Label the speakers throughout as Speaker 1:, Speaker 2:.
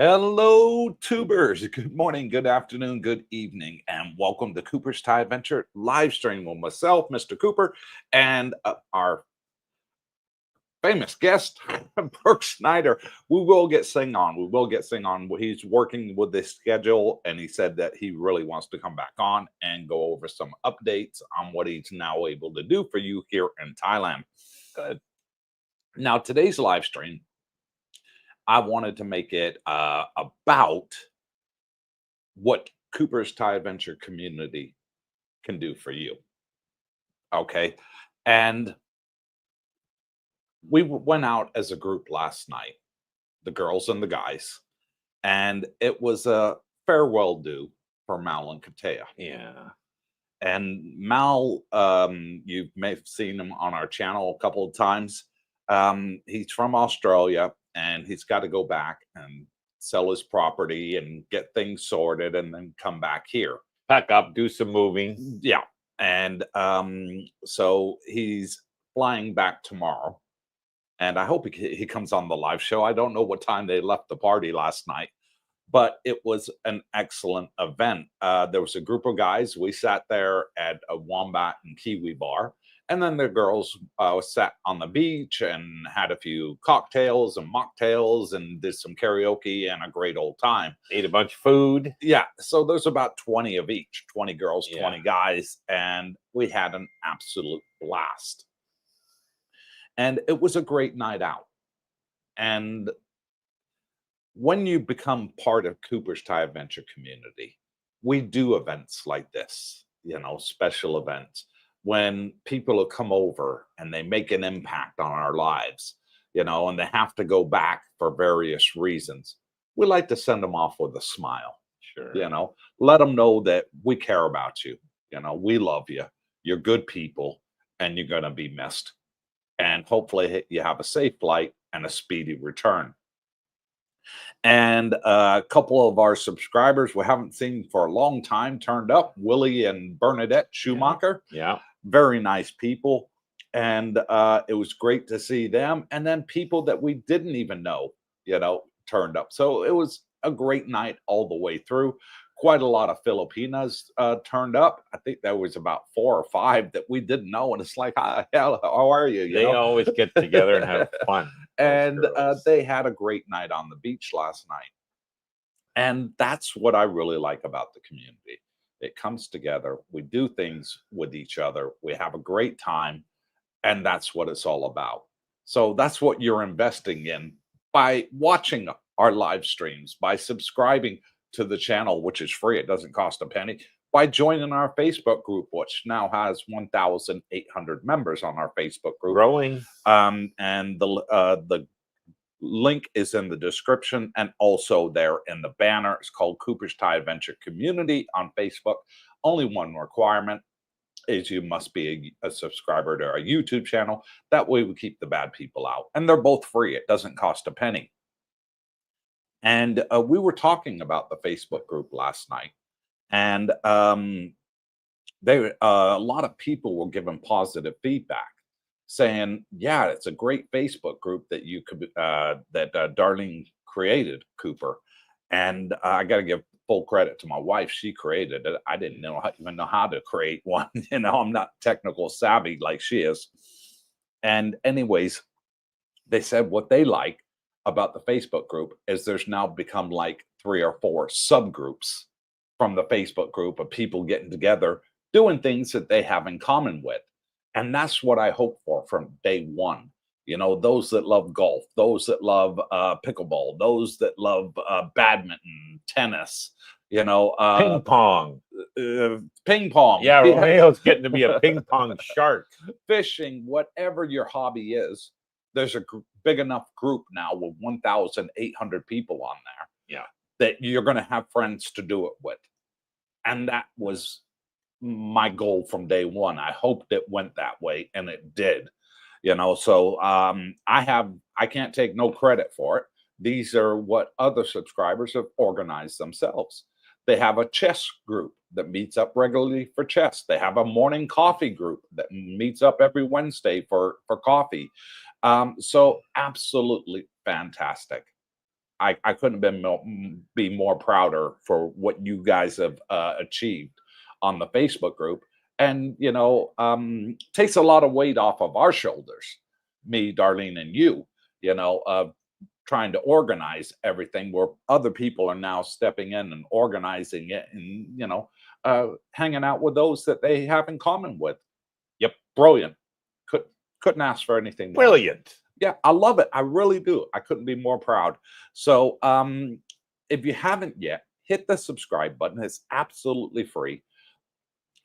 Speaker 1: Hello, tubers. Good morning, good afternoon, good evening, and welcome to Coopersthaiadventure live stream with myself, Mr. Cooper, and our famous guest, Brooke Snyder. We will get Sing on. We will get Sing on. He's working with this schedule, and he said that he really wants to come back on and go over some updates on what he's now able to do for you here in Thailand.
Speaker 2: Good.
Speaker 1: Now, today's live stream, I wanted to make it about what Coopersthaiadventure community can do for you. Okay. And we went out as a group last night, the girls and the guys, and it was a farewell due for Mal and Katea.
Speaker 2: Yeah.
Speaker 1: And Mal, you may have seen him on our channel a couple of times. He's from Australia and he's got to go back and sell his property and get things sorted and then come back here.
Speaker 2: Pack up, do some moving.
Speaker 1: Yeah. And so he's flying back tomorrow. And I hope he comes on the live show. I don't know what time they left the party last night, but it was an excellent event. There was a group of guys. We sat there at a Wombat and Kiwi bar. And then the girls sat on the beach and had a few cocktails and mocktails and did some karaoke and a great old time.
Speaker 2: Ate a bunch of food.
Speaker 1: Yeah. So there's about 20 of each, 20 girls,
Speaker 2: Yeah.
Speaker 1: 20 guys. And we had an absolute blast. And it was a great night out. And when you become part of Coopersthaiadventure community, we do events like this, special events. When people will come over and they make an impact on our lives, and they have to go back for various reasons, we like to send them off with a smile.
Speaker 2: Sure.
Speaker 1: Let them know that we care about you. We love you. You're good people and you're going to be missed. And hopefully you have a safe flight and a speedy return. And a couple of our subscribers we haven't seen for a long time turned up, Willie and Bernadette Schumacher.
Speaker 2: Yeah.
Speaker 1: Very nice people. And it was great to see them. And then people that we didn't even know, turned up. So it was a great night all the way through. Quite a lot of Filipinas turned up. I think there was about 4 or 5 that we didn't know. And it's like, hi, how are you?
Speaker 2: They always get together and have fun.
Speaker 1: And they had a great night on the beach last night. And that's what I really like about the community. It comes together. We do things with each other. We have a great time. And that's what it's all about. So that's what you're investing in by watching our live streams, by subscribing to the channel, which is free. It doesn't cost a penny. By joining our Facebook group, which now has 1,800 members on our Facebook group.
Speaker 2: Growing.
Speaker 1: And the link is in the description and also there in the banner. It's called Coopersthaiadventure Community on Facebook. Only one requirement is you must be a subscriber to our YouTube channel. That way we keep the bad people out. And they're both free. It doesn't cost a penny. And we were talking about the Facebook group last night. And a lot of people were giving positive feedback, saying, "Yeah, it's a great Facebook group that you could that Darlene created, Cooper." And I got to give full credit to my wife; she created it. I didn't even know how to create one. I'm not technical savvy like she is. And anyways, they said what they like about the Facebook group is there's now become like 3 or 4 subgroups from the Facebook group of people getting together, doing things that they have in common with. And that's what I hope for from day one. Those that love golf, those that love pickleball, those that love badminton, tennis,
Speaker 2: ping pong.
Speaker 1: Ping pong.
Speaker 2: Yeah, Romeo's getting to be a ping pong shark.
Speaker 1: Fishing, whatever your hobby is, there's a big enough group now with 1,800 people on there.
Speaker 2: Yeah.
Speaker 1: That you're going to have friends to do it with. And that was my goal from day one. I hoped it went that way, and it did. So I can't take no credit for it. These are what other subscribers have organized themselves. They have a chess group that meets up regularly for chess. They have a morning coffee group that meets up every Wednesday for coffee. So absolutely fantastic. I couldn't be more prouder for what you guys have achieved on the Facebook group. And, takes a lot of weight off of our shoulders, me, Darlene, and you, trying to organize everything where other people are now stepping in and organizing it and, hanging out with those that they have in common with. Yep. Brilliant. Couldn't ask for anything more.
Speaker 2: Brilliant.
Speaker 1: Yeah, I love it. I really do. I couldn't be more proud. So if you haven't yet, hit the subscribe button. It's absolutely free.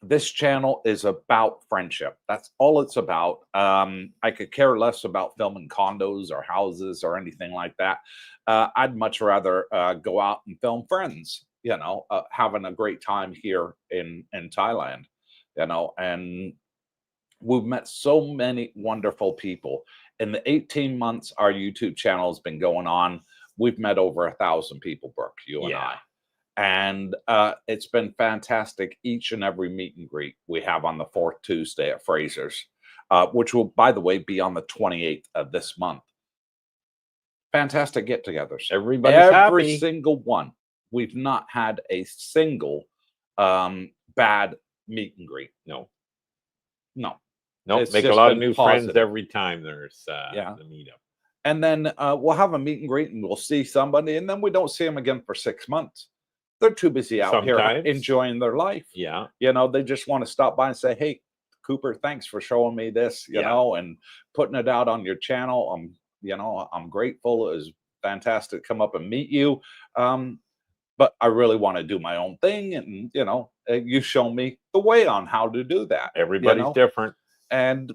Speaker 1: This channel is about friendship. That's all it's about. I could care less about filming condos or houses or anything like that. I'd much rather go out and film friends, having a great time here in Thailand, and we've met so many wonderful people. In the 18 months our YouTube channel has been going on, we've met over 1,000 people, Brooke, you and I. And it's been fantastic each and every meet and greet we have on the 4th Tuesday at Fraser's, which will, by the way, be on the 28th of this month. Fantastic get-togethers.
Speaker 2: Everybody's
Speaker 1: Every
Speaker 2: happy.
Speaker 1: single one. We've not had a single bad meet and greet.
Speaker 2: No.
Speaker 1: It's
Speaker 2: Make a
Speaker 1: just
Speaker 2: lot of
Speaker 1: been
Speaker 2: new
Speaker 1: positive.
Speaker 2: friends every time there's the meetup.
Speaker 1: And then we'll have a meet and greet and we'll see somebody, and then we don't see them again for 6 months. They're too busy out here enjoying their life.
Speaker 2: Yeah.
Speaker 1: They just want to stop by and say, hey, Cooper, thanks for showing me this, and putting it out on your channel. I'm grateful. It was fantastic to come up and meet you. But I really want to do my own thing. And, you show me the way on how to do that.
Speaker 2: Everybody's different.
Speaker 1: And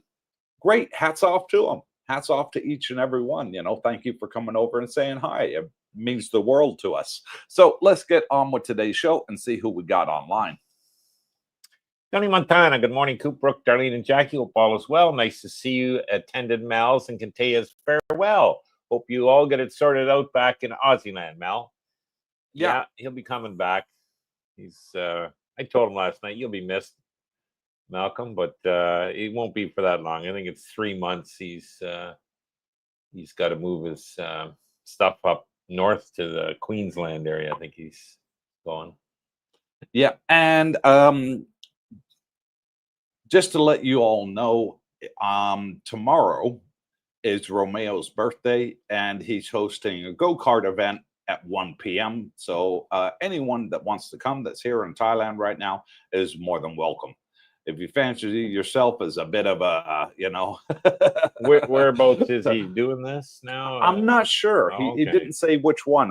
Speaker 1: great. Hats off to them. Hats off to each and every one. Thank you for coming over and saying hi. It means the world to us. So let's get on with today's show and see who we got online.
Speaker 2: Tony Montana, good morning, Coop, Brooke, Darlene, and Jackie. Hope all is well. Nice to see you attended Mal's and Contea's farewell. Hope you all get it sorted out back in Aussieland, Mal. Yeah, he'll be coming back. He's I told him last night, you'll be missed, Malcolm, but it won't be for that long. I think it's 3 months. He's got to move his stuff up north to the Queensland area. I think he's going.
Speaker 1: Yeah, and just to let you all know, tomorrow is Romeo's birthday, and he's hosting a go-kart event at 1 p.m. So anyone that wants to come that's here in Thailand right now is more than welcome. If you fancy yourself as a bit of a,
Speaker 2: whereabouts is he doing this now?
Speaker 1: I'm not sure.
Speaker 2: Oh,
Speaker 1: He didn't say which one.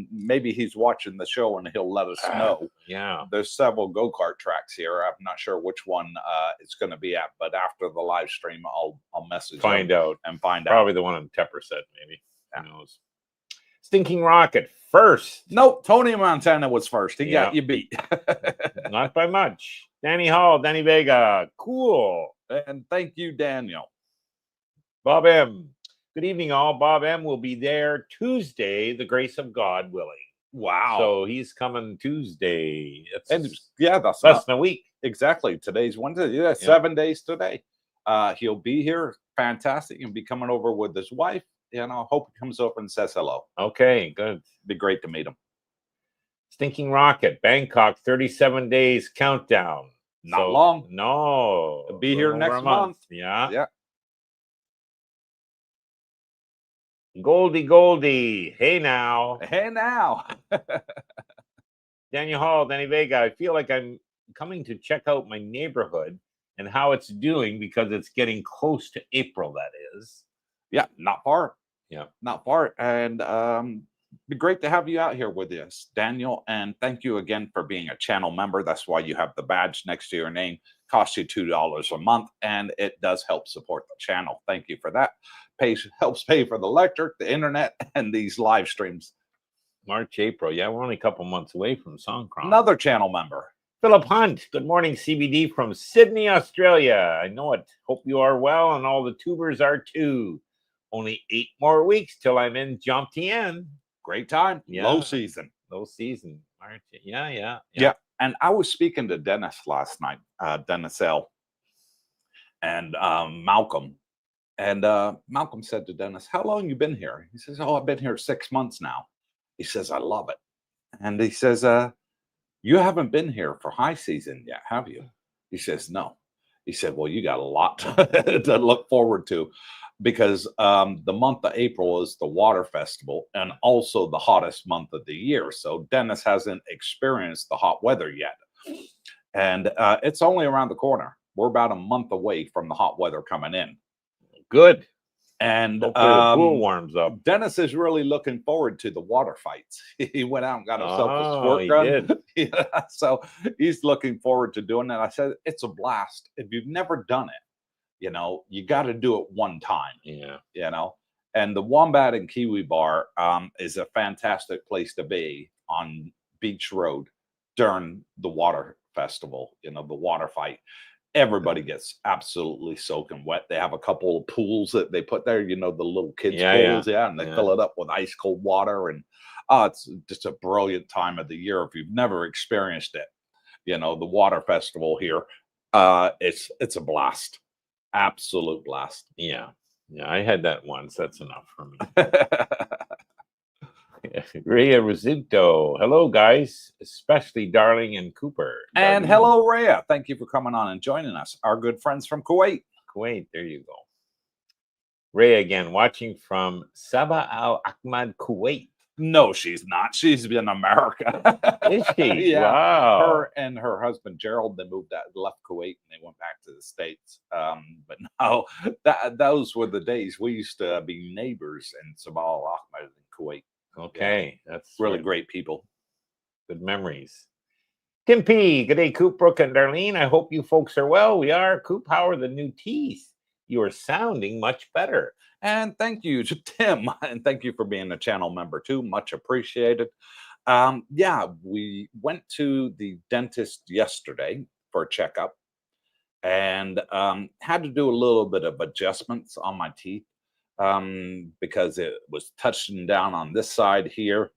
Speaker 1: Maybe he's watching the show and he'll let us know.
Speaker 2: Yeah.
Speaker 1: There's several go-kart tracks here. I'm not sure which one it's going to be at, but after the live stream, I'll message
Speaker 2: find out.
Speaker 1: Probably
Speaker 2: the one in Tepperset, maybe. Who knows? Stinking Rocket first.
Speaker 1: No, Tony Montana was first. He got you beat.
Speaker 2: Not by much. Danny Hall, Danny Vega, cool.
Speaker 1: And thank you, Daniel.
Speaker 2: Bob M. Good evening, all. Bob M will be there Tuesday, the grace of God willing.
Speaker 1: Wow.
Speaker 2: So he's coming Tuesday.
Speaker 1: That's
Speaker 2: less than a week.
Speaker 1: Exactly. Today's Wednesday. Yeah, 7 days today. He'll be here. Fantastic. He'll be coming over with his wife. Hope he comes over and says hello.
Speaker 2: Okay, good.
Speaker 1: Be great to meet him.
Speaker 2: Stinking Rocket, Bangkok, 37 days countdown.
Speaker 1: Not long.
Speaker 2: No.
Speaker 1: He'll be here next month.
Speaker 2: Yeah. Goldie. Hey now. Daniel Hall, Danny Vega. I feel like I'm coming to check out my neighborhood and how it's doing because it's getting close to April, that is.
Speaker 1: Yeah, not far.
Speaker 2: Yeah.
Speaker 1: Not far. And be great to have you out here with us, Daniel. And thank you again for being a channel member. That's why you have the badge next to your name. Costs you $2 a month, and it does help support the channel. Thank you for that. Helps pay for the electric, the internet, and these live streams.
Speaker 2: March, April. Yeah, we're only a couple months away from Songkran.
Speaker 1: Another channel member.
Speaker 2: Philip Hunt. Good morning, CBD from Sydney, Australia. I know it. Hope you are well, and all the tubers are too. Only 8 more weeks till I'm in Jomtien.
Speaker 1: Great time.
Speaker 2: Yeah.
Speaker 1: Low season.
Speaker 2: March. Yeah.
Speaker 1: And I was speaking to Dennis last night, Dennis L. and Malcolm. And Malcolm said to Dennis, "How long you been here?" He says, "Oh, I've been here 6 months now." He says, "I love it." And he says, "You haven't been here for high season yet, have you?" He says, "No." He said, "Well, you got a lot to look forward to because the month of April is the water festival and also the hottest month of the year. So Dennis hasn't experienced the hot weather yet. And it's only around the corner. We're about a month away from the hot weather coming in.
Speaker 2: Good.
Speaker 1: And
Speaker 2: Hopefully the pool warms up.
Speaker 1: Dennis is really looking forward to the water fights. He went out and got himself a
Speaker 2: Oh,
Speaker 1: squirt
Speaker 2: he
Speaker 1: gun.
Speaker 2: did.
Speaker 1: Yeah, so he's looking forward to doing that. I said, it's a blast. If you've never done it, you got to do it one time.
Speaker 2: Yeah.
Speaker 1: And the Wombat and Kiwi Bar is a fantastic place to be on Beach Road during the water festival, the water fight. Everybody gets absolutely soaking wet. They have a couple of pools that they put there, the little kids' pools, and they fill it up with ice cold water. And it's just a brilliant time of the year. If you've never experienced it, the water festival here, it's a blast. Absolute blast.
Speaker 2: Yeah. I had that once. That's enough for me. Rhea Rizzuto. Hello, guys, especially Darling and Cooper.
Speaker 1: And hello, Rhea. Thank you for coming on and joining us. Our good friends from Kuwait.
Speaker 2: Kuwait, there you go. Rhea again, watching from Sabah Al Ahmad, Kuwait.
Speaker 1: No, she's not. She's in America.
Speaker 2: Is she?
Speaker 1: Yeah.
Speaker 2: Wow.
Speaker 1: Her and her husband Gerald, they left Kuwait and they went back to the States. But no, those were the days we used to be neighbors in Sabah Al Ahmad in Kuwait.
Speaker 2: Okay,
Speaker 1: that's really great people.
Speaker 2: Good memories. Tim P. Good day, Coop, Brooke, and Darlene. I hope you folks are well. We are. Coop, how are the new teeth? You are sounding much better.
Speaker 1: And thank you to Tim. And thank you for being a channel member too. Much appreciated. We went to the dentist yesterday for a checkup and had to do a little bit of adjustments on my teeth. Because it was touching down on this side here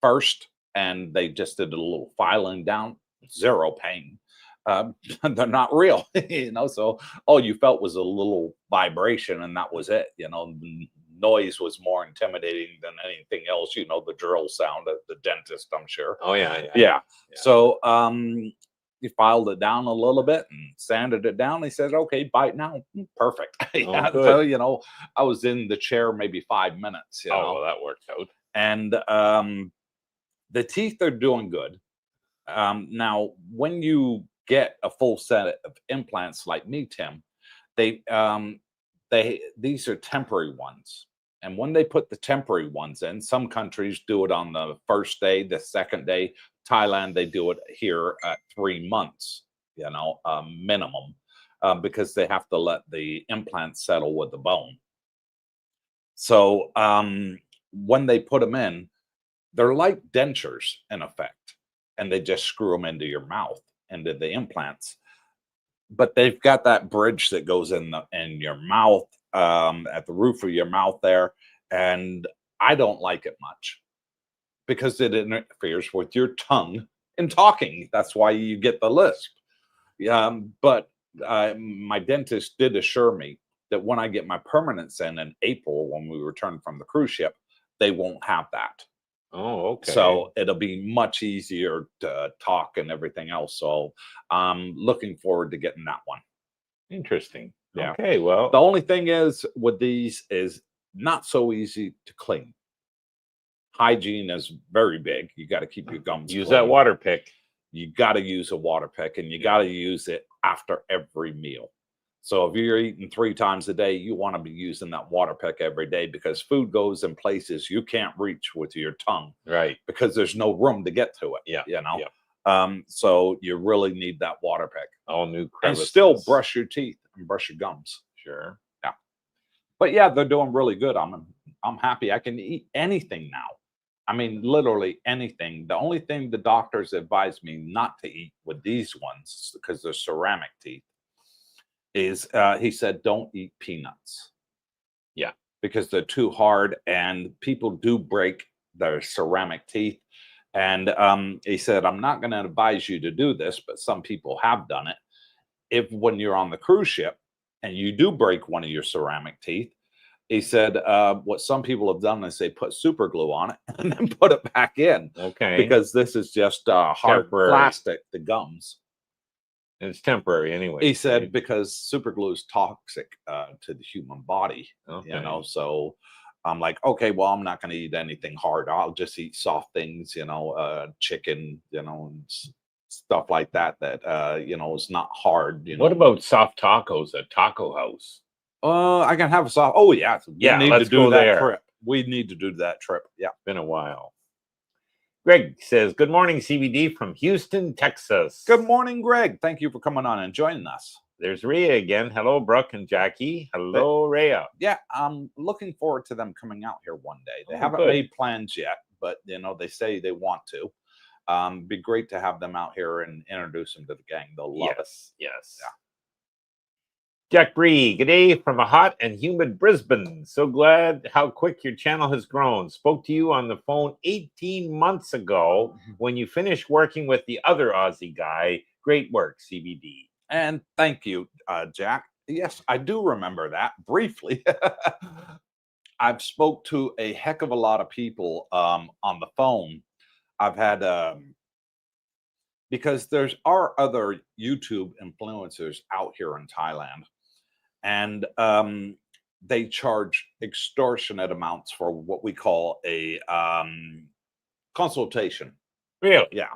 Speaker 1: first, and they just did a little filing down, zero pain. They're not real, so all you felt was a little vibration, and that was it. The noise was more intimidating than anything else, the drill sound at the dentist, I'm sure.
Speaker 2: Oh, yeah.
Speaker 1: So, he filed it down a little bit and sanded it down. He said, "Okay, bite now." Perfect. So, I was in the chair maybe 5 minutes.
Speaker 2: Well, that worked out.
Speaker 1: And the teeth are doing good. Now, when you get a full set of implants like me, Tim, these are temporary ones. And when they put the temporary ones in, some countries do it on the first day, the second day. Thailand, they do it here at 3 months, minimum, because they have to let the implant settle with the bone. So when they put them in, they're like dentures in effect, and they just screw them into your mouth, into the implants. But they've got that bridge that goes in your mouth, at the roof of your mouth there, and I don't like it much, because it interferes with your tongue in talking. That's why you get the lisp. But my dentist did assure me that when I get my permanents in April, when we return from the cruise ship, they won't have that.
Speaker 2: Oh, okay.
Speaker 1: So it'll be much easier to talk and everything else. So I'm looking forward to getting that one.
Speaker 2: Interesting.
Speaker 1: Yeah.
Speaker 2: Okay, well.
Speaker 1: The only thing is with these is not so easy to clean. Hygiene is very big. You got to keep your gums
Speaker 2: Use
Speaker 1: clean.
Speaker 2: that water pick.
Speaker 1: You got to use a water pick, and you got to use it after every meal. So if you're eating 3 times a day, you want to be using that water pick every day, because food goes in places you can't reach with your tongue,
Speaker 2: right? Because
Speaker 1: there's no room to get to it.
Speaker 2: Yeah.
Speaker 1: So you really need that water pick.
Speaker 2: All new crevices.
Speaker 1: And still brush your teeth and brush your gums.
Speaker 2: Sure.
Speaker 1: Yeah. But yeah, they're doing really good. I'm happy. I can eat anything now. I mean, literally anything. The only thing the doctors advised me not to eat with these ones, because they're ceramic teeth, is he said, don't eat peanuts.
Speaker 2: Yeah.
Speaker 1: Because they're too hard, and people do break their ceramic teeth. And he said, I'm not going to advise you to do this, but some people have done it. If when you're on the cruise ship and you do break one of your ceramic teeth, he said what some people have done is they put super glue on it and then put it back in.
Speaker 2: Okay.
Speaker 1: Because this is just hard
Speaker 2: Temporary.
Speaker 1: plastic, the gums.
Speaker 2: It's temporary anyway.
Speaker 1: He said because super glue is toxic to the human body,
Speaker 2: Okay.
Speaker 1: you know. So I'm like, okay, well, I'm not going to eat anything hard. I'll just eat soft things, you know, chicken, you know, and stuff like that. That you know, is not hard. You
Speaker 2: What
Speaker 1: know.
Speaker 2: about soft tacos at Taco House?
Speaker 1: I can have a soft. Oh yeah, we need
Speaker 2: let's
Speaker 1: to do
Speaker 2: go
Speaker 1: that
Speaker 2: there.
Speaker 1: trip. We need to do that trip. Yeah,
Speaker 2: Been a while. Greg says, "Good morning, CBD from Houston, Texas."
Speaker 1: Good morning, Greg. Thank you for coming on and joining us.
Speaker 2: There's Rhea again. Hello, Brooke and Jackie. Hello, Rhea.
Speaker 1: Yeah, I'm looking forward to them coming out here one day. They
Speaker 2: Oh,
Speaker 1: haven't
Speaker 2: good.
Speaker 1: made plans yet, but you know, they say they want to. Be great to have them out here and introduce them to the gang. They'll love it.
Speaker 2: Yes.
Speaker 1: Yeah.
Speaker 2: Jack Bree, good day from a hot and humid Brisbane. So glad how quick your channel has grown. Spoke to you on the phone 18 months ago when you finished working with the other Aussie guy. Great work, CBD.
Speaker 1: And thank you, Jack. Yes, I do remember that briefly. I've spoke to a heck of a lot of people on the phone. I've had because there's are other YouTube influencers out here in Thailand, and they charge extortionate amounts for what we call a consultation.
Speaker 2: Really?
Speaker 1: Yeah,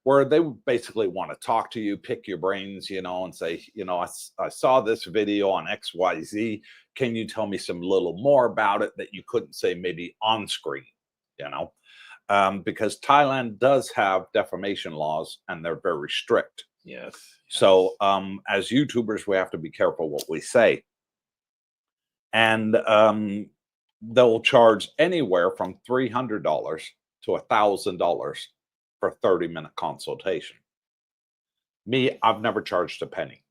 Speaker 1: where they basically want to talk to you, pick your brains, you know, and say, you know, I saw this video on XYZ. Can you tell me some little more about it that you couldn't say maybe on screen, you know? Because Thailand does have defamation laws and they're very strict.
Speaker 2: Yes.
Speaker 1: So as YouTubers, we have to be careful what we say. And they'll charge anywhere from $300 to $1,000 for a 30-minute consultation. Me, I've never charged a penny.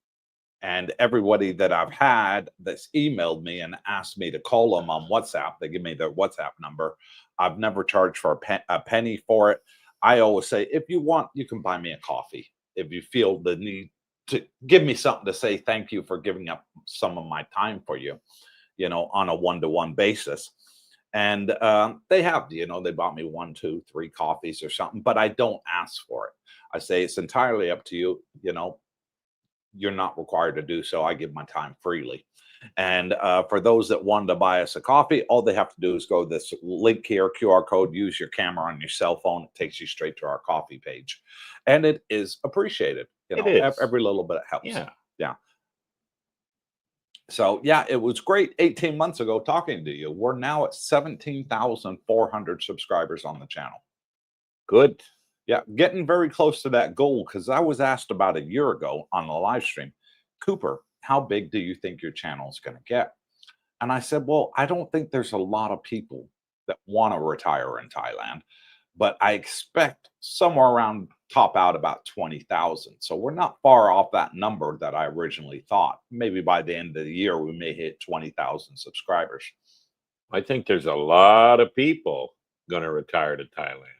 Speaker 1: And everybody that I've had that's emailed me and asked me to call them on WhatsApp, they give me their WhatsApp number. I've never charged for a penny for it. I always say, if you want, you can buy me a coffee. If you feel the need to give me something to say thank you for giving up some of my time for you, you know, on a one-to-one basis. And they have, you know, they bought me 1, 2, 3 coffees or something, but I don't ask for it. I say it's entirely up to you. You know, you're not required to do so. I give my time freely. And for those that want to buy us a coffee, all they have to do is go to this link here, QR code, use your camera on your cell phone. It takes you straight to our coffee page. And it is appreciated. You know, every little bit helps.
Speaker 2: Yeah.
Speaker 1: Yeah. So, yeah, it was great 18 months ago talking to you. We're now at 17,400 subscribers on the channel.
Speaker 2: Good.
Speaker 1: Yeah, getting very close to that goal, because I was asked about a year ago on the live stream, Cooper, how big do you think your channel is going to get? And I said, well, I don't think there's a lot of people that want to retire in Thailand, but I expect somewhere around top out about 20,000. So we're not far off that number that I originally thought. Maybe by the end of the year, we may hit 20,000 subscribers.
Speaker 2: I think there's a lot of people going to retire to Thailand.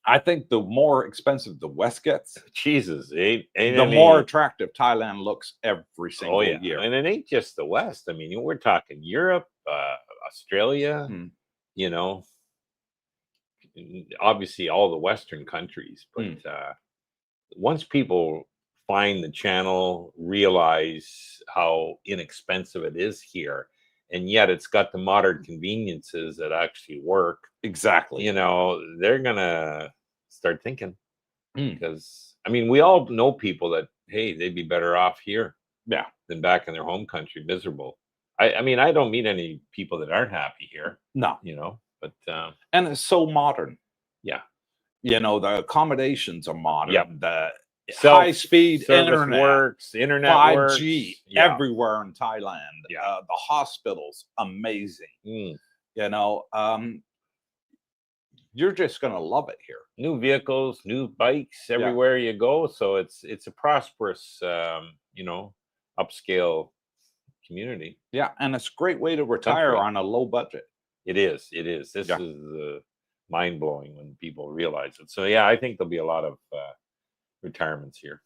Speaker 1: I think the more expensive the West gets,
Speaker 2: Jesus,
Speaker 1: the more attractive Thailand looks every single year.
Speaker 2: And it ain't just the West. I mean, we're talking Europe, Australia, you know, obviously all the Western countries. But once people find the channel, realize how inexpensive it is here, and yet it's got the modern conveniences that actually work.
Speaker 1: Exactly.
Speaker 2: You know, they're going to start thinking. Because, I mean, we all know people that, hey, they'd be better off here than back in their home country, miserable. I mean, I don't meet any people that aren't happy here.
Speaker 1: No.
Speaker 2: You know, but...
Speaker 1: and it's so modern.
Speaker 2: Yeah.
Speaker 1: You know, the accommodations are modern.
Speaker 2: Yep.
Speaker 1: The high-speed internet
Speaker 2: works, internet
Speaker 1: 5G
Speaker 2: works.
Speaker 1: everywhere in Thailand.
Speaker 2: Yeah.
Speaker 1: The hospitals, amazing. You know, you're just going to love it here.
Speaker 2: New vehicles, new bikes everywhere you go. So it's a prosperous, you know, upscale community.
Speaker 1: Yeah, and it's a great way to retire on a low budget.
Speaker 2: It is. It is. This is mind-blowing when people realize it. So, yeah, I think there'll be a lot of retirements here.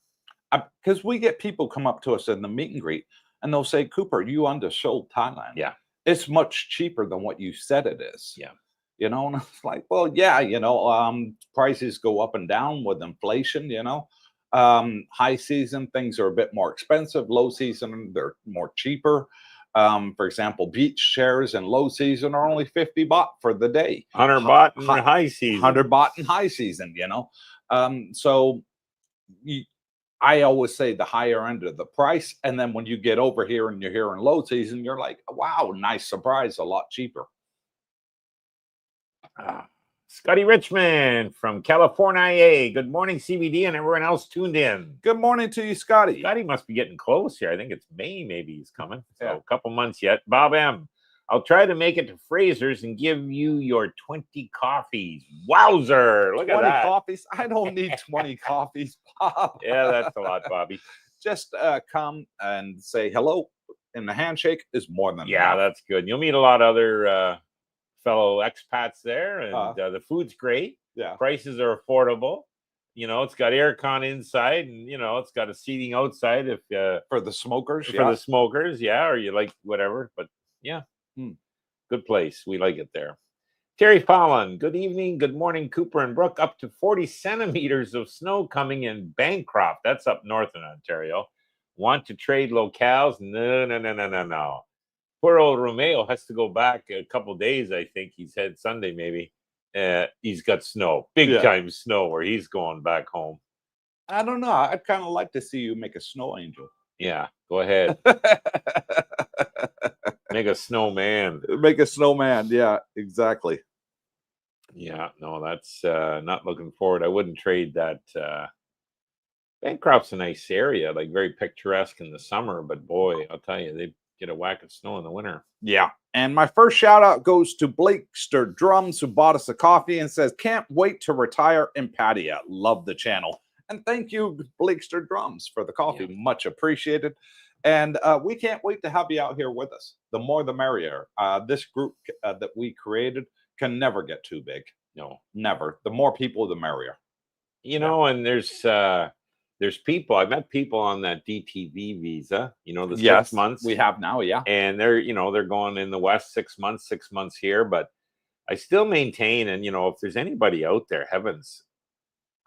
Speaker 1: Because we get people come up to us in the meet and greet. and they'll say, Cooper, you undersold Thailand.
Speaker 2: Yeah.
Speaker 1: It's much cheaper than what you said it is.
Speaker 2: Yeah.
Speaker 1: You know, and I was like, well, yeah, you know, prices go up and down with inflation, you know. High season, things are a bit more expensive. Low season, they're more cheaper. For example, beach shares in low season are only 50 baht for the day.
Speaker 2: 100 baht in high season.
Speaker 1: 100 baht in high season, you know. So I always say the higher end of the price. And then when you get over here and you're here in low season, you're like, wow, nice surprise, a lot cheaper.
Speaker 2: Scotty Richmond from California. Good morning, CBD, and everyone else tuned in.
Speaker 1: Good morning to you, Scotty.
Speaker 2: Scotty must be getting close here. I think it's May, maybe he's coming. So
Speaker 1: Yeah.
Speaker 2: a couple months yet. Bob M. I'll try to make it to Fraser's and give you your 20 coffees. Wowzer. Look at
Speaker 1: 20
Speaker 2: that.
Speaker 1: coffees? I don't need 20 coffees, Bob.
Speaker 2: Yeah, that's a lot, Bobby.
Speaker 1: Just come and say hello, and the handshake is more than
Speaker 2: Yeah,
Speaker 1: enough.
Speaker 2: that's good. You'll meet a lot of other fellow expats there, and the food's great.
Speaker 1: Yeah.
Speaker 2: Prices are affordable. You know, it's got aircon inside, and you know, it's got a seating outside if
Speaker 1: For the smokers,
Speaker 2: for the smokers, yeah, or you like whatever. But yeah, good place. We like it there. Terry Fallon, good evening, good morning, Cooper and Brooke. Up to 40 centimeters of snow coming in Bancroft. That's up north in Ontario. Want to trade locales? No. Poor old Romeo has to go back a couple days, I think. He said Sunday maybe. He's got snow, big time snow where he's going back home.
Speaker 1: I don't know. I'd kind of like to see you make a snow angel.
Speaker 2: Yeah, go ahead. Make a snowman.
Speaker 1: Make a snowman. Yeah, exactly.
Speaker 2: Yeah, no, that's not looking forward. I wouldn't trade that. Bancroft's a nice area, like very picturesque in the summer, but boy, I'll tell you, they get a whack of snow in the winter.
Speaker 1: Yeah. And my first shout out goes to Blakester Drums, who bought us a coffee and says, can't wait to retire in Pattaya. Love the channel. And thank you, Blakester Drums, for the coffee. Yeah. Much appreciated. And we can't wait to have you out here with us. The more, the merrier. This group that we created can never get too big. No, never. The more people, the merrier.
Speaker 2: You know, and there's people. I met people on that DTV visa. You know, the 6 months
Speaker 1: we have now. Yeah,
Speaker 2: and they're going in the West 6 months, 6 months here. But I still maintain, and you know, if there's anybody out there, heavens,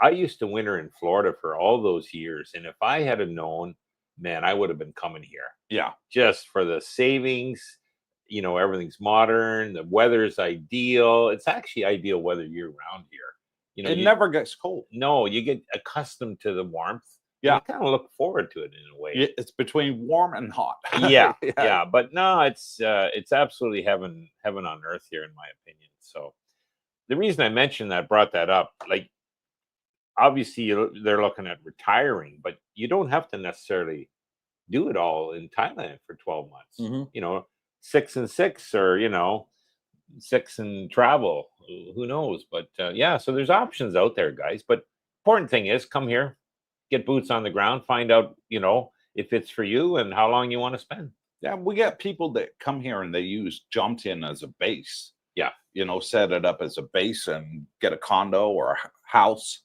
Speaker 2: I used to winter in Florida for all those years, and if I had known, man, I would have been coming here.
Speaker 1: Yeah,
Speaker 2: just for the savings. You know, everything's modern. The weather's ideal. It's actually ideal weather year round here. You know,
Speaker 1: it never gets cold.
Speaker 2: No, you get accustomed to the warmth.
Speaker 1: Yeah,
Speaker 2: you kind of look forward to it in a way.
Speaker 1: It's between warm and hot.
Speaker 2: Yeah. But no, it's absolutely heaven on earth here, in my opinion. So the reason I mentioned that, brought that up, like obviously they're looking at retiring, but you don't have to necessarily do it all in Thailand for 12 months. You know, 6 and 6, or you know, 6 and travel. Who knows? But yeah, so there's options out there, guys. But important thing is, come here, get boots on the ground, find out, you know, if it's for you and how long you want to spend.
Speaker 1: Yeah, we get people that come here and they use Jumtin as a base.
Speaker 2: Yeah,
Speaker 1: you know, set it up as a base and get a condo or a house,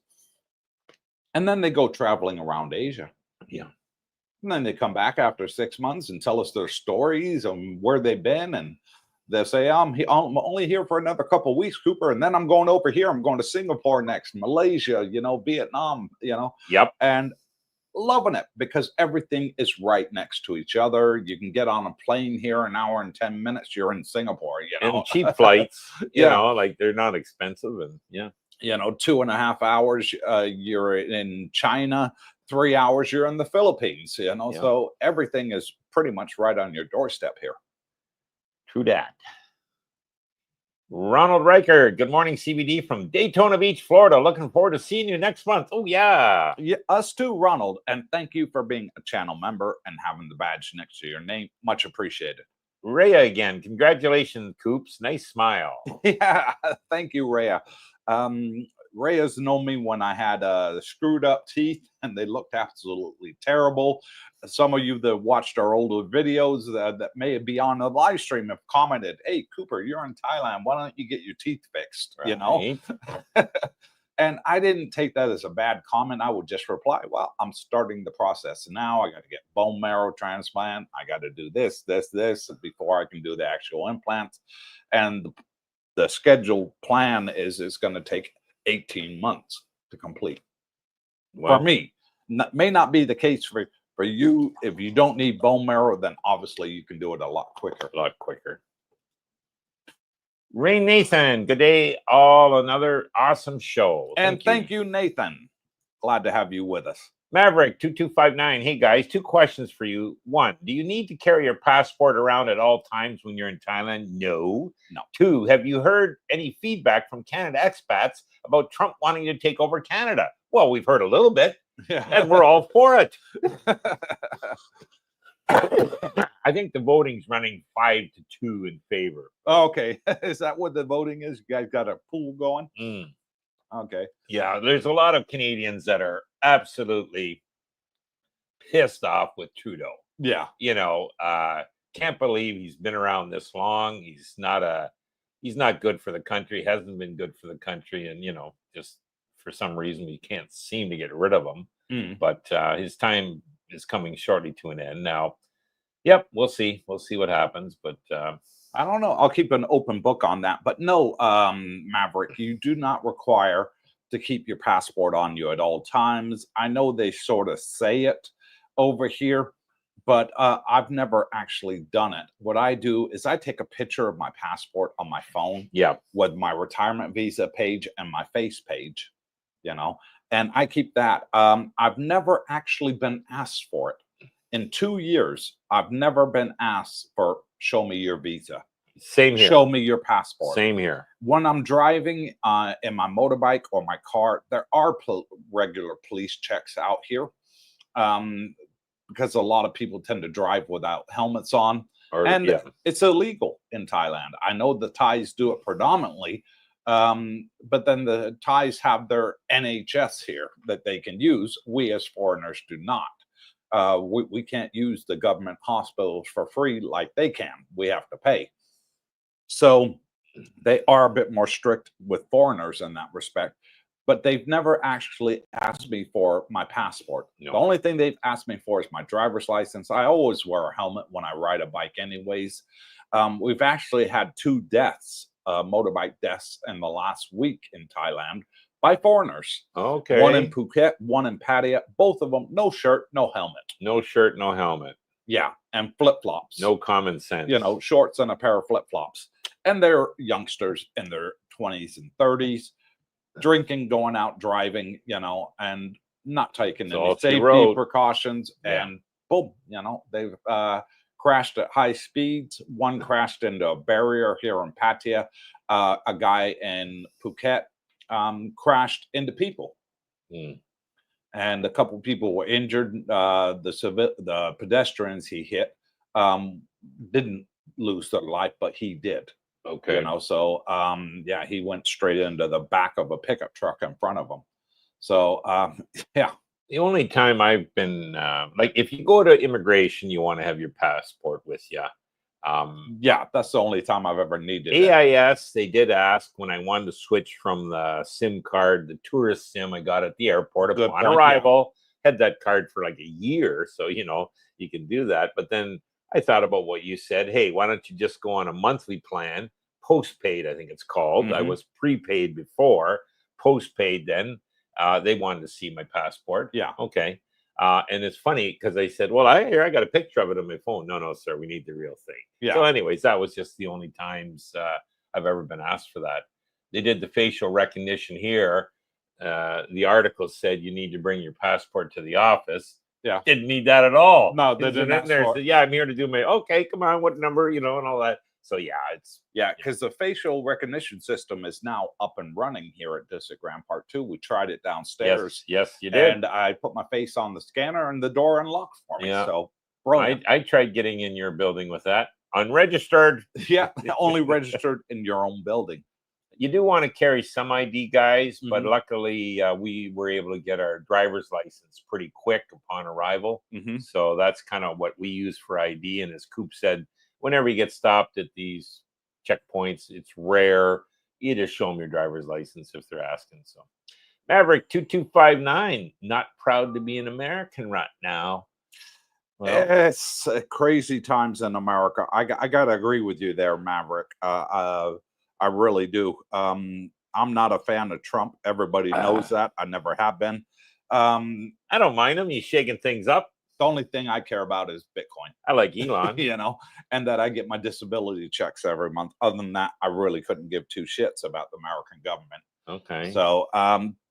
Speaker 1: and then they go traveling around Asia.
Speaker 2: Yeah.
Speaker 1: And then they come back after 6 months and tell us their stories and where they've been. And they'll say, I'm only here for another couple of weeks, Cooper. And then I'm going over here. I'm going to Singapore next, Malaysia, you know, Vietnam, you know.
Speaker 2: Yep.
Speaker 1: And loving it because everything is right next to each other. You can get on a plane here, an hour and 10 minutes. You're in Singapore, you know.
Speaker 2: And cheap flights, you know, like they're not expensive. And yeah.
Speaker 1: You know, 2.5 hours, you're in China. 3 hours, you're in the Philippines, you know, so everything is pretty much right on your doorstep here.
Speaker 2: True that. Ronald Riker, good morning, CBD from Daytona Beach, Florida. Looking forward to seeing you next month. Oh, yeah.
Speaker 1: Yeah, us too, Ronald. And thank you for being a channel member and having the badge next to your name. Much appreciated.
Speaker 2: Rhea again. Congratulations, Coops. Nice smile.
Speaker 1: Yeah, thank you, Rhea. Rhea's known me when I had screwed up teeth and they looked absolutely terrible. Some of you that watched our older videos that may be on the live stream have commented, hey, Cooper, you're in Thailand. Why don't you get your teeth fixed? Right. You know? And I didn't take that as a bad comment. I would just reply, well, I'm starting the process now. I got to get bone marrow transplant. I got to do this before I can do the actual implants. And the scheduled plan is it's going to take 18 months to complete.
Speaker 2: Well,
Speaker 1: For me, may not be the case for you. If you don't need bone marrow, then obviously you can do it a lot quicker.
Speaker 2: a lot quicker. Ray Nathan, good day, all. Another awesome show.
Speaker 1: And thank you, Nathan. Glad to have you with us.
Speaker 2: Maverick 2259. Hey guys, 2 questions for you. 1, do you need to carry your passport around at all times when you're in Thailand? No. 2, have you heard any feedback from Canada expats about Trump wanting to take over Canada? Well, we've heard a little bit, and we're all for it. I think the voting's running 5-2 in favor.
Speaker 1: Okay. Is that what the voting is? You guys got a pool going? Okay.
Speaker 2: Yeah, there's a lot of Canadians that are absolutely pissed off with Trudeau.
Speaker 1: Yeah.
Speaker 2: You know, can't believe he's been around this long. He's not good for the country, hasn't been good for the country, and just for some reason we can't seem to get rid of him. But his time is coming shortly to an end now. Yep, we'll see what happens, but
Speaker 1: I don't know. I'll keep an open book on that. But no, Maverick, you do not require to keep your passport on you at all times. I know they sort of say it over here, but I've never actually done it. What I do is I take a picture of my passport on my phone, with my retirement visa page and my face page, and I keep that. I've never actually been asked for it. In 2 years, I've never been asked for show me your visa.
Speaker 2: Same here.
Speaker 1: Show me your passport.
Speaker 2: Same here.
Speaker 1: When I'm driving in my motorbike or my car, there are regular police checks out here because a lot of people tend to drive without helmets on. It's illegal in Thailand. I know the Thais do it predominantly, but then the Thais have their NHS here that they can use. We as foreigners do not. We can't use the government hospitals for free like they can. We have to pay. So they are a bit more strict with foreigners in that respect, but they've never actually asked me for my passport. The only thing they've asked me for is my driver's license. I always wear a helmet when I ride a bike anyways. We've actually had 2 deaths, motorbike deaths in the last week in Thailand by foreigners.
Speaker 2: Okay.
Speaker 1: One in Phuket, one in Pattaya. Both of them, no shirt, no helmet.
Speaker 2: No shirt, no helmet.
Speaker 1: Yeah, and flip-flops.
Speaker 2: No common sense.
Speaker 1: Shorts and a pair of flip-flops. And they're youngsters in their 20s and 30s, drinking, going out, driving, and not taking any safety precautions. And boom, they've crashed at high speeds. One crashed into a barrier here in Pattaya. A guy in Phuket crashed into people. And a couple people were injured. The pedestrians he hit didn't lose their life, but he did.
Speaker 2: Okay.
Speaker 1: So he went straight into the back of a pickup truck in front of him. So
Speaker 2: The only time I've been like, if you go to immigration, you want to have your passport with you.
Speaker 1: That's the only time I've ever needed
Speaker 2: AIS, they did ask when I wanted to switch from the SIM card, the tourist SIM I got at the airport upon arrival. Had that card for like a year, so you can do that. But then I thought about what you said. Hey, why don't you just go on a monthly plan, postpaid, I think it's called. I was prepaid before, postpaid then. They wanted to see my passport.
Speaker 1: Yeah.
Speaker 2: Okay. And it's funny because I said, well, I got a picture of it on my phone. No, sir, we need the real thing.
Speaker 1: Yeah.
Speaker 2: So anyways, that was just the only times I've ever been asked for that. They did the facial recognition here. The article said you need to bring your passport to the office.
Speaker 1: Yeah.
Speaker 2: Didn't need that at all.
Speaker 1: No, they didn't ask for it.
Speaker 2: I'm here to do my, okay, come on, what number, and all that. So
Speaker 1: because the facial recognition system is now up and running here at District Grand Park 2. We tried it downstairs.
Speaker 2: Yes, you did.
Speaker 1: And I put my face on the scanner and the door unlocked for me.
Speaker 2: Yeah.
Speaker 1: So brilliant.
Speaker 2: I tried getting in your building with that. Unregistered.
Speaker 1: Yeah, only registered in your own building.
Speaker 2: You do want to carry some ID, guys, but luckily we were able to get our driver's license pretty quick upon arrival. So that's kind of what we use for ID. And as Coop said, whenever you get stopped at these checkpoints, it's rare. You just show them your driver's license if they're asking. So Maverick 2259, not proud to be an American right now. Well,
Speaker 1: It's crazy times in America. I got to agree with you there, Maverick. I really do. I'm not a fan of Trump. Everybody knows that. I never have been.
Speaker 2: I don't mind him. He's shaking things up.
Speaker 1: The only thing I care about is Bitcoin.
Speaker 2: I like Elon.
Speaker 1: You know, and that I get my disability checks every month. Other than that, I really couldn't give two shits about the American government.
Speaker 2: Okay.
Speaker 1: So,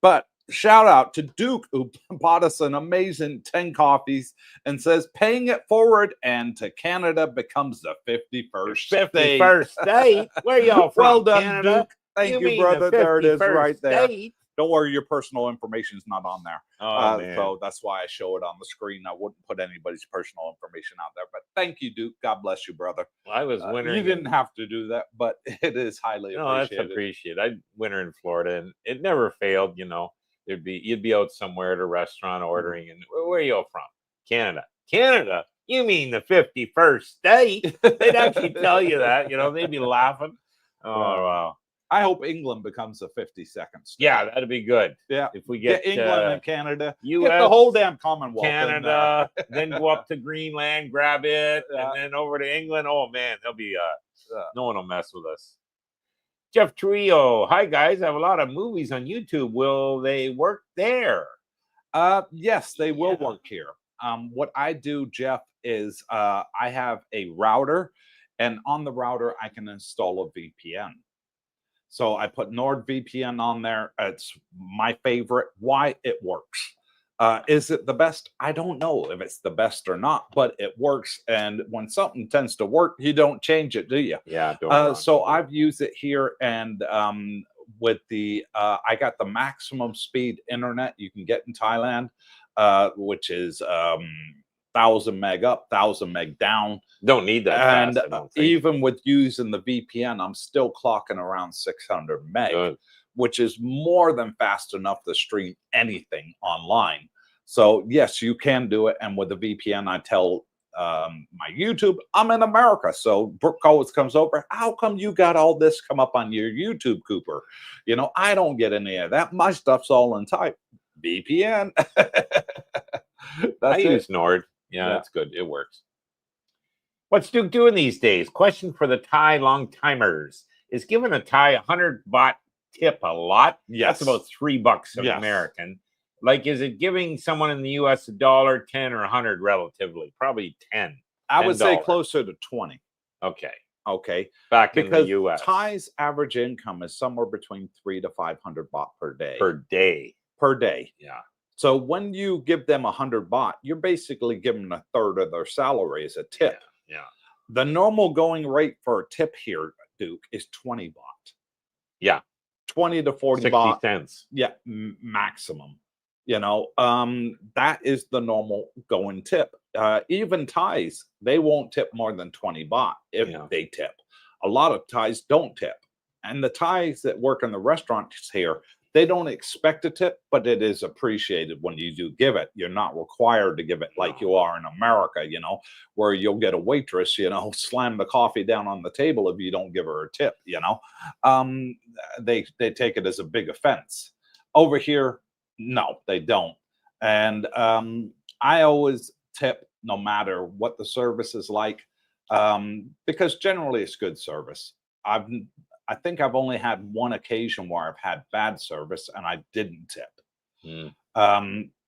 Speaker 1: but shout out to Duke, who bought us an amazing 10 coffees and says paying it forward, and to Canada becomes the 51st state.
Speaker 2: 51st state. Where y'all from?
Speaker 1: Well done,
Speaker 2: Canada?
Speaker 1: Duke. Thank you,
Speaker 2: mean
Speaker 1: brother.
Speaker 2: the
Speaker 1: There it is
Speaker 2: 51st
Speaker 1: right there.
Speaker 2: state?
Speaker 1: Don't worry, your personal information is not on there.
Speaker 2: Oh, man.
Speaker 1: So that's why I show it on the screen. I wouldn't put anybody's personal information out there. But thank you, Duke. God bless you, brother.
Speaker 2: I was wintering.
Speaker 1: You didn't have to do that, but it is highly appreciated.
Speaker 2: That's appreciated. I winter in Florida, and it never failed. You know, you'd be out somewhere at a restaurant ordering, and where are you all from? Canada. Canada? You mean the 51st state? They'd actually tell you that. You know, they'd be laughing. Oh, wow.
Speaker 1: I hope England becomes a 52nd state.
Speaker 2: Yeah, that'd be good.
Speaker 1: Yeah.
Speaker 2: If we get
Speaker 1: England and Canada,
Speaker 2: US,
Speaker 1: get the whole damn Commonwealth.
Speaker 2: Canada, then go up to Greenland, grab it, and then over to England. Oh, man, there'll be no one will mess with us. Jeff Trio. Hi, guys. I have a lot of movies on YouTube. Will they work there?
Speaker 1: Yes, they will work here. What I do, Jeff, is I have a router, and on the router, I can install a VPN. So I put NordVPN on there. It's my favorite. Why? It works. Is it the best? I don't know if it's the best or not, but it works. And when something tends to work, you don't change it, do you?
Speaker 2: Yeah.
Speaker 1: So I've used it here, and with the I got the maximum speed internet you can get in Thailand, which is 1,000 meg up, 1,000 meg down.
Speaker 2: Don't need that.
Speaker 1: And
Speaker 2: fast,
Speaker 1: even with using the VPN, I'm still clocking around 600 meg. Good. Which is more than fast enough to stream anything online. So yes, you can do it. And with the VPN, I tell my YouTube, I'm in America. So Brooke always comes over. How come you got all this come up on your YouTube, Cooper? You know, I don't get any of that. My stuff's all in type. VPN.
Speaker 2: I use Nord. Yeah, that's good. It works. What's Duke doing these days? Question for the Thai long timers. Is giving a Thai 100 baht tip a lot?
Speaker 1: Yes.
Speaker 2: That's about $3 American. Like, is it giving someone in the US $1, 10, or 100 relatively? Probably 10.
Speaker 1: I would say closer to 20.
Speaker 2: Okay.
Speaker 1: Back
Speaker 2: because in the US.
Speaker 1: Thai's average income is somewhere between 300 to 500 baht per day.
Speaker 2: Per day.
Speaker 1: Yeah. So when you give them 100 baht, you're basically giving a third of their salary as a tip.
Speaker 2: Yeah.
Speaker 1: The normal going rate for a tip here, Duke, is 20 baht.
Speaker 2: Yeah.
Speaker 1: 20 to 40
Speaker 2: 60
Speaker 1: baht.
Speaker 2: cents.
Speaker 1: Yeah, maximum. You know, that is the normal going tip. Even Thais, they won't tip more than 20 baht if they tip. A lot of Thais don't tip. And the Thais that work in the restaurants here, they don't expect a tip, but it is appreciated when you do give it. You're not required to give it like you are in America, you know, where you'll get a waitress, you know, slam the coffee down on the table if you don't give her a tip, you know. They take it as a big offense. Over here, no, they don't. And I always tip no matter what the service is like, because generally it's good service. I think I've only had one occasion where I've had bad service and I didn't tip.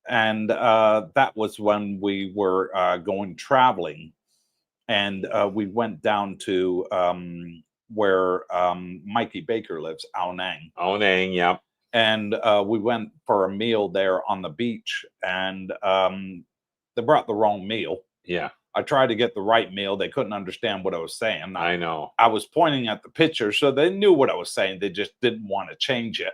Speaker 1: And that was when we were going traveling, and we went down to where Mikey Baker lives, Ao Nang.
Speaker 2: Ao Nang, yeah.
Speaker 1: And we went for a meal there on the beach, and they brought the wrong meal.
Speaker 2: Yeah.
Speaker 1: I tried to get the right meal. They couldn't understand what I was saying.
Speaker 2: I know.
Speaker 1: I was pointing at the picture, so they knew what I was saying. They just didn't want to change it,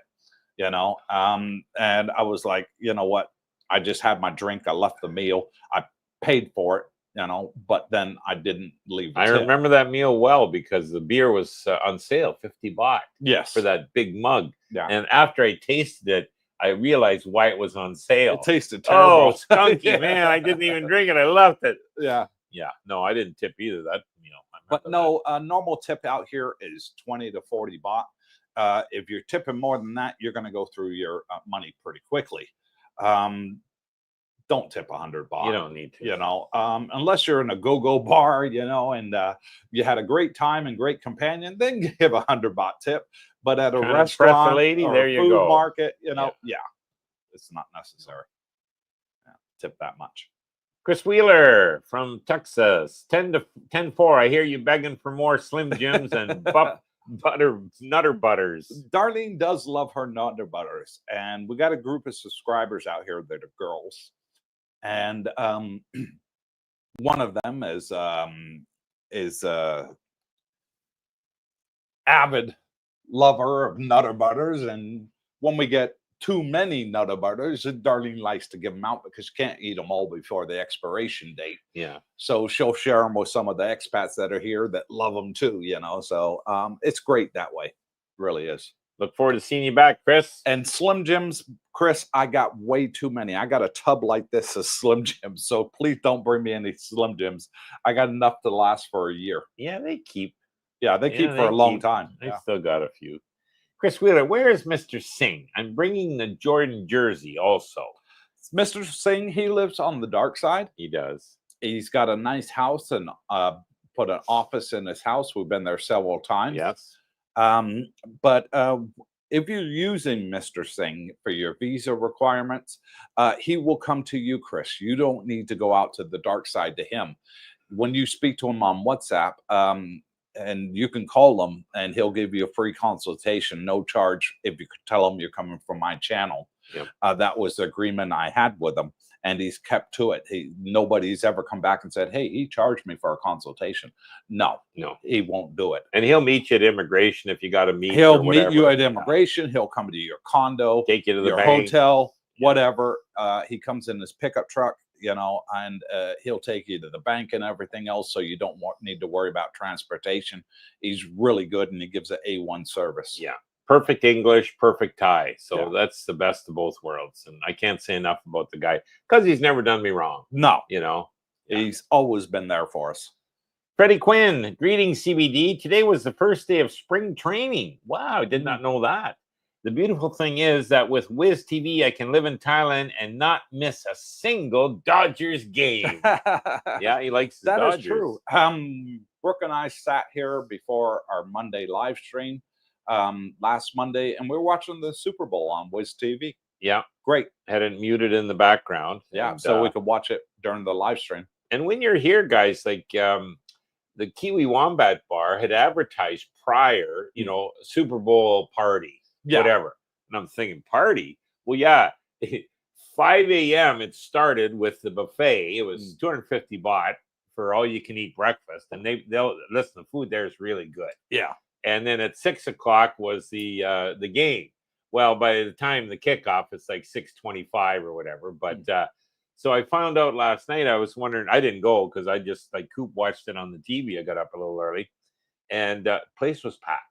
Speaker 1: you know. And I was like, you know what? I just had my drink. I left the meal. I paid for it, you know, but then I didn't leave.
Speaker 2: I remember that meal well because the beer was on sale, 50 baht.
Speaker 1: Yes.
Speaker 2: For that big mug.
Speaker 1: Yeah.
Speaker 2: And after I tasted it, I realized why it was on sale.
Speaker 1: It tasted terrible.
Speaker 2: Oh, skunky, man. I didn't even drink it. I left it.
Speaker 1: Yeah.
Speaker 2: Yeah. No, I didn't tip either. That, you know.
Speaker 1: But no, a normal tip out here is 20 to 40 baht. if you're tipping more than that, you're going to go through your money pretty quickly. Don't tip 100 baht.
Speaker 2: You don't need to.
Speaker 1: You know, unless you're in a go-go bar, you know, and you had a great time and great companion, then give 100 baht tip. But at a
Speaker 2: Trying to impress a
Speaker 1: restaurant
Speaker 2: lady,
Speaker 1: or
Speaker 2: there
Speaker 1: a
Speaker 2: you
Speaker 1: food
Speaker 2: go.
Speaker 1: market, you know, yeah, it's not necessary. Yeah, tip that much.
Speaker 2: Chris Wheeler from Texas, 10-4. I hear you begging for more Slim Jims and Nutter Butters.
Speaker 1: Darlene does love her Nutter Butters, and we got a group of subscribers out here that are girls, and one of them is avid lover of Nutter Butters, and when we get too many Nutter Butters, Darlene likes to give them out because you can't eat them all before the expiration date.
Speaker 2: Yeah.
Speaker 1: So she'll share them with some of the expats that are here that love them too, you know. So it's great that way. It really is.
Speaker 2: Look forward to seeing you back, Chris.
Speaker 1: And Slim Jims, Chris, I got way too many. I got a tub like this of Slim Jims. So please don't bring me any Slim Jims. I got enough to last for a year.
Speaker 2: Yeah, they keep.
Speaker 1: Yeah, they keep for a long time.
Speaker 2: I still got a few. Chris Wheeler, where is Mr. Singh? I'm bringing the Jordan jersey also.
Speaker 1: Mr. Singh, he lives on the dark side.
Speaker 2: He does.
Speaker 1: He's got a nice house and put an office in his house. We've been there several times.
Speaker 2: Yes.
Speaker 1: But if you're using Mr. Singh for your visa requirements, he will come to you, Chris. You don't need to go out to the dark side to him. When you speak to him on WhatsApp, and you can call him and he'll give you a free consultation, no charge, if you could tell him you're coming from my channel.
Speaker 2: Yep.
Speaker 1: That was the agreement I had with him, and he's kept to it. Nobody's ever come back and said, hey, he charged me for a consultation. No, he won't do it.
Speaker 2: And he'll meet you at immigration if you got to meet.
Speaker 1: He'll meet you at immigration. He'll come to your condo,
Speaker 2: take you to the
Speaker 1: your
Speaker 2: bank,
Speaker 1: hotel, whatever. He comes in his pickup truck, you know, and he'll take you to the bank and everything else, so you don't need to worry about transportation. He's really good, and he gives an A1 service.
Speaker 2: Yeah. Perfect English, perfect Thai. So that's the best of both worlds. And I can't say enough about the guy because he's never done me wrong.
Speaker 1: No.
Speaker 2: You know,
Speaker 1: he's always been there for us.
Speaker 2: Freddie Quinn, greetings, CBD. Today was the first day of spring training. Wow, I did not know that. The beautiful thing is that with Wiz TV, I can live in Thailand and not miss a single Dodgers game. Yeah, he likes the Dodgers.
Speaker 1: That is true. Brooke and I sat here before our Monday live stream last Monday, and we were watching the Super Bowl on Wiz TV.
Speaker 2: Yeah,
Speaker 1: great.
Speaker 2: Had it muted in the background.
Speaker 1: Yeah,
Speaker 2: and,
Speaker 1: so we could watch it during the live stream.
Speaker 2: And when you're here, guys, like the Kiwi Wombat Bar had advertised prior, you know, Super Bowl party, whatever. And I'm thinking, party? Well, yeah, 5 a.m. it started with the buffet. It was 250 baht for all you can eat breakfast, and they'll listen. The food there is really good.
Speaker 1: Yeah.
Speaker 2: And then at 6 o'clock was the game. Well, by the time the kickoff, it's like 6:25 or whatever. But so I found out last night. I was wondering. I didn't go because I just like Coop watched it on the TV. I got up a little early, and place was packed.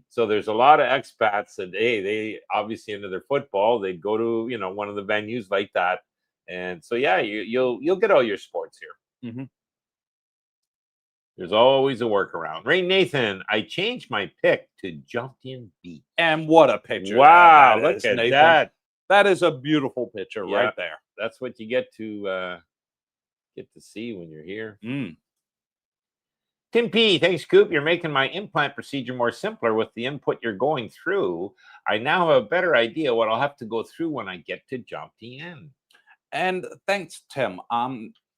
Speaker 2: So there's a lot of expats that they obviously into their football. They'd go to one of the venues like that, and so yeah, you'll get all your sports here. There's always a workaround. Rain Nathan, I changed my pick to Jumped In Beach.
Speaker 1: And what a picture.
Speaker 2: Wow, look at Nathan. That.
Speaker 1: That is a beautiful picture right there.
Speaker 2: That's what you get to see when you're here. Tim P, thanks, Coop. You're making my implant procedure more simpler with the input you're going through. I now have a better idea what I'll have to go through when I get to Jumped In.
Speaker 1: And thanks, Tim.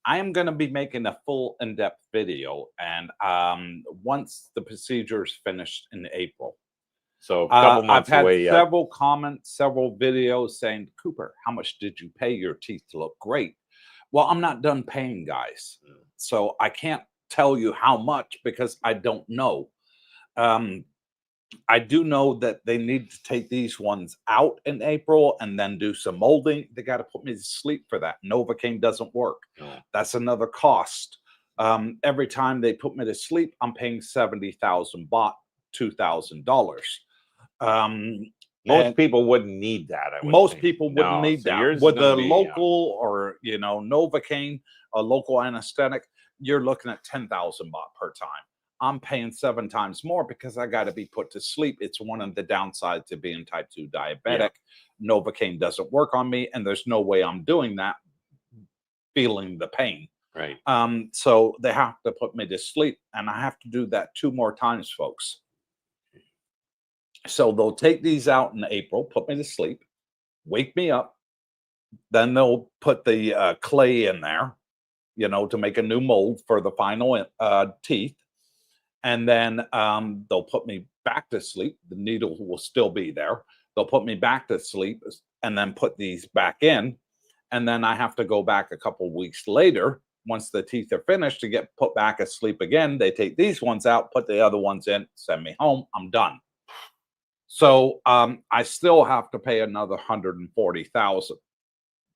Speaker 1: I am going to be making a full in-depth video, and once the procedure is finished in April.
Speaker 2: So a couple months away.
Speaker 1: I've had several comments, several videos saying, Cooper, how much did you pay? Your teeth look great. Well, I'm not done paying, guys. So I can't tell you how much because I don't know. I do know that they need to take these ones out in April and then do some molding. They got to put me to sleep for that. Novocaine doesn't work. That's another cost. Every time they put me to sleep, I'm paying 70,000 baht, $2,000.
Speaker 2: Most people wouldn't need that.
Speaker 1: Most people wouldn't need that. With the local or Novocaine, a local anesthetic, you're looking at 10,000 baht per time. I'm paying 7 times more because I got to be put to sleep. It's one of the downsides of being type 2 diabetic. Novocaine doesn't work on me, and there's no way I'm doing that feeling the pain.
Speaker 2: Right.
Speaker 1: So they have to put me to sleep, and I have to do that 2 more times, folks. So they'll take these out in April, put me to sleep, wake me up. Then they'll put the clay in there, to make a new mold for the final teeth. And then they'll put me back to sleep. The needle will still be there. They'll put me back to sleep and then put these back in. And then I have to go back a couple weeks later, once the teeth are finished, to get put back asleep again. They take these ones out, put the other ones in, send me home. I'm done. So I still have to pay another $140,000,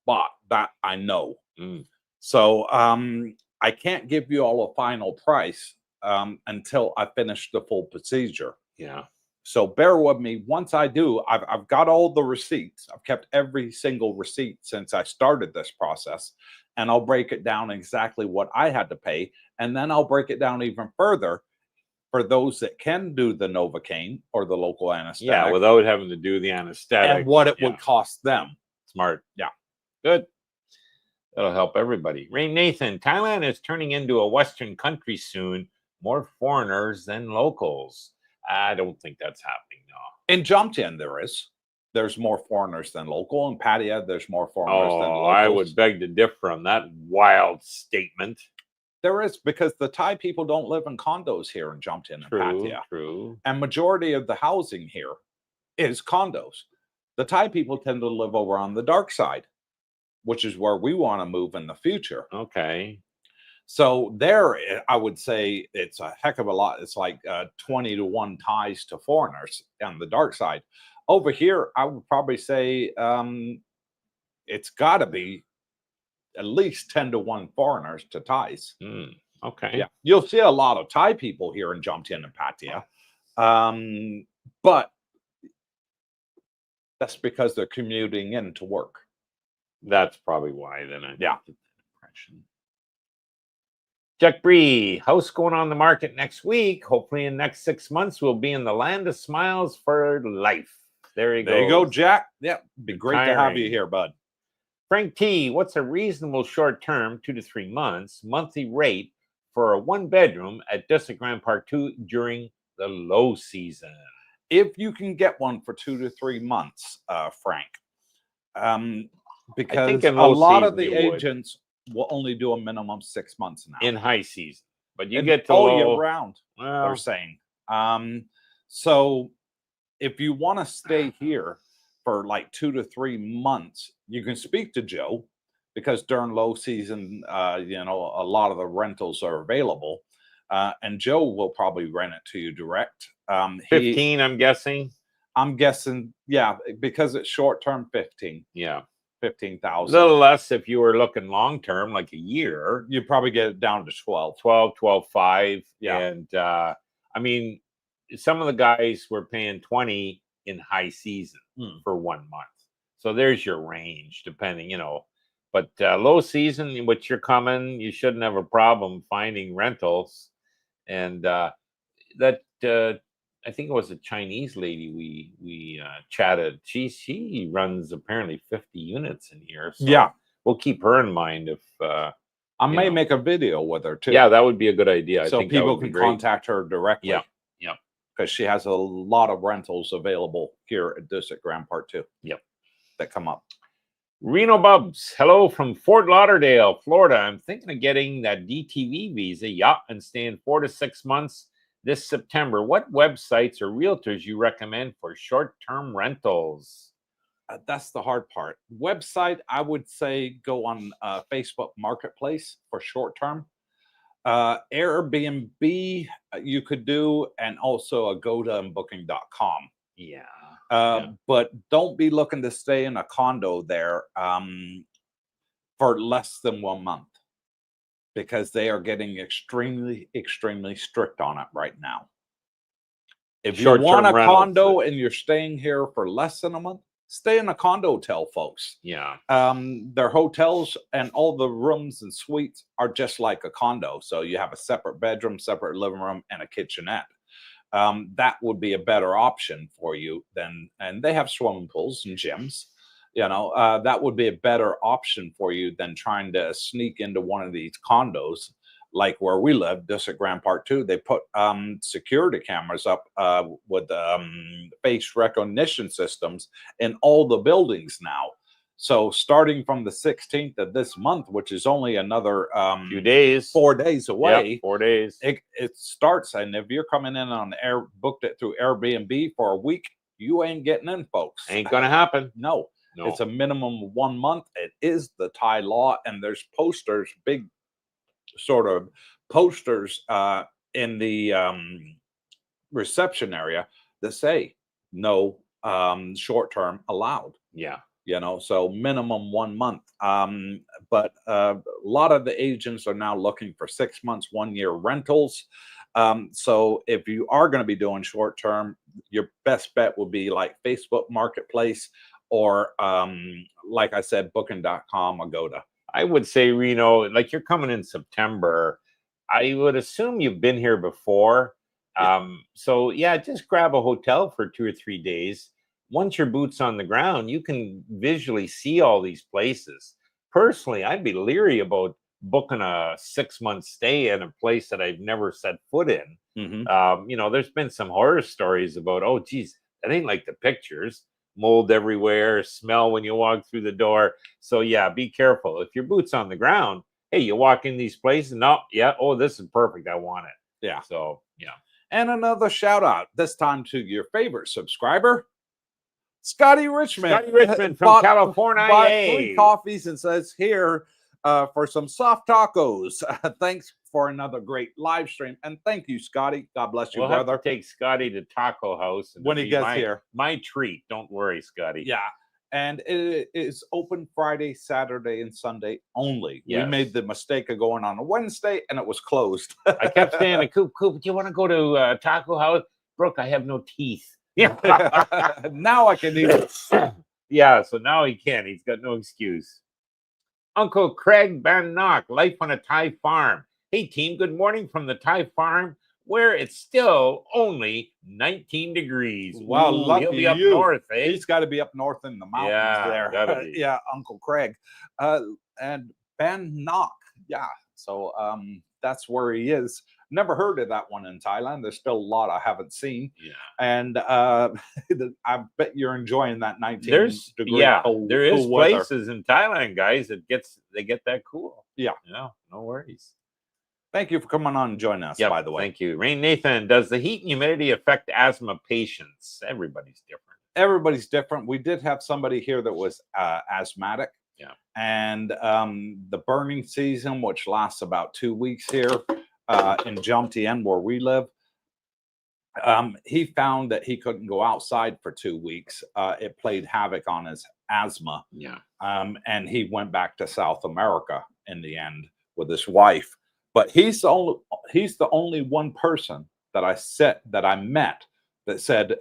Speaker 1: but that I know. So I can't give you all a final price until I finish the full procedure.
Speaker 2: Yeah.
Speaker 1: So bear with me. Once I do, I've got all the receipts. I've kept every single receipt since I started this process, and I'll break it down exactly what I had to pay. And then I'll break it down even further for those that can do the Novocaine or the local anesthetic.
Speaker 2: Yeah, without having to do the anesthetic.
Speaker 1: And what it would cost them.
Speaker 2: Smart.
Speaker 1: Yeah.
Speaker 2: Good. That'll help everybody. Ray Nathan, Thailand is turning into a Western country soon. More foreigners than locals. I don't think that's happening, no.
Speaker 1: In Jomtien, there's more foreigners than local. In Pattaya, there's more foreigners than locals.
Speaker 2: I would beg to differ on that wild statement.
Speaker 1: There is, because the Thai people don't live in condos here in Jomtien and Pattaya.
Speaker 2: True.
Speaker 1: And majority of the housing here is condos. The Thai people tend to live over on the dark side, which is where we want to move in the future.
Speaker 2: Okay.
Speaker 1: So there, I would say it's a heck of a lot. It's like 20 to 1 ties to foreigners on the dark side. Over here, I would probably say it's got to be at least 10 to 1 foreigners to Thais.
Speaker 2: Okay.
Speaker 1: Yeah, you'll see a lot of Thai people here in Jomtien and Pattaya, but that's because they're commuting in to work.
Speaker 2: That's probably why. Then I
Speaker 1: yeah.
Speaker 2: get that impression. Jack Bree, house going on the market next week. Hopefully, in the next 6 months, we'll be in the land of smiles for life. There you go.
Speaker 1: There you go, Jack. Yeah, be great to have you here, bud.
Speaker 2: Frank T, what's a reasonable short-term, 2 to 3 months, monthly rate for a 1-bedroom at District Grand Park 2 during the low season?
Speaker 1: If you can get one for 2 to 3 months, Frank, because a lot of the agents will only do a minimum 6 months now.
Speaker 2: In high season. But you get to
Speaker 1: all year round,
Speaker 2: well,
Speaker 1: they're saying. So if you want to stay here for like 2 to 3 months, you can speak to Joe, because during low season, a lot of the rentals are available. And Joe will probably rent it to you direct.
Speaker 2: 15, I'm guessing.
Speaker 1: I'm guessing, yeah, because it's short term, 15.
Speaker 2: Yeah.
Speaker 1: 15,000.
Speaker 2: A little less if you were looking long term, like a year.
Speaker 1: You'd probably get it down to 12.
Speaker 2: 12.5.
Speaker 1: Yeah.
Speaker 2: And I mean, some of the guys were paying 20 in high season for 1 month. So there's your range, depending, But low season, which you're coming, you shouldn't have a problem finding rentals. And I think it was a Chinese lady we chatted. She runs apparently 50 units in here. So
Speaker 1: yeah,
Speaker 2: we'll keep her in mind if
Speaker 1: I may make a video with her too.
Speaker 2: Yeah, that would be a good idea.
Speaker 1: So
Speaker 2: I think
Speaker 1: people can contact her directly.
Speaker 2: Yeah.
Speaker 1: Because she has a lot of rentals available here at District Grand Park 2.
Speaker 2: Yep.
Speaker 1: That come up.
Speaker 2: Reno Bubs, hello from Fort Lauderdale, Florida. I'm thinking of getting that DTV visa, and staying 4 to 6 months this September. What websites or realtors you recommend for short-term rentals?
Speaker 1: That's the hard part. Website, I would say go on Facebook Marketplace for short-term. Airbnb you could do, and also Agoda and Booking.com.
Speaker 2: Yeah.
Speaker 1: But don't be looking to stay in a condo there for less than 1 month, because they are getting extremely, extremely strict on it right now. If you want a condo and you're staying here for less than a month, stay in a condo hotel, folks.
Speaker 2: Yeah.
Speaker 1: Their hotels and all the rooms and suites are just like a condo. So you have a separate bedroom, separate living room, and a kitchenette. That would be a better option for you than, and they have swimming pools and gyms. That would be a better option for you than trying to sneak into one of these condos, like where we live, just at Grand Park 2. They put security cameras up with face recognition systems in all the buildings now. So starting from the 16th of this month, which is only another
Speaker 2: few days,
Speaker 1: 4 days away.
Speaker 2: Yep, 4 days.
Speaker 1: It starts, and if you're coming in on booked it through Airbnb for a week, you ain't getting in, folks.
Speaker 2: Ain't gonna happen.
Speaker 1: No. It's a minimum of 1 month. It is the Thai law, and there's posters, big sort of posters in the reception area that say no short-term allowed.
Speaker 2: Yeah.
Speaker 1: So minimum 1 month. But a lot of the agents are now looking for 6 months, 1 year rentals. So if you are going to be doing short term, your best bet would be like Facebook Marketplace or like I said, booking.com or Agoda.
Speaker 2: I would say, Reno, like you're coming in September. I would assume you've been here before. So yeah, just grab a hotel for 2 or 3 days. Once your boots on the ground, you can visually see all these places. Personally, I'd be leery about booking a 6-month stay in a place that I've never set foot in. There's been some horror stories about, oh, geez, that ain't like the pictures. Mold everywhere, smell when you walk through the door. So yeah, be careful. If your boots on the ground, hey, you walk in these places, this is perfect. I want it.
Speaker 1: Yeah.
Speaker 2: So yeah.
Speaker 1: And another shout out, this time to your favorite subscriber, Scotty Richmond.
Speaker 2: Scotty Richmond from California.
Speaker 1: Bought 3 coffees and says here for some soft tacos. Thanks for another great live stream. And thank you, Scotty. God bless you, brother.
Speaker 2: Have to take Scotty to Taco House
Speaker 1: when he gets here.
Speaker 2: My treat. Don't worry, Scotty.
Speaker 1: Yeah. And it is open Friday, Saturday, and Sunday only.
Speaker 2: Yes.
Speaker 1: We made the mistake of going on a Wednesday, and it was closed.
Speaker 2: I kept saying to Coop, do you want to go to Taco House? Brooke, I have no teeth.
Speaker 1: Yeah. Now I can eat it.
Speaker 2: Yeah, so now he can. He's got no excuse. Uncle Craig Van Nock, life on a Thai farm. Hey, team, good morning from the Thai farm, where it's still only 19 degrees.
Speaker 1: Wow, lucky
Speaker 2: he'll be up
Speaker 1: you.
Speaker 2: North, eh?
Speaker 1: He's got to be up north in the mountains there. Yeah, Uncle Craig. And Van Nock. Yeah, so that's where he is. Never heard of that one in Thailand. There's still a lot I haven't seen.
Speaker 2: Yeah.
Speaker 1: And I bet you're enjoying that 19 degree cold,
Speaker 2: there is
Speaker 1: cool weather.
Speaker 2: Places in Thailand, guys, they get that cool.
Speaker 1: Yeah.
Speaker 2: Yeah, no worries.
Speaker 1: Thank you for coming on and joining us, by the way.
Speaker 2: Thank you. Rain Nathan, does the heat and humidity affect asthma patients? Everybody's different.
Speaker 1: Everybody's different. We did have somebody here that was asthmatic.
Speaker 2: Yeah.
Speaker 1: And the burning season, which lasts about 2 weeks here in Jomtien, where we live, he found that he couldn't go outside for 2 weeks. It played havoc on his asthma.
Speaker 2: Yeah.
Speaker 1: And he went back to South America in the end with his wife. But he's the only one person that I met that said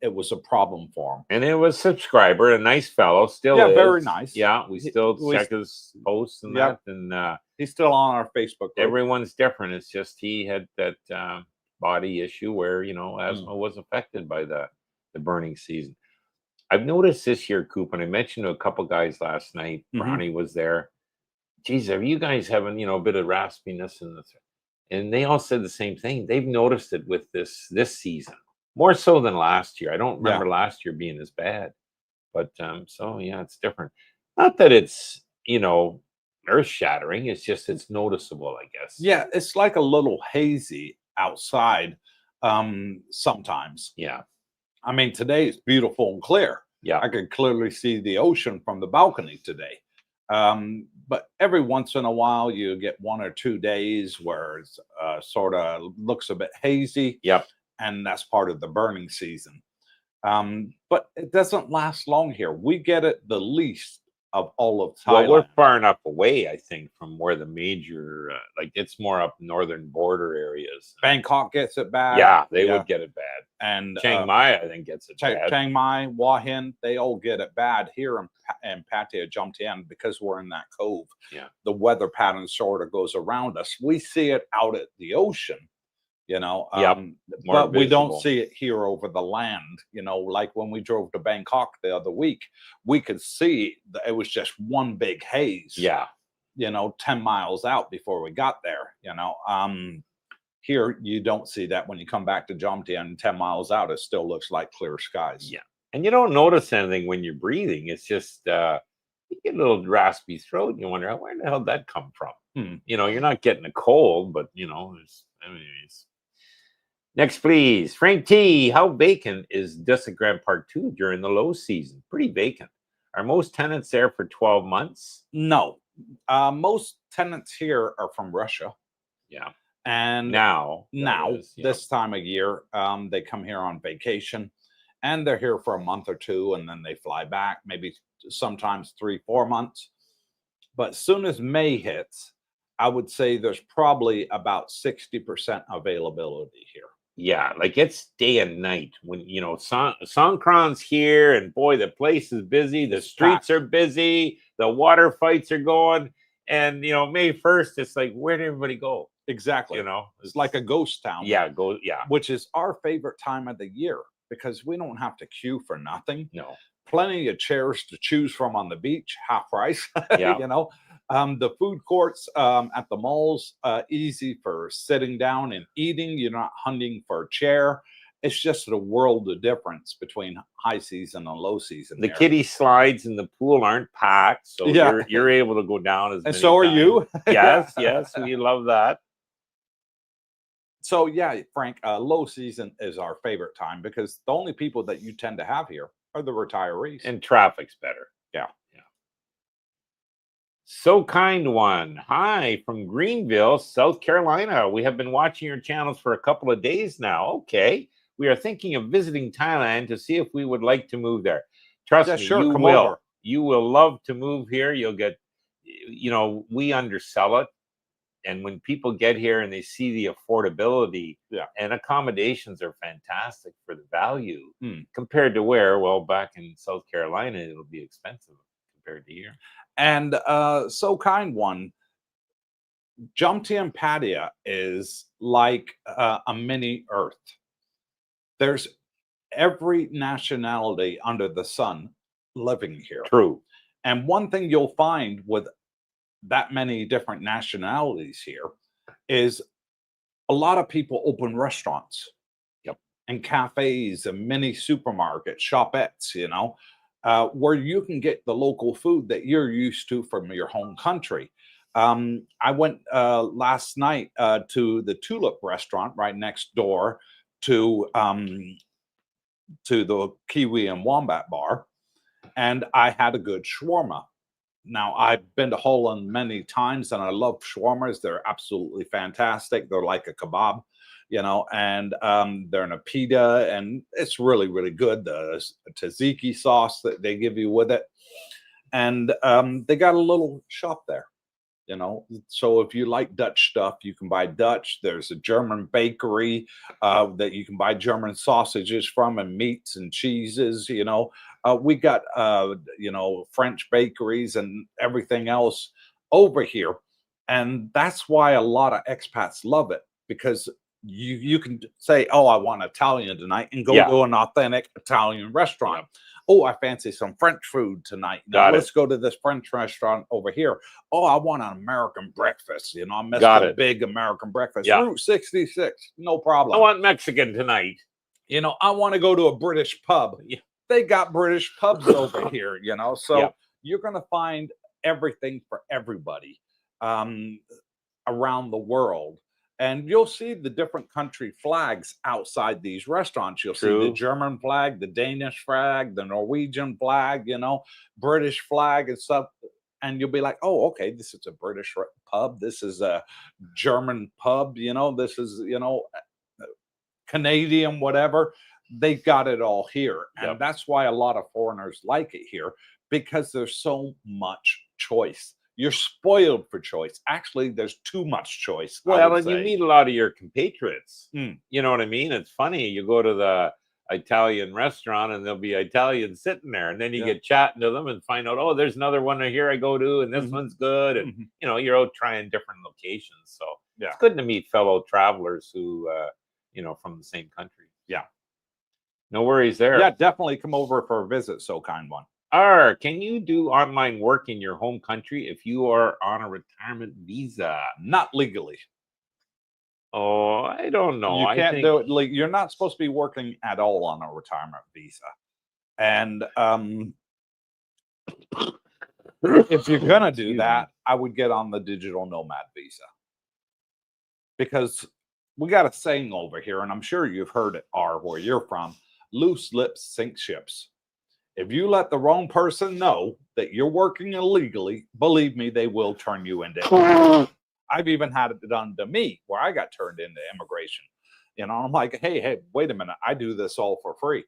Speaker 1: it was a problem for him.
Speaker 2: And it was a subscriber, a nice fellow, still is.
Speaker 1: Very nice.
Speaker 2: Yeah, we still check his posts and that. And
Speaker 1: he's still on our Facebook group.
Speaker 2: Everyone's different. It's just he had that body issue where, asthma was affected by the burning season. I've noticed this year, Coop, and I mentioned to a couple guys last night, Ronnie was there. Geez, are you guys having, a bit of raspiness in this? And they all said the same thing. They've noticed it with this season, more so than last year. I don't remember last year being as bad, but so yeah, it's different. Not that it's, earth shattering. It's just, it's noticeable, I guess.
Speaker 1: Yeah. It's like a little hazy outside sometimes.
Speaker 2: Yeah.
Speaker 1: I mean, today is beautiful and clear.
Speaker 2: Yeah.
Speaker 1: I could clearly see the ocean from the balcony today. But every once in a while you get 1 or 2 days where it's sort of looks a bit hazy.
Speaker 2: Yep.
Speaker 1: And that's part of the burning season. But it doesn't last long here. We get it the least of all of
Speaker 2: Well,
Speaker 1: Thailand.
Speaker 2: we're far enough away, I think, from where the major, like it's more up northern border areas.
Speaker 1: Bangkok gets it bad.
Speaker 2: Yeah, they would get it bad.
Speaker 1: And
Speaker 2: Chiang Mai, I think, gets it bad.
Speaker 1: Chiang Mai, Hua Hin, they all get it bad here in Pattaya, Jomtien, because we're in that cove.
Speaker 2: Yeah.
Speaker 1: The weather pattern sort of goes around us. We see it out at the ocean, you know, but we don't see it here over the land, you know, like when we drove to Bangkok the other week, we could see that it was just one big haze.
Speaker 2: Yeah.
Speaker 1: You know, 10 miles out before we got there, you know. Here, you don't see that. When you come back to Jomtien, 10 miles out, it still looks like clear skies.
Speaker 2: Yeah. And you don't notice anything when you're breathing. It's just, you get a little raspy throat and you wonder, where the hell did that come from? You know, you're not getting a cold, but, you know, anyways. Next, please. Frank T. How vacant is Grand Park 2 during the low season? Pretty vacant. Are most tenants there for 12 months?
Speaker 1: No. Most tenants here are from Russia.
Speaker 2: Yeah.
Speaker 1: And
Speaker 2: now
Speaker 1: this time of year, they come here on vacation and they're here for a month or two and then they fly back, maybe sometimes 3-4 months. But as soon as May hits, I would say there's probably about 60% availability here.
Speaker 2: Yeah, like it's day and night when, you know, Songkran's here and boy, the place is busy. The streets are busy. The water fights are going. And, you know, May 1st, it's like, where did everybody go?
Speaker 1: Exactly.
Speaker 2: You know,
Speaker 1: it's like a ghost town.
Speaker 2: Yeah,
Speaker 1: which is our favorite time of the year because we don't have to queue for nothing.
Speaker 2: No.
Speaker 1: Plenty of chairs to choose from on the beach, half price.
Speaker 2: Yeah.
Speaker 1: You know, the food courts at the malls, easy for sitting down and eating. You're not hunting for a chair. It's just a world of difference between high season and low season.
Speaker 2: The kiddie slides in the pool aren't packed, so you're able to go down as many
Speaker 1: so are
Speaker 2: times.
Speaker 1: you.
Speaker 2: Yes, we love that.
Speaker 1: So yeah, Frank, low season is our favorite time because the only people that you tend to have here are the retirees.
Speaker 2: And traffic's better.
Speaker 1: Yeah.
Speaker 2: So kind one. Hi from Greenville, South Carolina. We have been watching your channels for a couple of days now. Okay. We are thinking of visiting Thailand to see if we would like to move there. Trust me,
Speaker 1: sure,
Speaker 2: you
Speaker 1: come
Speaker 2: will.
Speaker 1: over.
Speaker 2: You will love to move here. You'll get, you know, we undersell it. And when people get here and they see the affordability and accommodations are fantastic for the value compared to where, well, back in South Carolina, it'll be expensive compared to here. And
Speaker 1: so kind one, Jomtien Pattaya is like a mini Earth. There's every nationality under the sun living here.
Speaker 2: True.
Speaker 1: And one thing you'll find with that many different nationalities here is a lot of people open restaurants and cafes and mini supermarkets, shopettes, you know, where you can get the local food that you're used to from your home country. I went last night to the Tulip restaurant right next door to the Kiwi and Wombat bar, and I had a good shawarma. Now, I've been to Holland many times, and I love shawarmas. They're absolutely fantastic. They're like a kebab, you know, and they're in a pita, and it's really, really good. The tzatziki sauce that they give you with it. And they got a little shop there, you know. So if you like Dutch stuff, you can buy Dutch. There's a German bakery that you can buy German sausages from and meats and cheeses, you know. We got, you know, French bakeries and everything else over here. And that's why a lot of expats love it, because you can say, oh, I want Italian tonight, and go to an authentic Italian restaurant. Oh, I fancy some French food tonight. Now, let's go to this French restaurant over here. Oh, I want an American breakfast. You know, I missed a big American breakfast. Route 66, no problem.
Speaker 2: I want Mexican tonight.
Speaker 1: You know, I want to go to a British pub. They got British pubs over here, you know. So you're going to find everything for everybody around the world. And you'll see the different country flags outside these restaurants. You'll see the German flag, the Danish flag, the Norwegian flag, you know, British flag and stuff. And you'll be like, oh, okay, this is a British pub. This is a German pub, you know, this is, you know, Canadian, whatever. They got it all here. And that's why a lot of foreigners like it here, because there's so much choice. You're spoiled for choice. Actually, there's too much choice.
Speaker 2: Well, and you meet a lot of your compatriots.
Speaker 1: Mm.
Speaker 2: You know what I mean? It's funny. You go to the Italian restaurant and there'll be Italians sitting there, and then you get chatting to them and find out, oh, there's another one here I go to, and this one's good. And you know, you're out trying different locations. So it's good to meet fellow travelers who you know, from the same country.
Speaker 1: Yeah.
Speaker 2: No worries there.
Speaker 1: Yeah, definitely come over for a visit, so kind one.
Speaker 2: Can you do online work in your home country if you are on a retirement visa?
Speaker 1: Not legally.
Speaker 2: Oh, I don't know.
Speaker 1: You can't do it. Like, you're not supposed to be working at all on a retirement visa. And if you're gonna do that, I would get on the digital nomad visa, because we got a saying over here, and I'm sure you've heard it, where you're from: loose lips sink ships. If you let the wrong person know that you're working illegally, believe me, they will turn you into. I've even had it done to me where I got turned into immigration. You know, I'm like, hey, wait a minute. I do this all for free.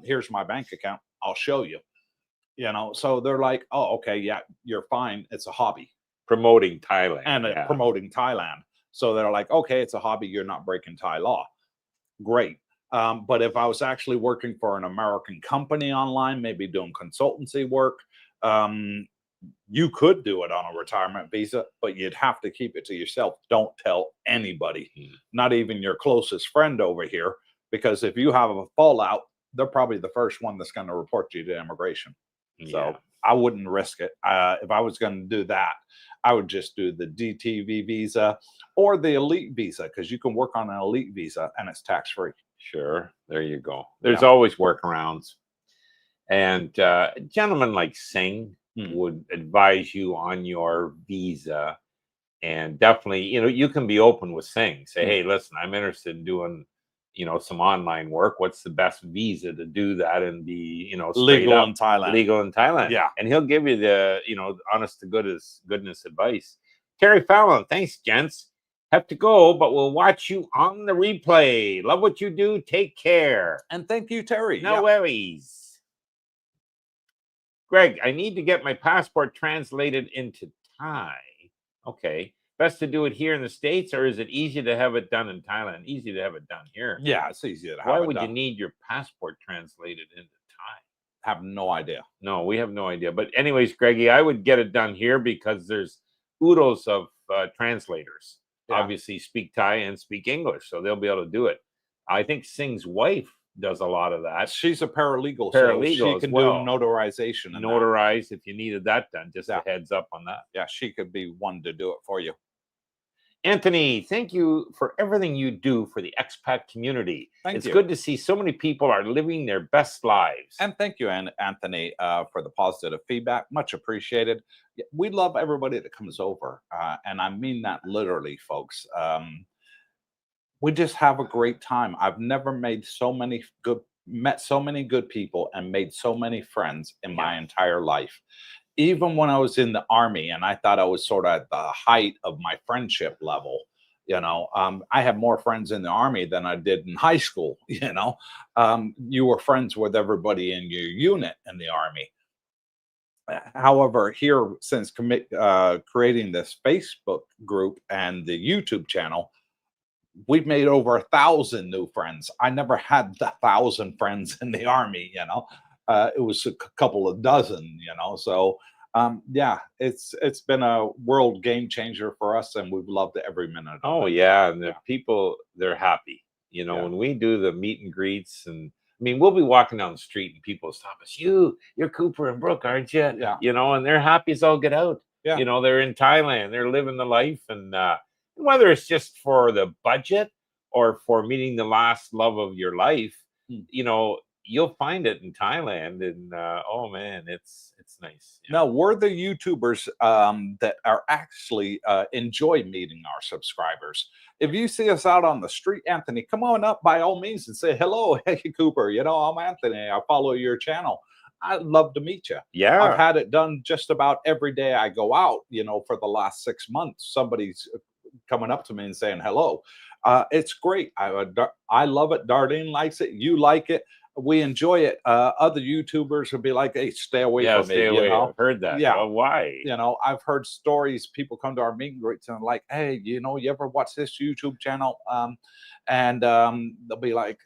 Speaker 1: Here's my bank account. I'll show you. You know, so they're like, oh, okay, yeah, you're fine. It's a hobby.
Speaker 2: Promoting Thailand.
Speaker 1: And promoting Thailand. So they're like, okay, it's a hobby. You're not breaking Thai law. Great. But if I was actually working for an American company online, maybe doing consultancy work, you could do it on a retirement visa, but you'd have to keep it to yourself. Don't tell anybody, not even your closest friend over here, because if you have a fallout, they're probably the first one that's going to report you to immigration. So I wouldn't risk it. If I was going to do that, I would just do the DTV visa or the elite visa, because you can work on an elite visa and it's tax-free.
Speaker 2: Sure. There you go. There's always workarounds. And gentlemen like Singh would advise you on your visa. And definitely, you know, you can be open with Singh. Say, hey, listen, I'm interested in doing, you know, some online work. What's the best visa to do that and be, you know,
Speaker 1: legal in Thailand?
Speaker 2: Legal in Thailand.
Speaker 1: Yeah.
Speaker 2: And he'll give you the, you know, honest to goodness advice. Terry Fallon, thanks, gents. Have to go, but we'll watch you on the replay. Love what you do. Take care.
Speaker 1: And thank you, Terry.
Speaker 2: No worries. Greg, I need to get my passport translated into Thai. Okay. Best to do it here in the States, or is it easy to have it done in Thailand? Easy to have it done here.
Speaker 1: Yeah, it's easy to have
Speaker 2: Why
Speaker 1: it
Speaker 2: would
Speaker 1: done.
Speaker 2: you need your passport translated into Thai?
Speaker 1: Have no idea.
Speaker 2: No, we have no idea. But anyways, Greggy, I would get it done here because there's oodles of translators. Yeah. Obviously speak Thai and speak English, so they'll be able to do it. I think Singh's wife does a lot of that.
Speaker 1: She's a paralegal,
Speaker 2: so
Speaker 1: she can do notarization.
Speaker 2: Notarize if you needed that done. Just a heads up on that.
Speaker 1: Yeah, she could be one to do it for you.
Speaker 2: Anthony, thank you for everything you do for the expat community. It's
Speaker 1: you.
Speaker 2: Good to see so many people are living their best lives.
Speaker 1: And thank you, Anthony, for the positive feedback. Much appreciated. We love everybody that comes over. And I mean that literally, folks. We just have a great time. I've never met so many good people and made so many friends in my entire life. Even when I was in the Army and I thought I was sort of at the height of my friendship level, you know, I had more friends in the Army than I did in high school. You know, you were friends with everybody in your unit in the Army. However, here, since creating this Facebook group and the YouTube channel, we've made over 1,000 new friends. I never had 1,000 friends in the Army, you know. It was a couple of dozen, you know. So yeah, it's been a world game changer for us, and we've loved every minute of it.
Speaker 2: Yeah, and the people, they're happy, you know. When we do the meet and greets, and I mean, we'll be walking down the street and people stop us, you're Cooper and Brooke, aren't you?
Speaker 1: Yeah.
Speaker 2: You know, and they're happy as all get out.
Speaker 1: Yeah.
Speaker 2: You know, they're in Thailand, they're living the life, and whether it's just for the budget or for meeting the last love of your life, you know, you'll find it in Thailand, and oh man, it's nice.
Speaker 1: No, we're the YouTubers that are actually enjoy meeting our subscribers. If you see us out on the street, Anthony, come on up by all means and say hello. Hey, Cooper, you know, I'm Anthony. I follow your channel. I'd love to meet you.
Speaker 2: Yeah,
Speaker 1: I've had it done just about every day I go out. You know, for the last 6 months, somebody's coming up to me and saying hello. It's great. I love it. Darlene likes it. You like it. we enjoy it. Other YouTubers would be like, "Hey, stay away
Speaker 2: Yeah,
Speaker 1: from me."
Speaker 2: stay away.
Speaker 1: You know?
Speaker 2: I've heard that.
Speaker 1: Yeah.
Speaker 2: Well, why?
Speaker 1: You know, I've heard stories. People come to our meet and greets and like, "Hey, you know, you ever watch this YouTube channel?" And they'll be like,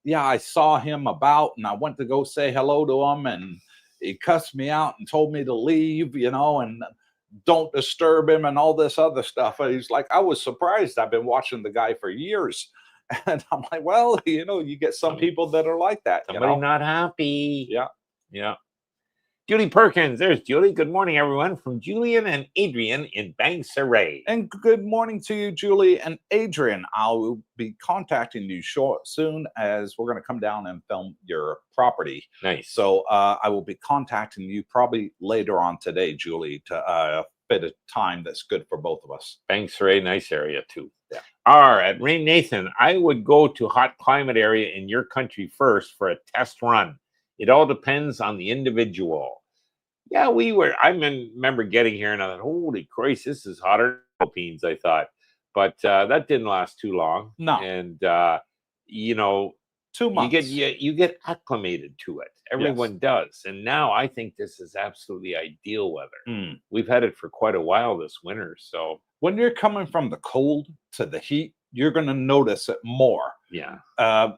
Speaker 1: "Yeah, I saw him about, and I went to go say hello to him, and he cussed me out and told me to leave, you know, and don't disturb him and all this other stuff." And he's like, "I was surprised. I've been watching the guy for years." And I'm like, "Well, you know, you get some people that are like that.
Speaker 2: Somebody
Speaker 1: You know?
Speaker 2: not happy.
Speaker 1: Yeah.
Speaker 2: Yeah. Julie Perkins. There's Julie. Good morning, everyone. From Julian and Adrian in Banks Array.
Speaker 1: And good morning to you, Julie and Adrian. I'll be contacting you soon as we're going to come down and film your property.
Speaker 2: Nice.
Speaker 1: So I will be contacting you probably later on today, Julie, to fit a time that's good for both of us.
Speaker 2: Banks Array, nice area too.
Speaker 1: Yeah.
Speaker 2: At Rain Nathan, I would go to hot climate area in your country first for a test run. It all depends on the individual. Yeah, I remember getting here and I thought, holy Christ, this is hotter than the Philippines, I thought. But that didn't last too long.
Speaker 1: No.
Speaker 2: And, you know,
Speaker 1: 2 months.
Speaker 2: you get acclimated to it. Everyone does. And now I think this is absolutely ideal weather. We've had it for quite a while this winter. So
Speaker 1: when you're coming from the cold to the heat, you're going to notice it more.
Speaker 2: Yeah.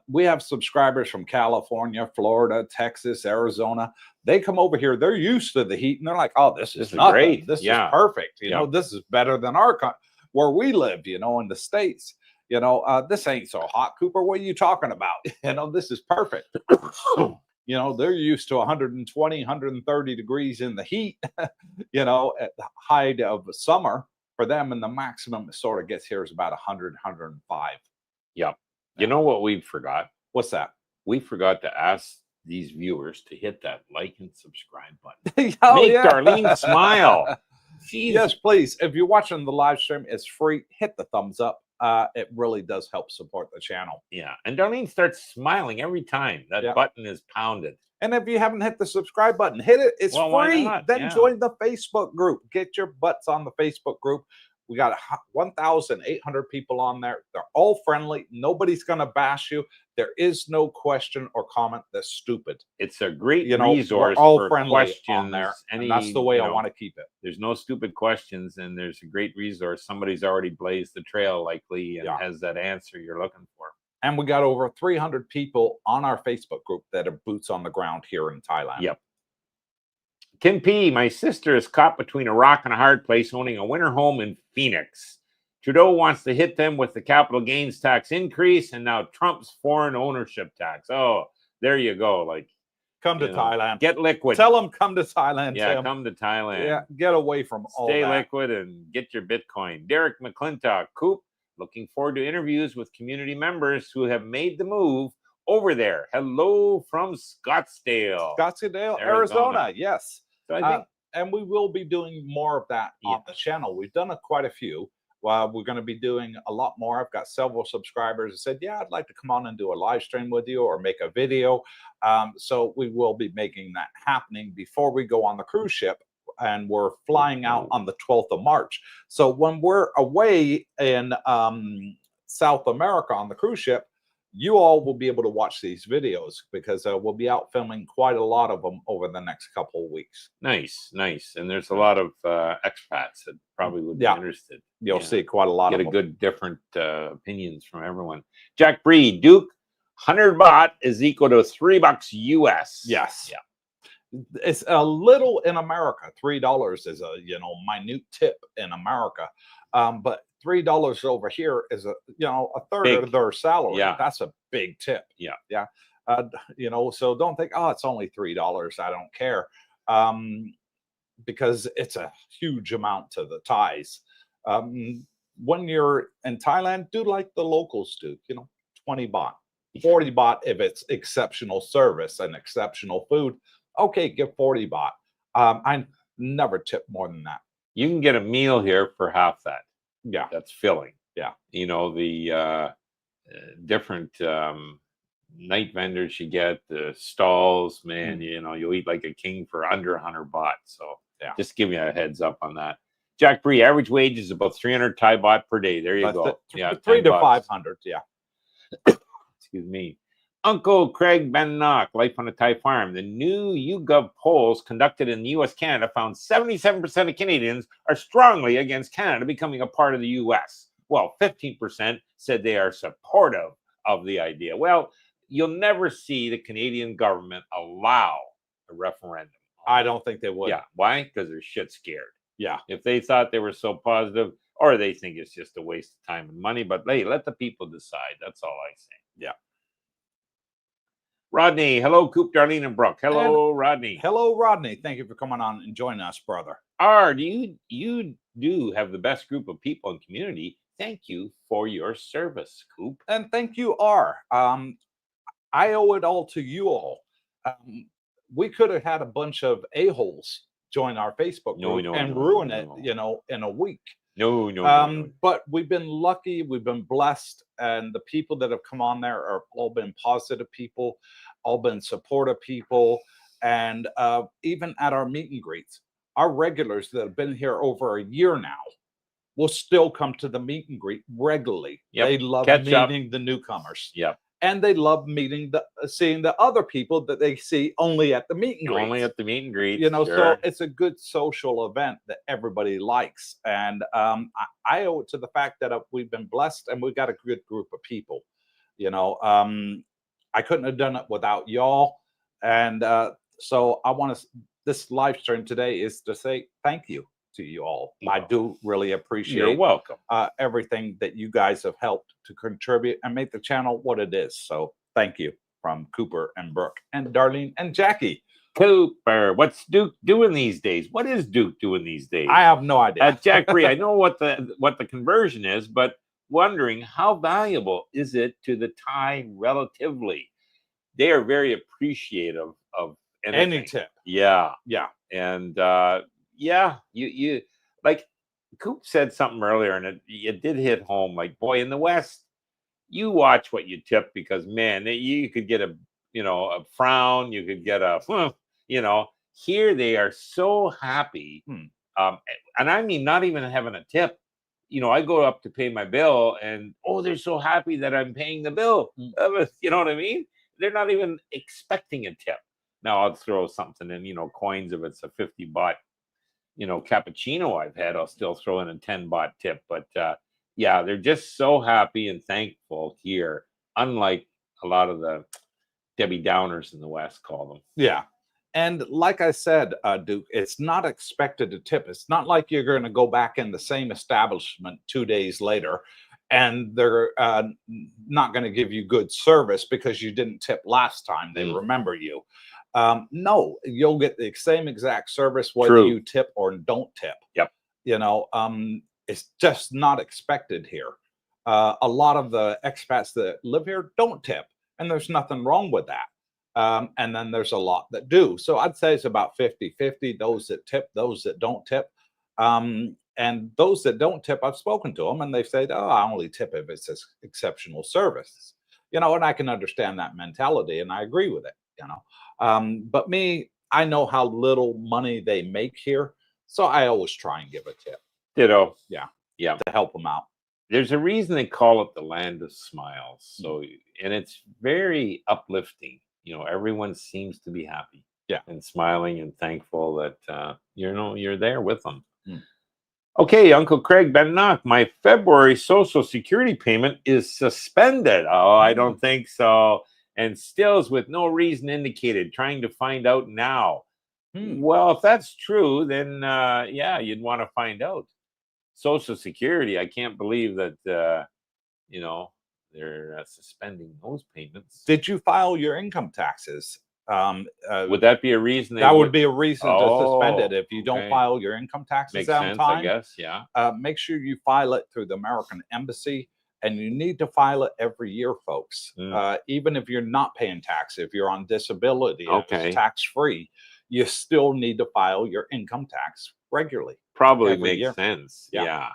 Speaker 1: We have subscribers from California, Florida, Texas, Arizona. They come over here. They're used to the heat, and they're like, "Oh, this is nothing.
Speaker 2: Great.
Speaker 1: This is perfect. You know, this is better than where we live. You know, in the States. You know, this ain't so hot, Cooper. What are you talking about? You know, this is perfect." You know, they're used to 120, 130 degrees in the heat. You know, at the height of summer for them, and the maximum it sort of gets here is about 100, 105.
Speaker 2: Yep. You know what we forgot?
Speaker 1: What's that?
Speaker 2: We forgot to ask these viewers to hit that like and subscribe button. Make Darlene smile. Jeez.
Speaker 1: Yes, please. If you're watching the live stream, it's free. Hit the thumbs up. It really does help support the channel.
Speaker 2: Yeah. And Darlene starts smiling every time that button is pounded.
Speaker 1: And if you haven't hit the subscribe button, hit it. It's free. Then join the Facebook group. Get your butts on the Facebook group. We got 1,800 people on there. They're all friendly. Nobody's going to bash you. There is no question or comment that's stupid.
Speaker 2: It's a great resource
Speaker 1: we're all
Speaker 2: for
Speaker 1: friendly
Speaker 2: questions
Speaker 1: on there. And that's the way I want to keep it.
Speaker 2: There's no stupid questions, and there's a great resource. Somebody's already blazed the trail likely and has that answer you're looking for.
Speaker 1: And we got over 300 people on our Facebook group that are boots on the ground here in Thailand.
Speaker 2: Yep. Kim P, my sister is caught between a rock and a hard place owning a winter home in Phoenix. Trudeau wants to hit them with the capital gains tax increase and now Trump's foreign ownership tax. Oh, there you go. Like,
Speaker 1: come to Thailand.
Speaker 2: Get liquid.
Speaker 1: Tell them come to Thailand.
Speaker 2: Yeah,
Speaker 1: Tim.
Speaker 2: come to Thailand.
Speaker 1: Yeah, get away from all that.
Speaker 2: Stay liquid and get your Bitcoin. Derek McClintock, Coop, looking forward to interviews with community members who have made the move over there. Hello from Scottsdale.
Speaker 1: Scottsdale, Arizona. Yes.
Speaker 2: So I think,
Speaker 1: and we will be doing more of that on the channel. We've done quite a few. We're going to be doing a lot more. I've got several subscribers who said, "Yeah, I'd like to come on and do a live stream with you or make a video." So we will be making that happening before we go on the cruise ship. And we're flying out on the 12th of March. So when we're away in South America on the cruise ship, you all will be able to watch these videos because we'll be out filming quite a lot of them over the next couple of weeks.
Speaker 2: Nice. And there's a lot of expats that probably would be interested.
Speaker 1: You'll see quite a lot of them.
Speaker 2: Get a good different opinions from everyone. Jack Bree, Duke, 100 baht is equal to $3 US.
Speaker 1: Yes. Yeah. It's a little in America. $3 is a minute tip in America, but $3 over here is a third of their salary.
Speaker 2: Yeah,
Speaker 1: that's a big tip.
Speaker 2: Yeah.
Speaker 1: So don't think, oh, it's only $3. I don't care, because it's a huge amount to the Thais. When you're in Thailand, do like the locals do. 20 baht, 40 baht if it's exceptional service and exceptional food. Okay, give 40 baht. I never tip more than that.
Speaker 2: You can get a meal here for half that.
Speaker 1: Yeah.
Speaker 2: That's filling.
Speaker 1: Yeah.
Speaker 2: The different night vendors you get, the stalls, man, you'll eat like a king for under 100 baht. So just give you a heads up on that. Jack Bree, average wage is about 300 Thai baht per day. There you go.
Speaker 1: 3 to 500. Yeah.
Speaker 2: Excuse me. Uncle Craig Bennock, Life on a Thai Farm. The new YouGov polls conducted in the U.S. Canada found 77% of Canadians are strongly against Canada becoming a part of the U.S. Well, 15% said they are supportive of the idea. Well, you'll never see the Canadian government allow a referendum.
Speaker 1: I don't think they would.
Speaker 2: Yeah. Why? Because they're shit scared.
Speaker 1: Yeah.
Speaker 2: If they thought they were so positive, or they think it's just a waste of time and money, but hey, let the people decide. That's all I say.
Speaker 1: Yeah.
Speaker 2: Rodney, hello, Coop, Darlene, and Brooke. Hello, Rodney.
Speaker 1: Hello, Rodney. Thank you for coming on and joining us, brother.
Speaker 2: You do have the best group of people in community. Thank you for your service, Coop.
Speaker 1: And thank you, R. I owe it all to you all. We could have had a bunch of a-holes join our Facebook group and ruin it, in a week.
Speaker 2: No.
Speaker 1: But we've been lucky, we've been blessed, and the people that have come on there are all been positive people, all been supportive people, and even at our meet and greets, our regulars that have been here over a year now will still come to the meet and greet regularly.
Speaker 2: Yep.
Speaker 1: They love meeting the newcomers.
Speaker 2: Yep.
Speaker 1: And they love seeing the other people that they see only at the meet and greet.
Speaker 2: Only at the meet and greet.
Speaker 1: Sure. So it's a good social event that everybody likes. And I owe it to the fact that we've been blessed and we've got a good group of people. I couldn't have done it without y'all. And so this live stream today is to say thank you to you all. I do really appreciate
Speaker 2: You're welcome.
Speaker 1: Everything that you guys have helped to contribute and make the channel what it is. So thank you from Cooper and Brooke and Darlene and Jackie.
Speaker 2: Cooper, what's Duke doing these days? What is Duke doing these days?
Speaker 1: I have no idea.
Speaker 2: Jack Bree, I know what the conversion is, but wondering how valuable is it to the Thai relatively? They are very appreciative of anything.
Speaker 1: Any tip.
Speaker 2: Yeah.
Speaker 1: And
Speaker 2: you like Coop said something earlier, and it did hit home. Like, boy, in the West, you watch what you tip, because man, you could get a frown, you could get a here they are so happy. And I mean, not even having a tip. I go up to pay my bill and they're so happy that I'm paying the bill. You know what I mean? They're not even expecting a tip. Now I'll throw something in, coins. If it's a 50 baht, cappuccino I've had, I'll still throw in a 10 baht tip. But they're just so happy and thankful here, unlike a lot of the Debbie Downers in the West call them.
Speaker 1: Yeah. And like I said, Duke, it's not expected to tip. It's not like you're going to go back in the same establishment 2 days later and they're not going to give you good service because you didn't tip last time. They remember you. No, you'll get the same exact service whether you tip or don't tip.
Speaker 2: Yep.
Speaker 1: It's just not expected here. A lot of the expats that live here don't tip, and there's nothing wrong with that. And then there's a lot that do. So I'd say it's about 50-50, those that tip, those that don't tip. And those that don't tip, I've spoken to them and they say, I only tip if it's exceptional service. And I can understand that mentality and I agree with it, But me, I know how little money they make here. So I always try and give a tip.
Speaker 2: Ditto.
Speaker 1: Yeah.
Speaker 2: To
Speaker 1: help them out.
Speaker 2: There's a reason they call it the land of smiles. So, and it's very uplifting. Everyone seems to be happy.
Speaker 1: Yeah.
Speaker 2: And smiling and thankful that, you're there with them. Okay, Uncle Craig Bennock, my February Social Security payment is suspended. I don't think so. And stills with no reason indicated, trying to find out now. Well, if that's true, then you'd want to find out. Social Security, I can't believe that they're suspending those payments.
Speaker 1: Did you file your income taxes?
Speaker 2: Would that be a reason?
Speaker 1: That would be a reason to suspend it if you don't file your income taxes
Speaker 2: Makes
Speaker 1: on
Speaker 2: sense,
Speaker 1: time.
Speaker 2: I guess. Yeah.
Speaker 1: Make sure you file it through the American Embassy, and you need to file it every year, folks. Even if you're not paying tax, if you're on disability, if it's tax-free, you still need to file your income tax regularly.
Speaker 2: Probably makes sense. Yeah.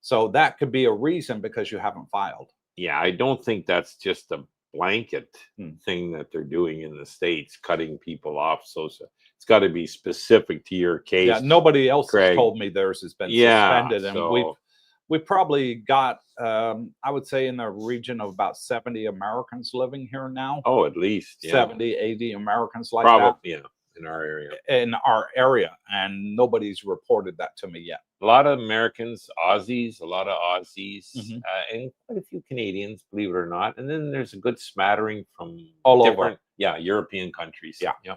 Speaker 1: So that could be a reason because you haven't filed.
Speaker 2: Yeah, I don't think that's just a blanket thing that they're doing in the States, cutting people off. So it's got to be specific to your case.
Speaker 1: Yeah, nobody else has told me theirs has been suspended, and We probably got, I would say, in the region of about 70 Americans living here now.
Speaker 2: Oh, at least, yeah.
Speaker 1: 70, 80 Americans like
Speaker 2: Probably, yeah, in our area.
Speaker 1: in our area, and nobody's reported that to me yet.
Speaker 2: A lot of Americans, Aussies, a lot of Aussies,
Speaker 1: Mhm.
Speaker 2: and quite a few Canadians, believe it or not. And then there's a good smattering from
Speaker 1: All
Speaker 2: different,
Speaker 1: over.
Speaker 2: yeah, European countries.
Speaker 1: Yeah.
Speaker 2: Yeah.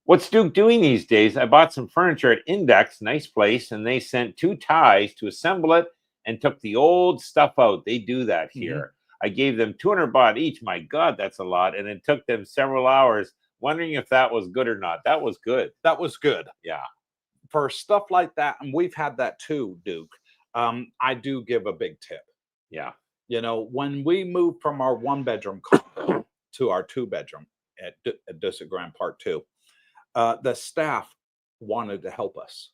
Speaker 2: What's Duke doing these days? I bought some furniture at Index, nice place, and they sent 2 Thais to assemble it and took the old stuff out. They do that here. I gave them 200 baht each. My God, that's a lot. And it took them several hours, wondering if that was good or not. That was good.
Speaker 1: That was good.
Speaker 2: Yeah.
Speaker 1: For stuff like that, and we've had that too, Duke. I do give a big tip.
Speaker 2: Yeah.
Speaker 1: You know, when we moved from our 1-bedroom condo to our 2-bedroom at Dusit Grand Part 2, the staff wanted to help us.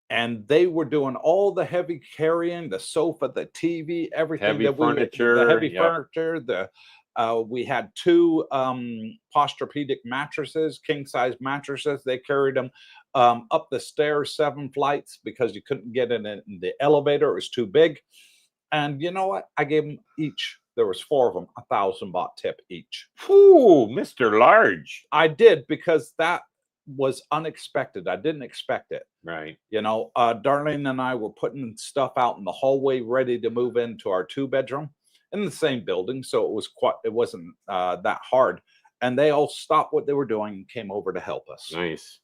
Speaker 1: And they were doing all the heavy carrying, the sofa, the TV, everything
Speaker 2: Heavy
Speaker 1: that
Speaker 2: furniture,
Speaker 1: the heavy
Speaker 2: yep.
Speaker 1: furniture. We had 2 Posturepedic mattresses, king size mattresses. They carried them up the stairs 7 flights because you couldn't get in the elevator. It was too big. And you know what? I gave them each. There was 4 of them, 1,000 baht tip each.
Speaker 2: Whew, Mr. Large.
Speaker 1: I did, because that was unexpected. I didn't expect it.
Speaker 2: Right.
Speaker 1: You know, Darlene and I were putting stuff out in the hallway, ready to move into our 2-bedroom in the same building. So it wasn't that hard. And they all stopped what they were doing and came over to help us.
Speaker 2: Nice.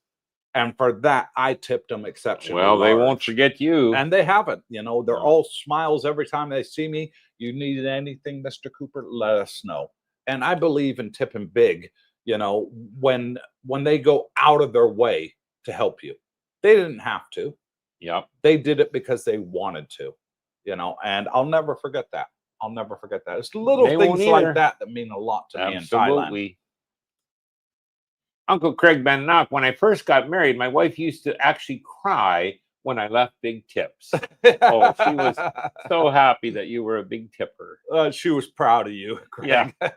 Speaker 1: And for that, I tipped them exceptionally
Speaker 2: Well, they won't
Speaker 1: large.
Speaker 2: forget you.
Speaker 1: And they haven't. You know, they're
Speaker 2: No.
Speaker 1: all smiles every time they see me. You need anything, Mr. Cooper, let us know. And I believe in tipping big, you know, when they go out of their way to help you. They didn't have to.
Speaker 2: Yep.
Speaker 1: They did it because they wanted to, you know, and I'll never forget that. I'll never forget that. It's little
Speaker 2: They
Speaker 1: things
Speaker 2: won't
Speaker 1: like
Speaker 2: either.
Speaker 1: that that mean a lot to me in Thailand.
Speaker 2: Absolutely. Uncle Craig Van Nock, when I first got married, my wife used to actually cry when I left big tips. Oh, she was so happy that you were a big tipper.
Speaker 1: She was proud of you, Craig.
Speaker 2: Yeah.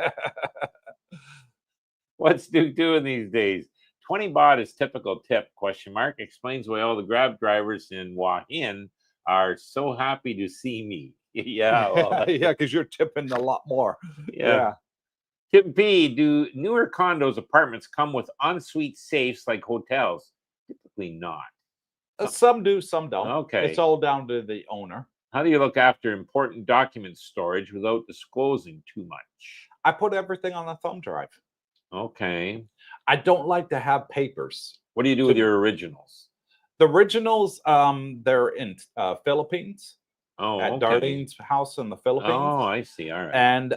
Speaker 2: What's Duke doing these days? 20 baht is typical tip, ? Explains why all the Grab drivers in Hua Hin are so happy to see me. Yeah. Well,
Speaker 1: yeah, because you're tipping a lot more.
Speaker 2: yeah. Tip B, do newer condos, apartments come with ensuite safes like hotels? Typically not.
Speaker 1: Some do, some don't.
Speaker 2: Okay.
Speaker 1: It's all down to the owner.
Speaker 2: How do you look after important document storage without disclosing too much?
Speaker 1: I put everything on a thumb drive.
Speaker 2: Okay.
Speaker 1: I don't like to have papers.
Speaker 2: What do you do with your originals?
Speaker 1: The originals, they're in Philippines.
Speaker 2: Oh,
Speaker 1: at
Speaker 2: okay.
Speaker 1: Darlene's house in the Philippines.
Speaker 2: Oh, I see. All right.
Speaker 1: And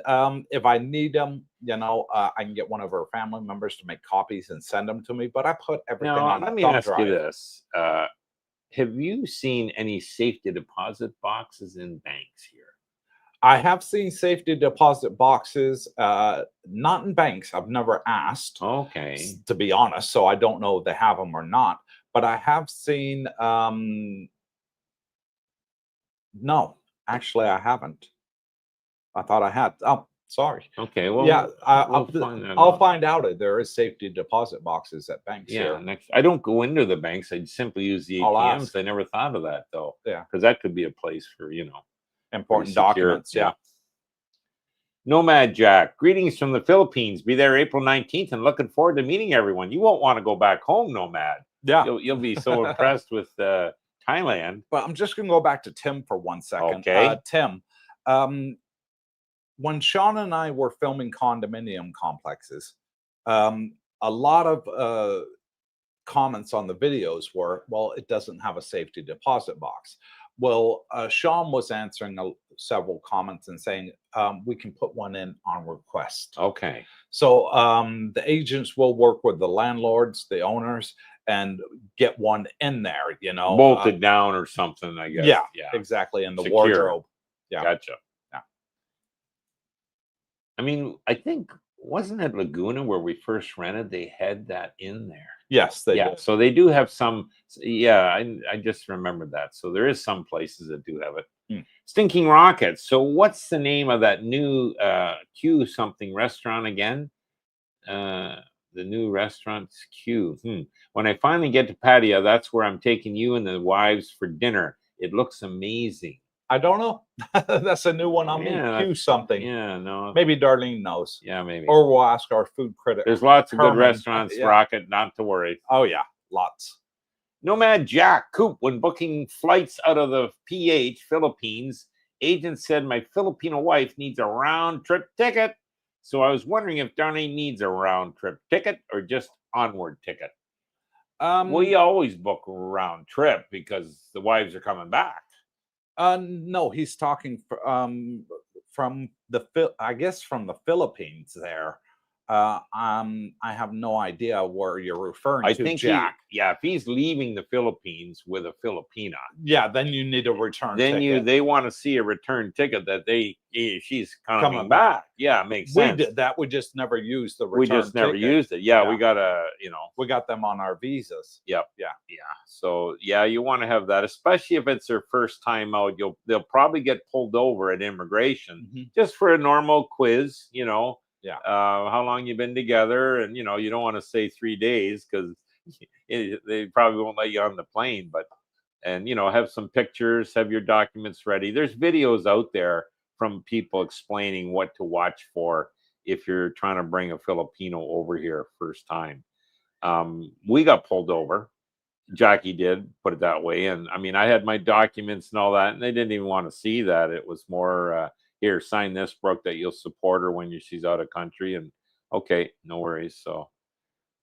Speaker 1: if I need them, you know, I can get one of her family members to make copies and send them to me. But I put everything
Speaker 2: Now,
Speaker 1: on
Speaker 2: let
Speaker 1: a
Speaker 2: me
Speaker 1: thumb
Speaker 2: ask
Speaker 1: drive.
Speaker 2: you this. Have you seen any safety deposit boxes in banks here?
Speaker 1: I have seen safety deposit boxes, not in banks. I've never asked,
Speaker 2: Okay.
Speaker 1: to be honest. So I don't know if they have them or not. But I have seen, no, actually, I haven't. I thought I had. Oh, sorry.
Speaker 2: Okay. Well,
Speaker 1: yeah,
Speaker 2: I'll
Speaker 1: find out if there is safety deposit boxes at banks
Speaker 2: Yeah.
Speaker 1: here.
Speaker 2: Next, I don't go into the banks. I simply use the
Speaker 1: I'll
Speaker 2: ATMs.
Speaker 1: ask.
Speaker 2: I never thought of that though.
Speaker 1: Yeah.
Speaker 2: Because that could be a place for, you know,
Speaker 1: Important
Speaker 2: secure.
Speaker 1: documents. Yeah.
Speaker 2: Nomad Jack, greetings from the Philippines. Be there April 19th and looking forward to meeting everyone. You won't want to go back home, Nomad.
Speaker 1: Yeah.
Speaker 2: You'll be so impressed with Thailand.
Speaker 1: But I'm just going to go back to Tim for 1 second.
Speaker 2: Okay.
Speaker 1: Tim, when Sean and I were filming condominium complexes, a lot of comments on the videos were, well, it doesn't have a safety deposit box. Well, Sean was answering several comments and saying, we can put one in on request.
Speaker 2: Okay.
Speaker 1: So the agents will work with the landlords, the owners, and get one in there, you know.
Speaker 2: Bolted down or something, I guess.
Speaker 1: Yeah, exactly. In the
Speaker 2: Secure.
Speaker 1: wardrobe. Yeah.
Speaker 2: Gotcha.
Speaker 1: Yeah.
Speaker 2: I mean, I think, wasn't it Laguna where we first rented? They had that in there.
Speaker 1: Yes, they did.
Speaker 2: So they do have some. Yeah, I just remembered that. So there is some places that do have it. Stinking Rockets. So what's the name of that new Q something restaurant again? The new restaurant's Q. When I finally get to Pattaya, that's where I'm taking you and the wives for dinner. It looks amazing.
Speaker 1: I don't know. That's a new one on me. Q something.
Speaker 2: Yeah, no.
Speaker 1: Maybe Darlene knows.
Speaker 2: Yeah, maybe.
Speaker 1: Or we'll ask our food critic.
Speaker 2: There's lots of good
Speaker 1: Herman.
Speaker 2: restaurants,
Speaker 1: Yeah.
Speaker 2: Rocket, not to worry.
Speaker 1: Oh, yeah. Lots.
Speaker 2: Nomad Jack Coop, when booking flights out of the PH, Philippines, agent said my Filipino wife needs a round-trip ticket. So I was wondering if Darlene needs a round-trip ticket or just onward ticket. We always book round trip because the wives are coming back.
Speaker 1: No, he's talking from I guess from the Philippines there. I have no idea where you're referring to,
Speaker 2: I think
Speaker 1: Jack.
Speaker 2: if he's leaving the Philippines with a Filipina,
Speaker 1: yeah, then you need a return ticket.
Speaker 2: They want to see a return ticket that she's coming back. Yeah, it makes sense.
Speaker 1: We did that. We just never used the return
Speaker 2: We just never used it. Yeah, we got
Speaker 1: we got them on our visas.
Speaker 2: Yep. Yeah. So you want to have that, especially if it's their first time out. They'll probably get pulled over at immigration just for a normal quiz.
Speaker 1: Yeah.
Speaker 2: How long you been together, and you don't want to say 3 days because they probably won't let you on the plane. But have some pictures, have your documents ready. There's videos out there from people explaining what to watch for if you're trying to bring a Filipino over here first time. We got pulled over. Jackie did, put it that way. And I mean, I had my documents and all that, and they didn't even want to see that. It was more, here, sign this, Brooke, that you'll support her when she's out of country. And okay, no worries. So,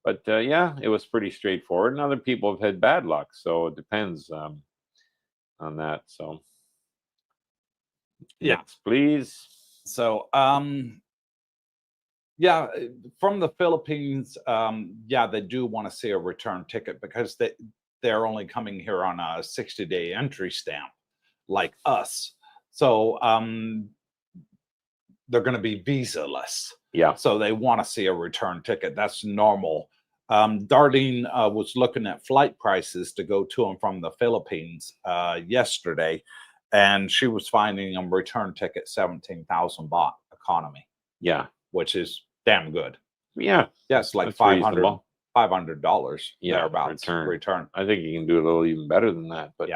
Speaker 2: but it was pretty straightforward. And other people have had bad luck. So it depends on that. So, next, please.
Speaker 1: So, from the Philippines, they do want to see a return ticket because they're only coming here on a 60-day entry stamp, like us. So, they're going to be visa-less.
Speaker 2: Yeah.
Speaker 1: So they want to see a return ticket. That's normal. Darlene was looking at flight prices to go to and from the Philippines yesterday, and she was finding a return ticket 17,000 baht economy.
Speaker 2: Yeah.
Speaker 1: Which is damn good.
Speaker 2: Yeah.
Speaker 1: Yes, like $500 thereabouts return.
Speaker 2: I think you can do a little even better than that. But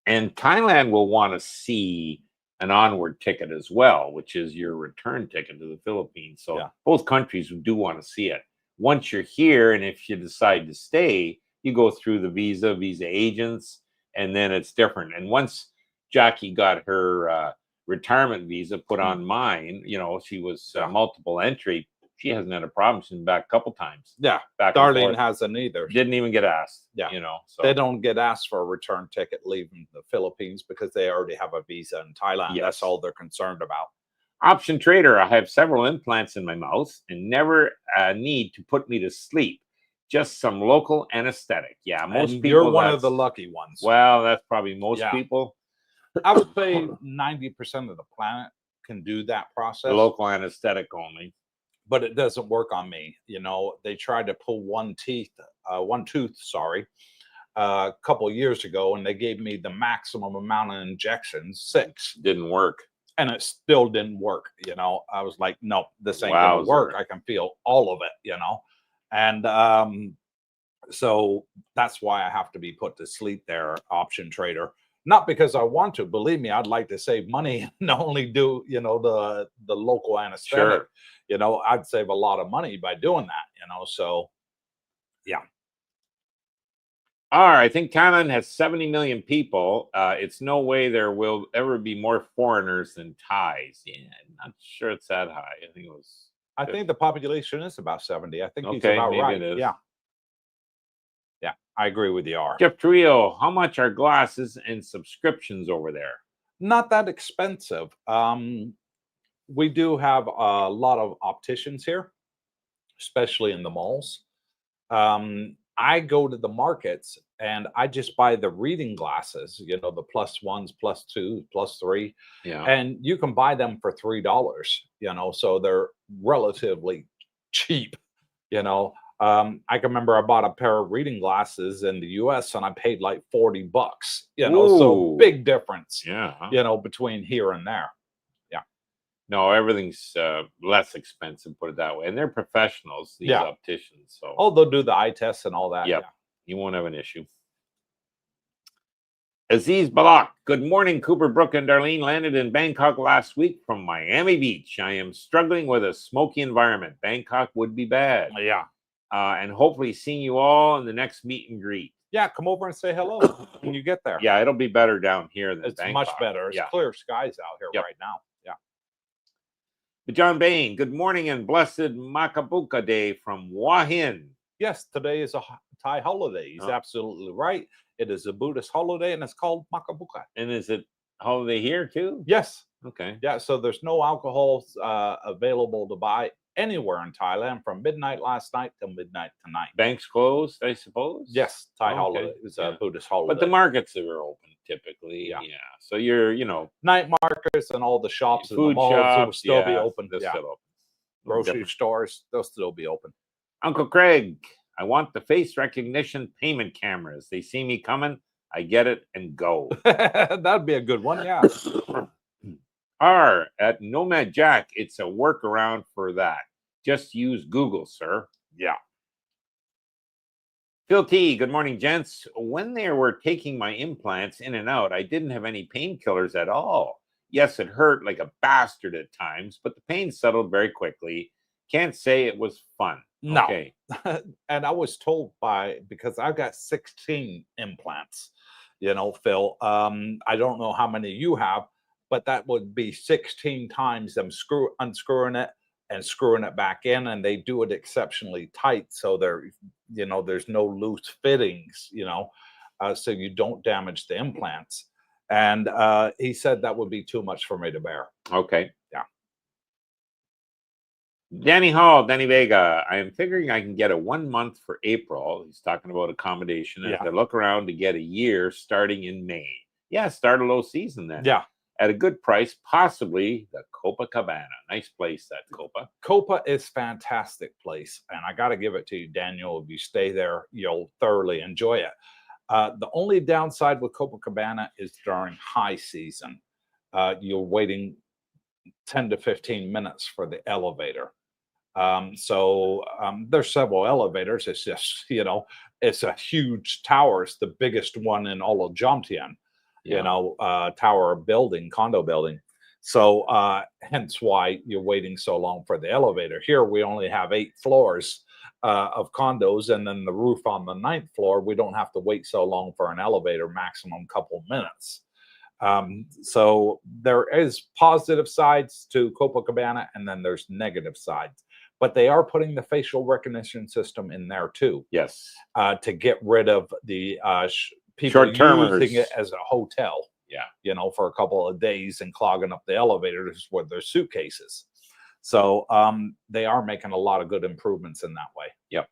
Speaker 2: and Thailand will want to see an onward ticket as well, which is your return ticket to the Philippines. So both countries do want to see it. Once you're here, and if you decide to stay, you go through the visa agents, and then it's different. And once Jackie got her retirement visa put on mine, she was multiple entry. She hasn't had a problem. She's been back a couple times.
Speaker 1: Yeah. Darlene hasn't either.
Speaker 2: Didn't even get asked.
Speaker 1: Yeah.
Speaker 2: So
Speaker 1: they don't get asked for a return ticket leaving the Philippines because they already have a visa in Thailand. Yes. That's all they're concerned about.
Speaker 2: Option trader. I have several implants in my mouth and never need to put me to sleep. Just some local anesthetic. Yeah. Most people.
Speaker 1: You're one of the lucky ones.
Speaker 2: Well, that's probably most people.
Speaker 1: I would say 90% of the planet can do that process.
Speaker 2: The local anesthetic only.
Speaker 1: But it doesn't work on me. They tried to pull one tooth, a couple of years ago, and they gave me the maximum amount of injections, 6.
Speaker 2: Didn't work.
Speaker 1: And it still didn't work. I was like, no, this ain't gonna work. I can feel all of it, And so that's why I have to be put to sleep there, option trader. Not because I want to. Believe me, I'd like to save money and only do, the local anesthetic.
Speaker 2: Sure.
Speaker 1: I'd save a lot of money by doing that, so yeah.
Speaker 2: All right, I think Thailand has 70 million people. It's no way there will ever be more foreigners than Thais. Yeah, I'm not sure it's that high. I think
Speaker 1: the population is about 70. I think he's about right.
Speaker 2: It is.
Speaker 1: Yeah. Yeah, I agree with you.
Speaker 2: Jeff Trio, how much are glasses and subscriptions over there?
Speaker 1: Not that expensive. We do have a lot of opticians here, especially in the malls. I go to the markets and I just buy the reading glasses, the +1s, +2, +3.
Speaker 2: Yeah.
Speaker 1: And you can buy them for $3, so they're relatively cheap, I can remember I bought a pair of reading glasses in the US and I paid like $40, so big difference, between here and there.
Speaker 2: No, everything's less expensive, put it that way. And they're professionals, these opticians. So
Speaker 1: they'll do the eye tests and all that.
Speaker 2: Yep. You won't have an issue. Aziz Balak, good morning. Cooper, Brooke, and Darlene landed in Bangkok last week from Miami Beach. I am struggling with a smoky environment. Bangkok would be bad.
Speaker 1: Yeah.
Speaker 2: And hopefully seeing you all in the next meet and greet.
Speaker 1: Yeah, come over and say hello when you get there.
Speaker 2: Yeah, it'll be better down here than
Speaker 1: It's
Speaker 2: Bangkok.
Speaker 1: much better. It's clear skies out here right now. Yeah.
Speaker 2: But John Bain, good morning and blessed Makabuka Day from Hua Hin.
Speaker 1: Yes, today is a Thai holiday. He's absolutely right. It is a Buddhist holiday, and it's called Makabuka.
Speaker 2: And is it holiday here too?
Speaker 1: Yes.
Speaker 2: Okay.
Speaker 1: Yeah, so there's no alcohol available to buy anywhere in Thailand from midnight last night till midnight tonight.
Speaker 2: Banks closed, I suppose?
Speaker 1: Yes, Thai holiday. It's a Buddhist holiday.
Speaker 2: But the markets are open typically. Yeah. So you're,
Speaker 1: night markets and all the shops and the
Speaker 2: food
Speaker 1: malls
Speaker 2: shops
Speaker 1: will still be open.
Speaker 2: They're still open.
Speaker 1: Grocery stores, they'll still be open.
Speaker 2: Uncle Craig, I want the face recognition payment cameras. They see me coming, I get it and go.
Speaker 1: That'd be a good one, yeah.
Speaker 2: R at Nomad Jack, it's a workaround for that. Just use Google, sir.
Speaker 1: Yeah.
Speaker 2: Phil T, good morning, gents. When they were taking my implants in and out, I didn't have any painkillers at all. Yes, it hurt like a bastard at times, but the pain settled very quickly. Can't say it was fun.
Speaker 1: No.
Speaker 2: Okay.
Speaker 1: And I was told because I've got 16 implants, Phil. I don't know how many you have, but that would be 16 times them unscrewing it and screwing it back in, and they do it exceptionally tight, so there's no loose fittings, so you don't damage the implants. And he said that would be too much for me to bear.
Speaker 2: Okay.
Speaker 1: Yeah.
Speaker 2: Danny Hall, Danny Vega, I am figuring I can get a 1 month for April. He's talking about accommodation. And to look around to get a year starting in May. Yeah, start a low season then.
Speaker 1: Yeah.
Speaker 2: At a good price, possibly the Copacabana. Nice place, that Copa.
Speaker 1: Copa is fantastic place, and I got to give it to you, Daniel. If you stay there, you'll thoroughly enjoy it. The only downside with Copacabana is during high season. You're waiting 10 to 15 minutes for the elevator. There's several elevators. It's just, it's a huge tower. It's the biggest one in all of Jomtien. Tower building, condo building. So hence why you're waiting so long for the elevator. Here we only have 8 floors of condos, and then the roof on the 9th floor. We don't have to wait so long for an elevator, maximum couple minutes. So there is positive sides to Copacabana, and then there's negative sides. But they are putting the facial recognition system in there too.
Speaker 2: Yes.
Speaker 1: To get rid of the people using it as a hotel, for a couple of days and clogging up the elevators with their suitcases. So they are making a lot of good improvements in that way.
Speaker 2: Yep.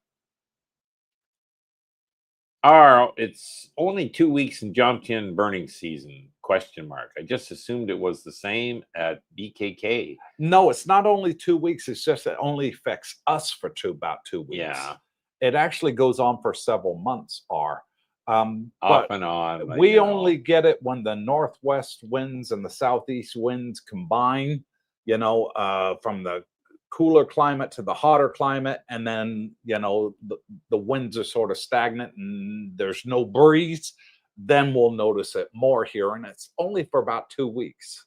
Speaker 2: It's only 2 weeks in Jomtien burning season, ? I just assumed it was the same at BKK.
Speaker 1: No, it's not only 2 weeks. It's just it only affects us for about 2 weeks.
Speaker 2: Yeah.
Speaker 1: It actually goes on for several months,
Speaker 2: off and on.
Speaker 1: We only get it when the northwest winds and the southeast winds combine, from the cooler climate to the hotter climate, and then the winds are sort of stagnant and there's no breeze. Then we'll notice it more here, and it's only for about 2 weeks.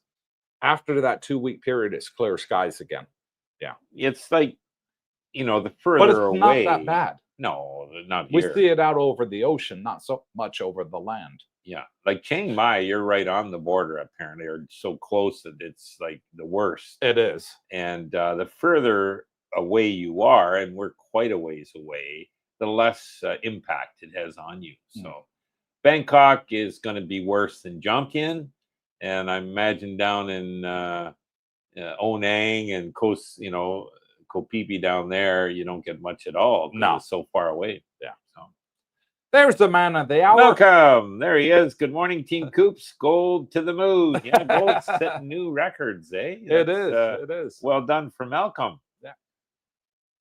Speaker 1: After that 2-week period, it's clear skies again. Yeah,
Speaker 2: it's like the further
Speaker 1: but it's
Speaker 2: away,
Speaker 1: not that bad.
Speaker 2: No, not here.
Speaker 1: We see it out over the ocean, not so much over the land.
Speaker 2: Yeah, like Chiang Mai, you're right on the border, apparently, or so close that it's like the worst.
Speaker 1: It is.
Speaker 2: And the further away you are, and we're quite a ways away, the less impact it has on you. So Bangkok is going to be worse than Jomtien, and I imagine down in Onang and Kopipi down there, you don't get much at all.
Speaker 1: No,
Speaker 2: it's so far away. Yeah. So
Speaker 1: there's the man of the hour.
Speaker 2: Welcome. There he is. Good morning, Team Coops. Gold to the moon. Yeah, gold's setting new records, eh?
Speaker 1: It is.
Speaker 2: Well done for Malcolm.
Speaker 1: Yeah.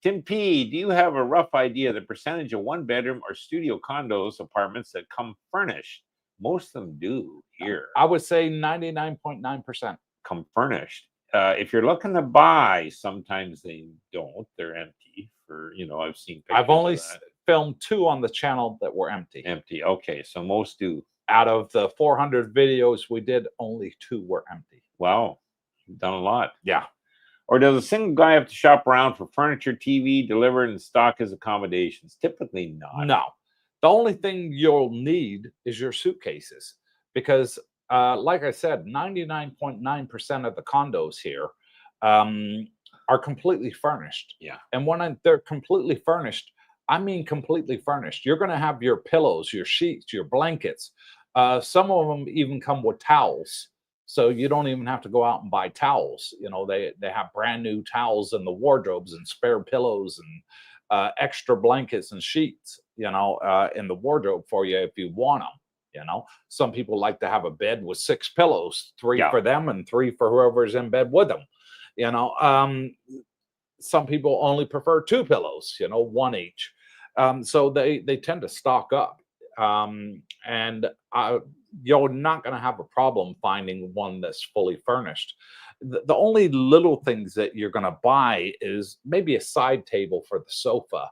Speaker 2: Tim P, do you have a rough idea the percentage of 1-bedroom or studio condos, apartments that come furnished? Most of them do here.
Speaker 1: I would say 99.9%
Speaker 2: come furnished. If you're looking to buy, sometimes they don't. They're empty. I've seen pictures.
Speaker 1: I've only filmed 2 on the channel that were empty.
Speaker 2: Empty. Okay, so most do.
Speaker 1: Out of the 400 videos we did, only 2 were empty.
Speaker 2: Wow, you've done a lot.
Speaker 1: Yeah.
Speaker 2: Or does a single guy have to shop around for furniture, TV, delivered, and stock his accommodations? Typically not.
Speaker 1: No. The only thing you'll need is your suitcases because, like I said, 99.9% of the condos here are completely furnished.
Speaker 2: Yeah.
Speaker 1: And when they're completely furnished, I mean completely furnished. You're going to have your pillows, your sheets, your blankets. Some of them even come with towels. So you don't even have to go out and buy towels. You know, they have brand new towels in the wardrobes and spare pillows and extra blankets and sheets, you know, in the wardrobe for you if you want them. You know, some people like to have a bed with 6 pillows, 3 for them and 3 for whoever's in bed with them. You know, some people only prefer 2 pillows, you know, 1 each. So they tend to stock up. And you're not going to have a problem finding one that's fully furnished. The only little things that you're going to buy is maybe a side table for the sofa,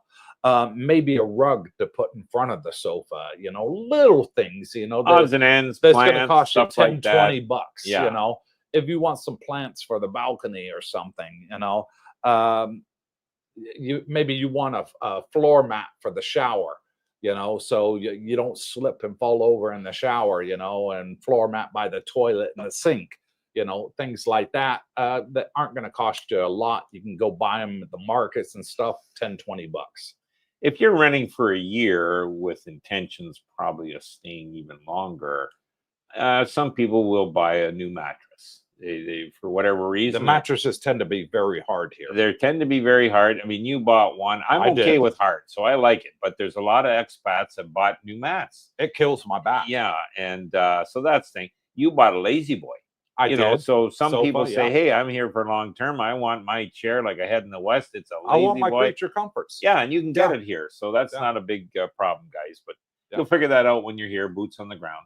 Speaker 1: maybe a rug to put in front of the sofa, you know, little things, you know,
Speaker 2: odds and ends,
Speaker 1: that's
Speaker 2: plants,
Speaker 1: going to cost you
Speaker 2: stuff
Speaker 1: 10,
Speaker 2: like that.
Speaker 1: 20 bucks, you know, if you want some plants for the balcony or something, you know, maybe you want a floor mat for the shower, you know, so you don't slip and fall over in the shower, you know, and floor mat by the toilet and the sink, you know, things like that that aren't going to cost you a lot. You can go buy them at the markets and stuff, 10, 20 bucks.
Speaker 2: If you're renting for a year with intentions probably of staying even longer, some people will buy a new mattress. They for whatever reason.
Speaker 1: The mattresses tend to be very hard here.
Speaker 2: They tend to be very hard. I mean, you bought one. I'm okay with hard, so I like it. But there's a lot of expats that bought new mats.
Speaker 1: It kills my back.
Speaker 2: Yeah, and so that's the thing. You bought a lazy boy.
Speaker 1: I
Speaker 2: you
Speaker 1: did.
Speaker 2: know, so some
Speaker 1: Sofa,
Speaker 2: people say, "Hey, I'm here for long term. I want my chair like I had in the West. It's a lazy
Speaker 1: I want my
Speaker 2: boy.
Speaker 1: creature comforts."
Speaker 2: Yeah, and you can get it here, so that's not a big problem, guys. But you'll figure that out when you're here, boots on the ground.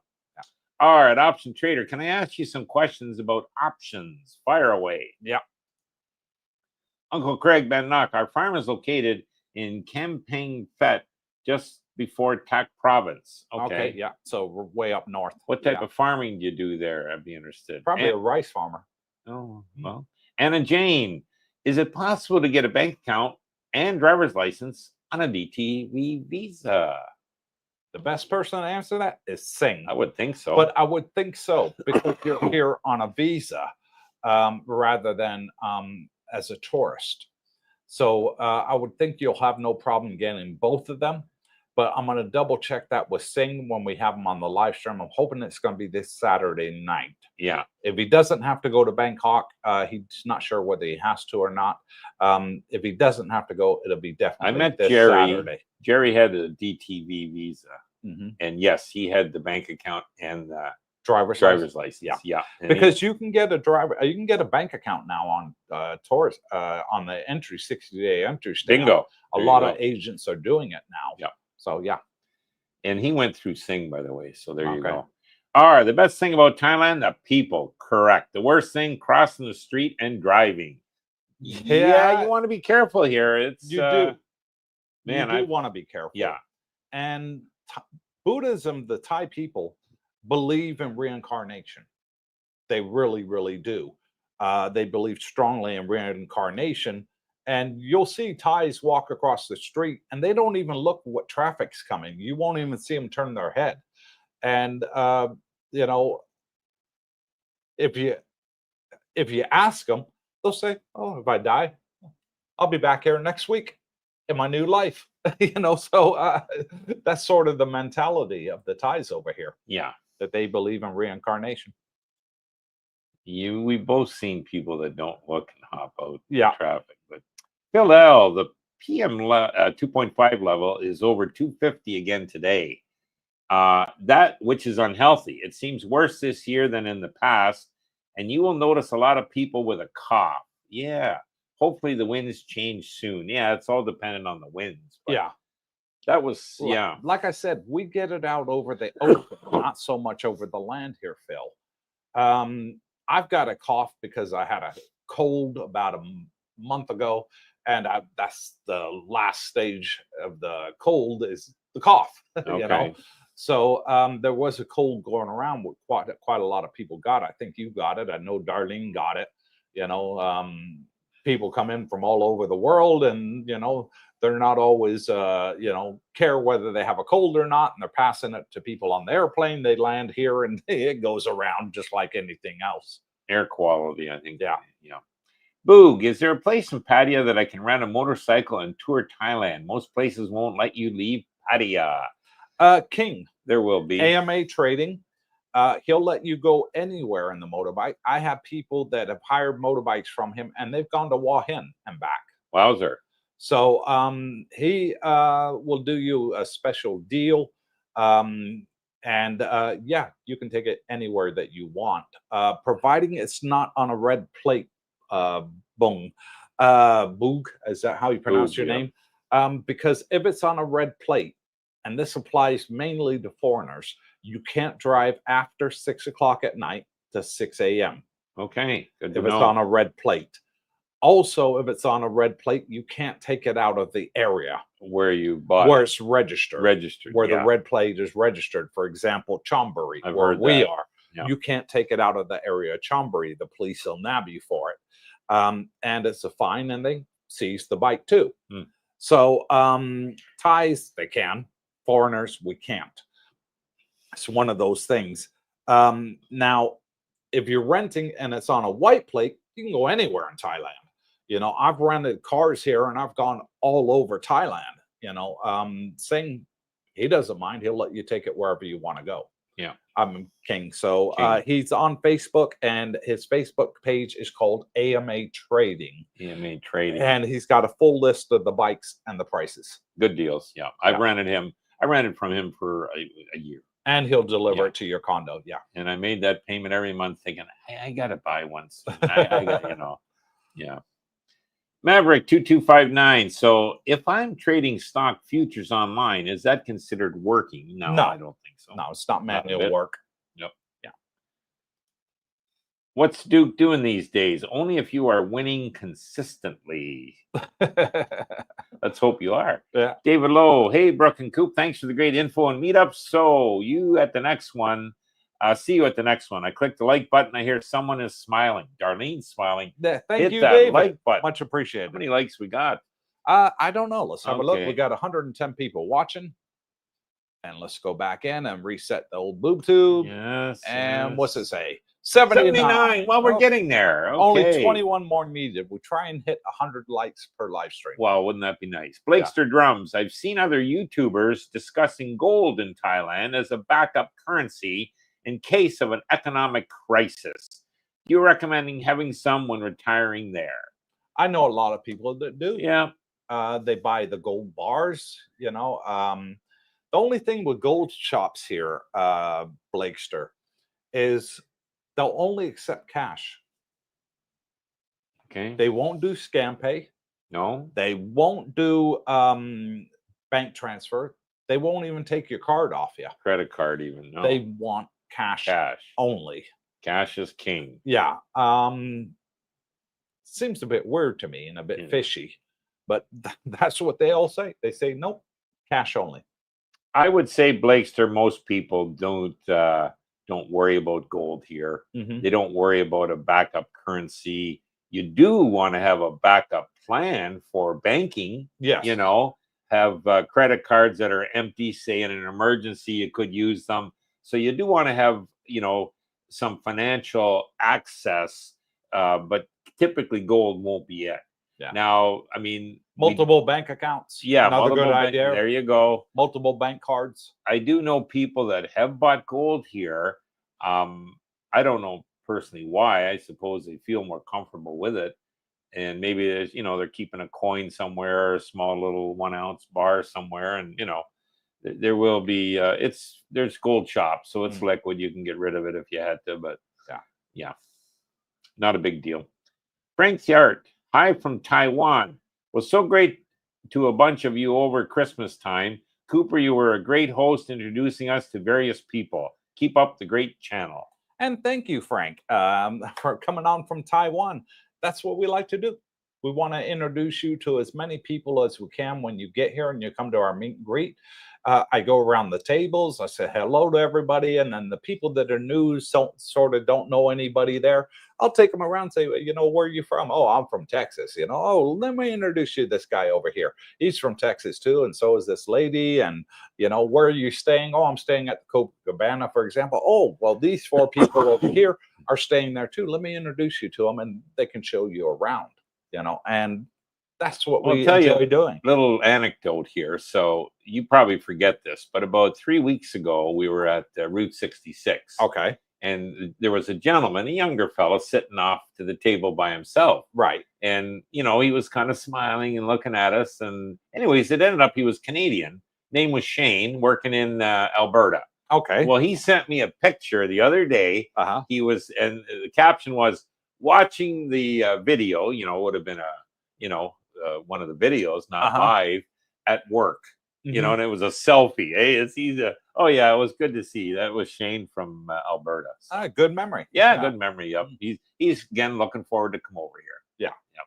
Speaker 2: All right, option trader. Can I ask you some questions about options? Fire away.
Speaker 1: Yeah.
Speaker 2: Uncle Craig Ben Knock, our farm is located in Kampeng Phet, just before Tak Province. Okay.
Speaker 1: Yeah. So we're way up north.
Speaker 2: What type of farming do you do there? I'd be interested.
Speaker 1: Probably a rice farmer.
Speaker 2: Oh, well. Anna Jane, is it possible to get a bank account and driver's license on a DTV visa?
Speaker 1: The best person to answer that is Singh.
Speaker 2: I would think so.
Speaker 1: But I would think so because you're here on a visa rather than as a tourist. So I would think you'll have no problem getting both of them. But I'm going to double check that with Singh when we have him on the live stream. I'm hoping it's going to be this Saturday night.
Speaker 2: Yeah.
Speaker 1: If he doesn't have to go to Bangkok, he's not sure whether he has to or not. If he doesn't have to go, it'll be definitely
Speaker 2: I met
Speaker 1: this
Speaker 2: Jerry.
Speaker 1: Saturday.
Speaker 2: Jerry had a DTV visa. And yes, he had the bank account and the driver's license. Yeah. And
Speaker 1: because you can get a bank account now on tourist on the 60-day entry stamp.
Speaker 2: Bingo.
Speaker 1: A lot of agents are doing it now.
Speaker 2: Yeah.
Speaker 1: So yeah.
Speaker 2: And he went through Singh, by the way. So there you go. All right. The best thing about Thailand, the people. Correct. The worst thing, crossing the street and driving. Yeah, you want to be careful here. It's
Speaker 1: you do.
Speaker 2: Man,
Speaker 1: you do want to be careful.
Speaker 2: Yeah.
Speaker 1: And Buddhism, the Thai people believe in reincarnation. They really, really do. They believe strongly in reincarnation. And you'll see Thais walk across the street and they don't even look what traffic's coming. You won't even see them turn their head. And, you know, if you ask them, they'll say, "Oh, if I die, I'll be back here next week in my new life." You know, so that's sort of the mentality of the Thais over here.
Speaker 2: Yeah.
Speaker 1: That they believe in reincarnation.
Speaker 2: We've both seen people that don't look and hop out in traffic. But Phil L, the PM 2.5 level is over 250 again today. That which is unhealthy. It seems worse this year than in the past. And you will notice a lot of people with a cough. Yeah. Hopefully the winds change soon. Yeah, it's all dependent on the winds. But that was,
Speaker 1: like I said, we get it out over the open, not so much over the land here, Phil. I've got a cough because I had a cold about a month ago, and that's the last stage of the cold is the cough. You know, So there was a cold going around with quite a lot of people got it. I think you got it. I know Darlene got it. You know, people come in from all over the world, and you know they're not always you know care whether they have a cold or not, and they're passing it to people on the airplane. They land here, and it goes around just like anything else.
Speaker 2: Air quality, I think.
Speaker 1: Yeah.
Speaker 2: Yeah. Boog, is there a place in Pattaya that I can rent a motorcycle and tour Thailand? Most places won't let you leave Pattaya.
Speaker 1: King,
Speaker 2: There will be.
Speaker 1: AMA Trading. He'll let you go anywhere in the motorbike. I have people that have hired motorbikes from him, and they've gone to Hua Hin and back.
Speaker 2: Wowzer.
Speaker 1: So he will do you a special deal. And yeah, you can take it anywhere that you want, providing it's not on a red plate. Boog, is that how you pronounce
Speaker 2: Boog,
Speaker 1: your
Speaker 2: yeah.
Speaker 1: name? Because if it's on a red plate, and this applies mainly to foreigners, you can't drive after 6 o'clock at night to 6 a.m.
Speaker 2: Okay, good to
Speaker 1: if it's
Speaker 2: know.
Speaker 1: on a red plate. Also, if it's on a red plate, you can't take it out of the area
Speaker 2: Where you bought
Speaker 1: where
Speaker 2: it.
Speaker 1: it's registered.
Speaker 2: Registered,
Speaker 1: Where
Speaker 2: yeah.
Speaker 1: the red plate is registered. For example, Chonburi,
Speaker 2: I've
Speaker 1: where
Speaker 2: heard
Speaker 1: we
Speaker 2: that.
Speaker 1: are.
Speaker 2: Yeah.
Speaker 1: You can't take it out of the area of Chonburi. The police will nab you for it. And it's a fine, and they seize the bike too.
Speaker 2: Hmm.
Speaker 1: So Thais, they can. Foreigners, we can't. It's one of those things. Now, if you're renting and it's on a white plate, you can go anywhere in Thailand. You know, I've rented cars here and I've gone all over Thailand. You know, Singh, he doesn't mind. He'll let you take it wherever you want to go.
Speaker 2: Yeah.
Speaker 1: I'm King. So
Speaker 2: King.
Speaker 1: he's on Facebook, and his Facebook page is called AMA Trading.
Speaker 2: AMA Trading.
Speaker 1: And he's got a full list of the bikes and the prices.
Speaker 2: Good deals. Yeah. I rented from him for a year.
Speaker 1: And he'll deliver it to your condo. Yeah.
Speaker 2: And I made that payment every month thinking, I got to buy one soon. I got, you know, yeah. Maverick 2259. So if I'm trading stock futures online, is that considered working? No, I don't think so.
Speaker 1: No, it's not manual work.
Speaker 2: Yep.
Speaker 1: Yeah.
Speaker 2: What's Duke doing these days? Only if you are winning consistently. Let's hope you are.
Speaker 1: Yeah.
Speaker 2: David Lowe. Hey, Brooke and Coop. Thanks for the great info and meetups. So you at the next one. See you at the next one. I clicked the like button. I hear someone is smiling. Darlene's smiling.
Speaker 1: Thank
Speaker 2: Hit
Speaker 1: you,
Speaker 2: that
Speaker 1: David.
Speaker 2: like button.
Speaker 1: Much appreciated.
Speaker 2: How many likes we got?
Speaker 1: I don't know. Let's have a look.
Speaker 2: Okay.
Speaker 1: We got 110 people watching. And let's go back in and reset the old boob tube.
Speaker 2: Yes.
Speaker 1: And
Speaker 2: yes.
Speaker 1: what's it say? 79.
Speaker 2: Well, we're getting there. Okay.
Speaker 1: Only 21 more needed. We try and hit 100 likes per live stream.
Speaker 2: Wow, wouldn't that be nice? Blakester Drums. I've seen other YouTubers discussing gold in Thailand as a backup currency in case of an economic crisis. You're recommending having some when retiring there?
Speaker 1: I know a lot of people that do.
Speaker 2: Yeah.
Speaker 1: They buy the gold bars, you know. The only thing with gold shops here, Blakester, is they'll only accept cash.
Speaker 2: Okay.
Speaker 1: They won't do scam pay.
Speaker 2: No.
Speaker 1: They won't do bank transfer. They won't even take your card off you.
Speaker 2: Credit card even. No.
Speaker 1: They want cash only.
Speaker 2: Cash is king.
Speaker 1: Yeah. Seems a bit weird to me and a bit fishy, but that's what they all say. They say, nope, cash only.
Speaker 2: I would say, Blakester, most people don't worry about gold here.
Speaker 1: Mm-hmm.
Speaker 2: They don't worry about a backup currency. You do want to have a backup plan for banking.
Speaker 1: Yes.
Speaker 2: You know, have credit cards that are empty, say in an emergency, you could use them. So you do want to have, you know, some financial access, but typically gold won't be it.
Speaker 1: Yeah.
Speaker 2: Now, I mean,
Speaker 1: multiple bank accounts.
Speaker 2: Yeah,
Speaker 1: another good idea.
Speaker 2: There you go.
Speaker 1: Multiple bank cards.
Speaker 2: I do know people that have bought gold here. I don't know personally why. I suppose they feel more comfortable with it, and maybe there's, you know, they're keeping a coin somewhere, a small little 1 ounce bar somewhere, and you know, there will be. There's gold shops, so it's liquid. You can get rid of it if you had to, but yeah, not a big deal. Frank's Yard. Hi from Taiwan. Was so great to a bunch of you over Christmas time. Cooper, you were a great host introducing us to various people. Keep up the great channel.
Speaker 1: And thank you, Frank, for coming on from Taiwan. That's what we like to do. We want to introduce you to as many people as we can when you get here and you come to our meet and greet. I go around the tables. I say hello to everybody, and then the people that are new, sort of don't know anybody there, I'll take them around and say, you know, where are you from? Oh, I'm from Texas. You know, oh, let me introduce you to this guy over here. He's from Texas too, and so is this lady. And you know, where are you staying? Oh, I'm staying at the Copacabana, for example. Oh, well, these 4 people over here are staying there too. Let me introduce you to them, and they can show you around. You know, and that's what we enjoy doing.
Speaker 2: Little anecdote here. So you probably forget this, but about 3 weeks ago, we were at Route 66.
Speaker 1: Okay.
Speaker 2: And there was a gentleman, a younger fellow, sitting off to the table by himself.
Speaker 1: Right.
Speaker 2: And, you know, he was kind of smiling and looking at us. And anyways, it ended up he was Canadian. Name was Shane, working in Alberta.
Speaker 1: Okay.
Speaker 2: Well, he sent me a picture the other day. He was, and the caption was, watching the video, you know, would have been one of the videos, not live, at work. You know, and it was a selfie. Hey, it's easy. Oh yeah, it was good to see. That was Shane from Alberta. So.
Speaker 1: Good memory.
Speaker 2: Yeah, good memory. Yep. He's again looking forward to come over here.
Speaker 1: Yeah.
Speaker 2: Yep.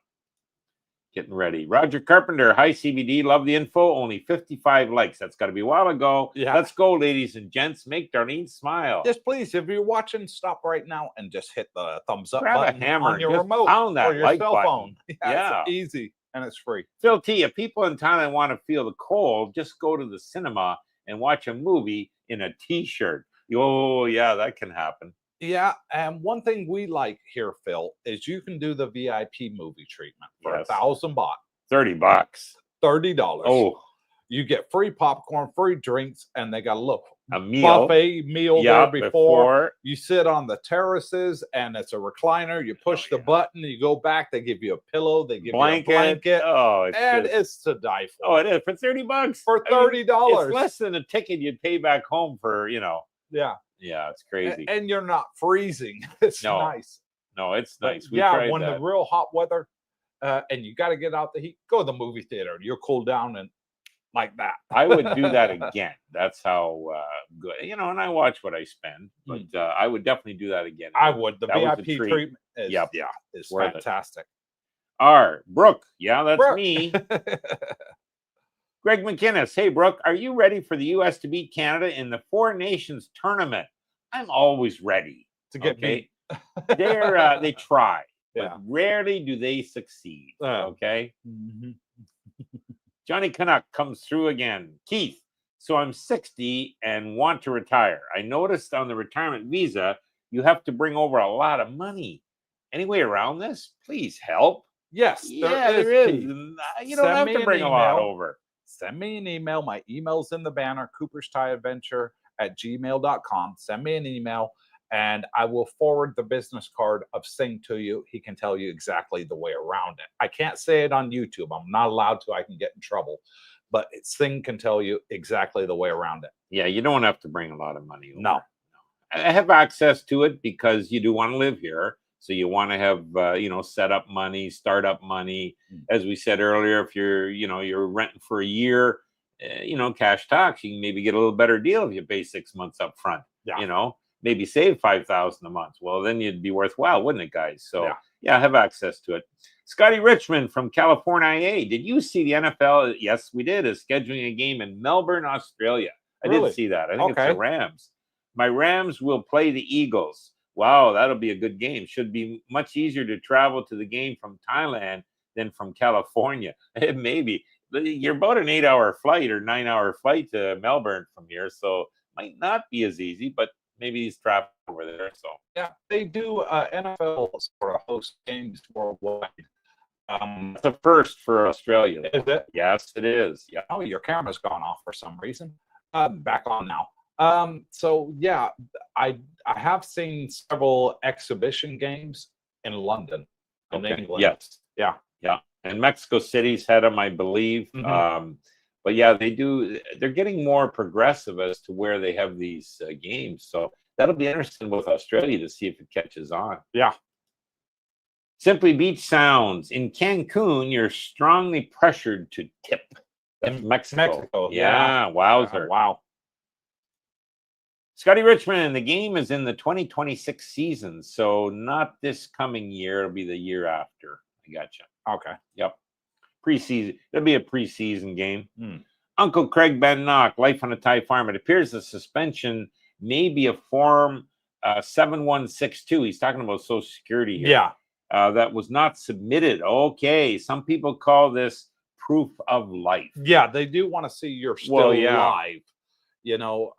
Speaker 2: Getting ready. Roger Carpenter. Hi CBD. Love the info. Only 55 likes. That's got to be a while ago.
Speaker 1: Yeah.
Speaker 2: Let's go, ladies and gents. Make Darlene smile.
Speaker 1: Yes, please. If you're watching, stop right now and just hit the thumbs up
Speaker 2: Grab
Speaker 1: button
Speaker 2: a hammer
Speaker 1: on your
Speaker 2: just
Speaker 1: remote
Speaker 2: pound that
Speaker 1: or your
Speaker 2: like
Speaker 1: cell
Speaker 2: button.
Speaker 1: phone. Yeah. It's easy. And it's free.
Speaker 2: Phil T, if people in Thailand want to feel the cold, just go to the cinema and watch a movie in a t-shirt. Oh, yeah, that can happen.
Speaker 1: Yeah, and one thing we like here, Phil, is you can do the VIP movie treatment for 1,000 baht.
Speaker 2: $30.
Speaker 1: $30.
Speaker 2: Oh.
Speaker 1: You get free popcorn, free drinks, and they got
Speaker 2: a meal,
Speaker 1: buffet meal there before. You sit on the terraces, and it's a recliner. You push the button, you go back. They give you a pillow, they give you a blanket.
Speaker 2: Oh,
Speaker 1: it's to die for.
Speaker 2: Oh, it is for $30.
Speaker 1: For $30,
Speaker 2: it's less than a ticket you'd pay back home for. You know.
Speaker 1: Yeah,
Speaker 2: it's crazy.
Speaker 1: And you're not freezing. It's nice.
Speaker 2: No, it's nice.
Speaker 1: When the real hot weather, and you got to get out the heat, go to the movie theater. You'll cool down and. Like that.
Speaker 2: I would do that again. That's how good, you know, and I watch what I spend, but I would definitely do that again.
Speaker 1: I would. The VIP treatment is, is fantastic.
Speaker 2: Brooke. Yeah, that's me. Greg McInnes. Hey, Brooke, are you ready for the U.S. to beat Canada in the Four Nations tournament? I'm always ready.
Speaker 1: To get beat.
Speaker 2: They try, but rarely do they succeed. Okay. Johnny Canuck comes through again. Keith, so I'm 60 and want to retire. I noticed on the retirement visa, you have to bring over a lot of money. Any way around this? Please help.
Speaker 1: Yes,
Speaker 2: there is. You don't have to bring a lot over.
Speaker 1: Send me an email. My email's in the banner, Coopersthaiadventure@gmail.com. Send me an email, and I will forward the business card of Singh to you. He can tell you exactly the way around it. I can't say it on YouTube. I'm not allowed to. I can get in trouble. But Singh can tell you exactly the way around it.
Speaker 2: Yeah, you don't have to bring a lot of money over.
Speaker 1: No.
Speaker 2: I have access to it because you do want to live here. So you want to have, set up money, startup money. As we said earlier, if you're renting for a year, cash tax, you can maybe get a little better deal if you pay 6 months up front.
Speaker 1: Yeah.
Speaker 2: Maybe save $5,000 a month. Well, then you'd be worthwhile, wouldn't it, guys? So I have access to it. Scotty Richmond from California. Did you see the NFL? Yes, we did. Is scheduling a game in Melbourne, Australia. I didn't see that. I think it's the Rams. My Rams will play the Eagles. Wow, that'll be a good game. Should be much easier to travel to the game from Thailand than from California. Maybe. You're about an 8-hour flight or 9-hour flight to Melbourne from here, so might not be as easy, but maybe he's traveling over there. So
Speaker 1: they do NFL sort of host games worldwide.
Speaker 2: It's a first for Australia.
Speaker 1: Is it?
Speaker 2: Yes, it is. Yeah.
Speaker 1: Oh, your camera's gone off for some reason. Back on now. I have seen several exhibition games in London, in England.
Speaker 2: Yes. Yeah. And Mexico City's had them, I believe. But yeah, they're getting more progressive as to where they have these games. So that'll be interesting with Australia to see if it catches on.
Speaker 1: Yeah.
Speaker 2: Simply Beach Sounds. In Cancun, you're strongly pressured to tip. That's Mexico. Yeah. Wowzer.
Speaker 1: Wow.
Speaker 2: Scotty Richmond, the game is in the 2026 season. So not this coming year. It'll be the year after. I gotcha.
Speaker 1: Okay.
Speaker 2: Yep. Preseason. It'll be a preseason game. Uncle Craig Ben Knock, life on a Thai farm. It appears the suspension may be a form 7162. He's talking about Social Security here.
Speaker 1: Yeah.
Speaker 2: That was not submitted. Okay. Some people call this proof of life.
Speaker 1: Yeah, they do want to see you're still alive. You know,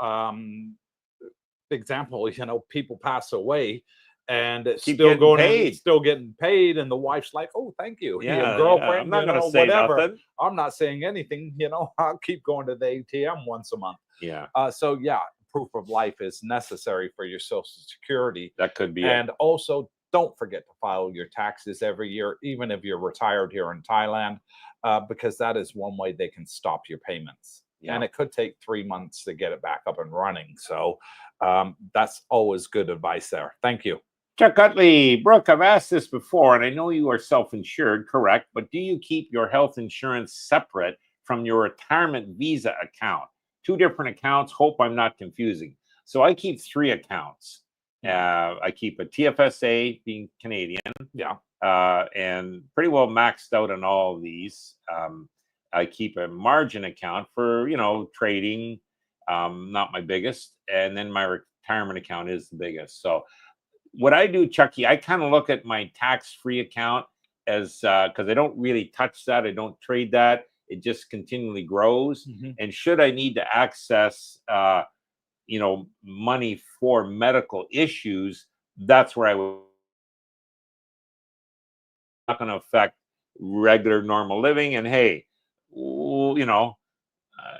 Speaker 1: example, you know, people pass away and it's still going paid. Still getting paid, and the wife's like, "Oh, thank you, your girlfriend."
Speaker 2: I'm not going to say
Speaker 1: whatever.
Speaker 2: nothing.
Speaker 1: I'm not saying anything. You know, I'll keep going to the ATM once a month.
Speaker 2: Yeah.
Speaker 1: So yeah, proof of life is necessary for your Social Security.
Speaker 2: That could be.
Speaker 1: And also, don't forget to file your taxes every year, even if you're retired here in Thailand, because that is one way they can stop your payments. Yeah. And it could take 3 months to get it back up and running. So that's always good advice there. Thank you.
Speaker 2: Chuck Utley, Brooke, I've asked this before, and I know you are self-insured, correct? But do you keep your health insurance separate from your retirement visa account? 2 different accounts. Hope I'm not confusing. So I keep 3 accounts. I keep a TFSA, being Canadian.
Speaker 1: Yeah.
Speaker 2: And pretty well maxed out on all of these. I keep a margin account for, you know, trading, not my biggest. And then my retirement account is the biggest. So what I do, Chucky, I kind of look at my tax-free account as, because I don't really touch that. I don't trade that. It just continually grows. And should I need to access, you know, money for medical issues, that's where I would. Not going to affect regular normal living. And hey, you know,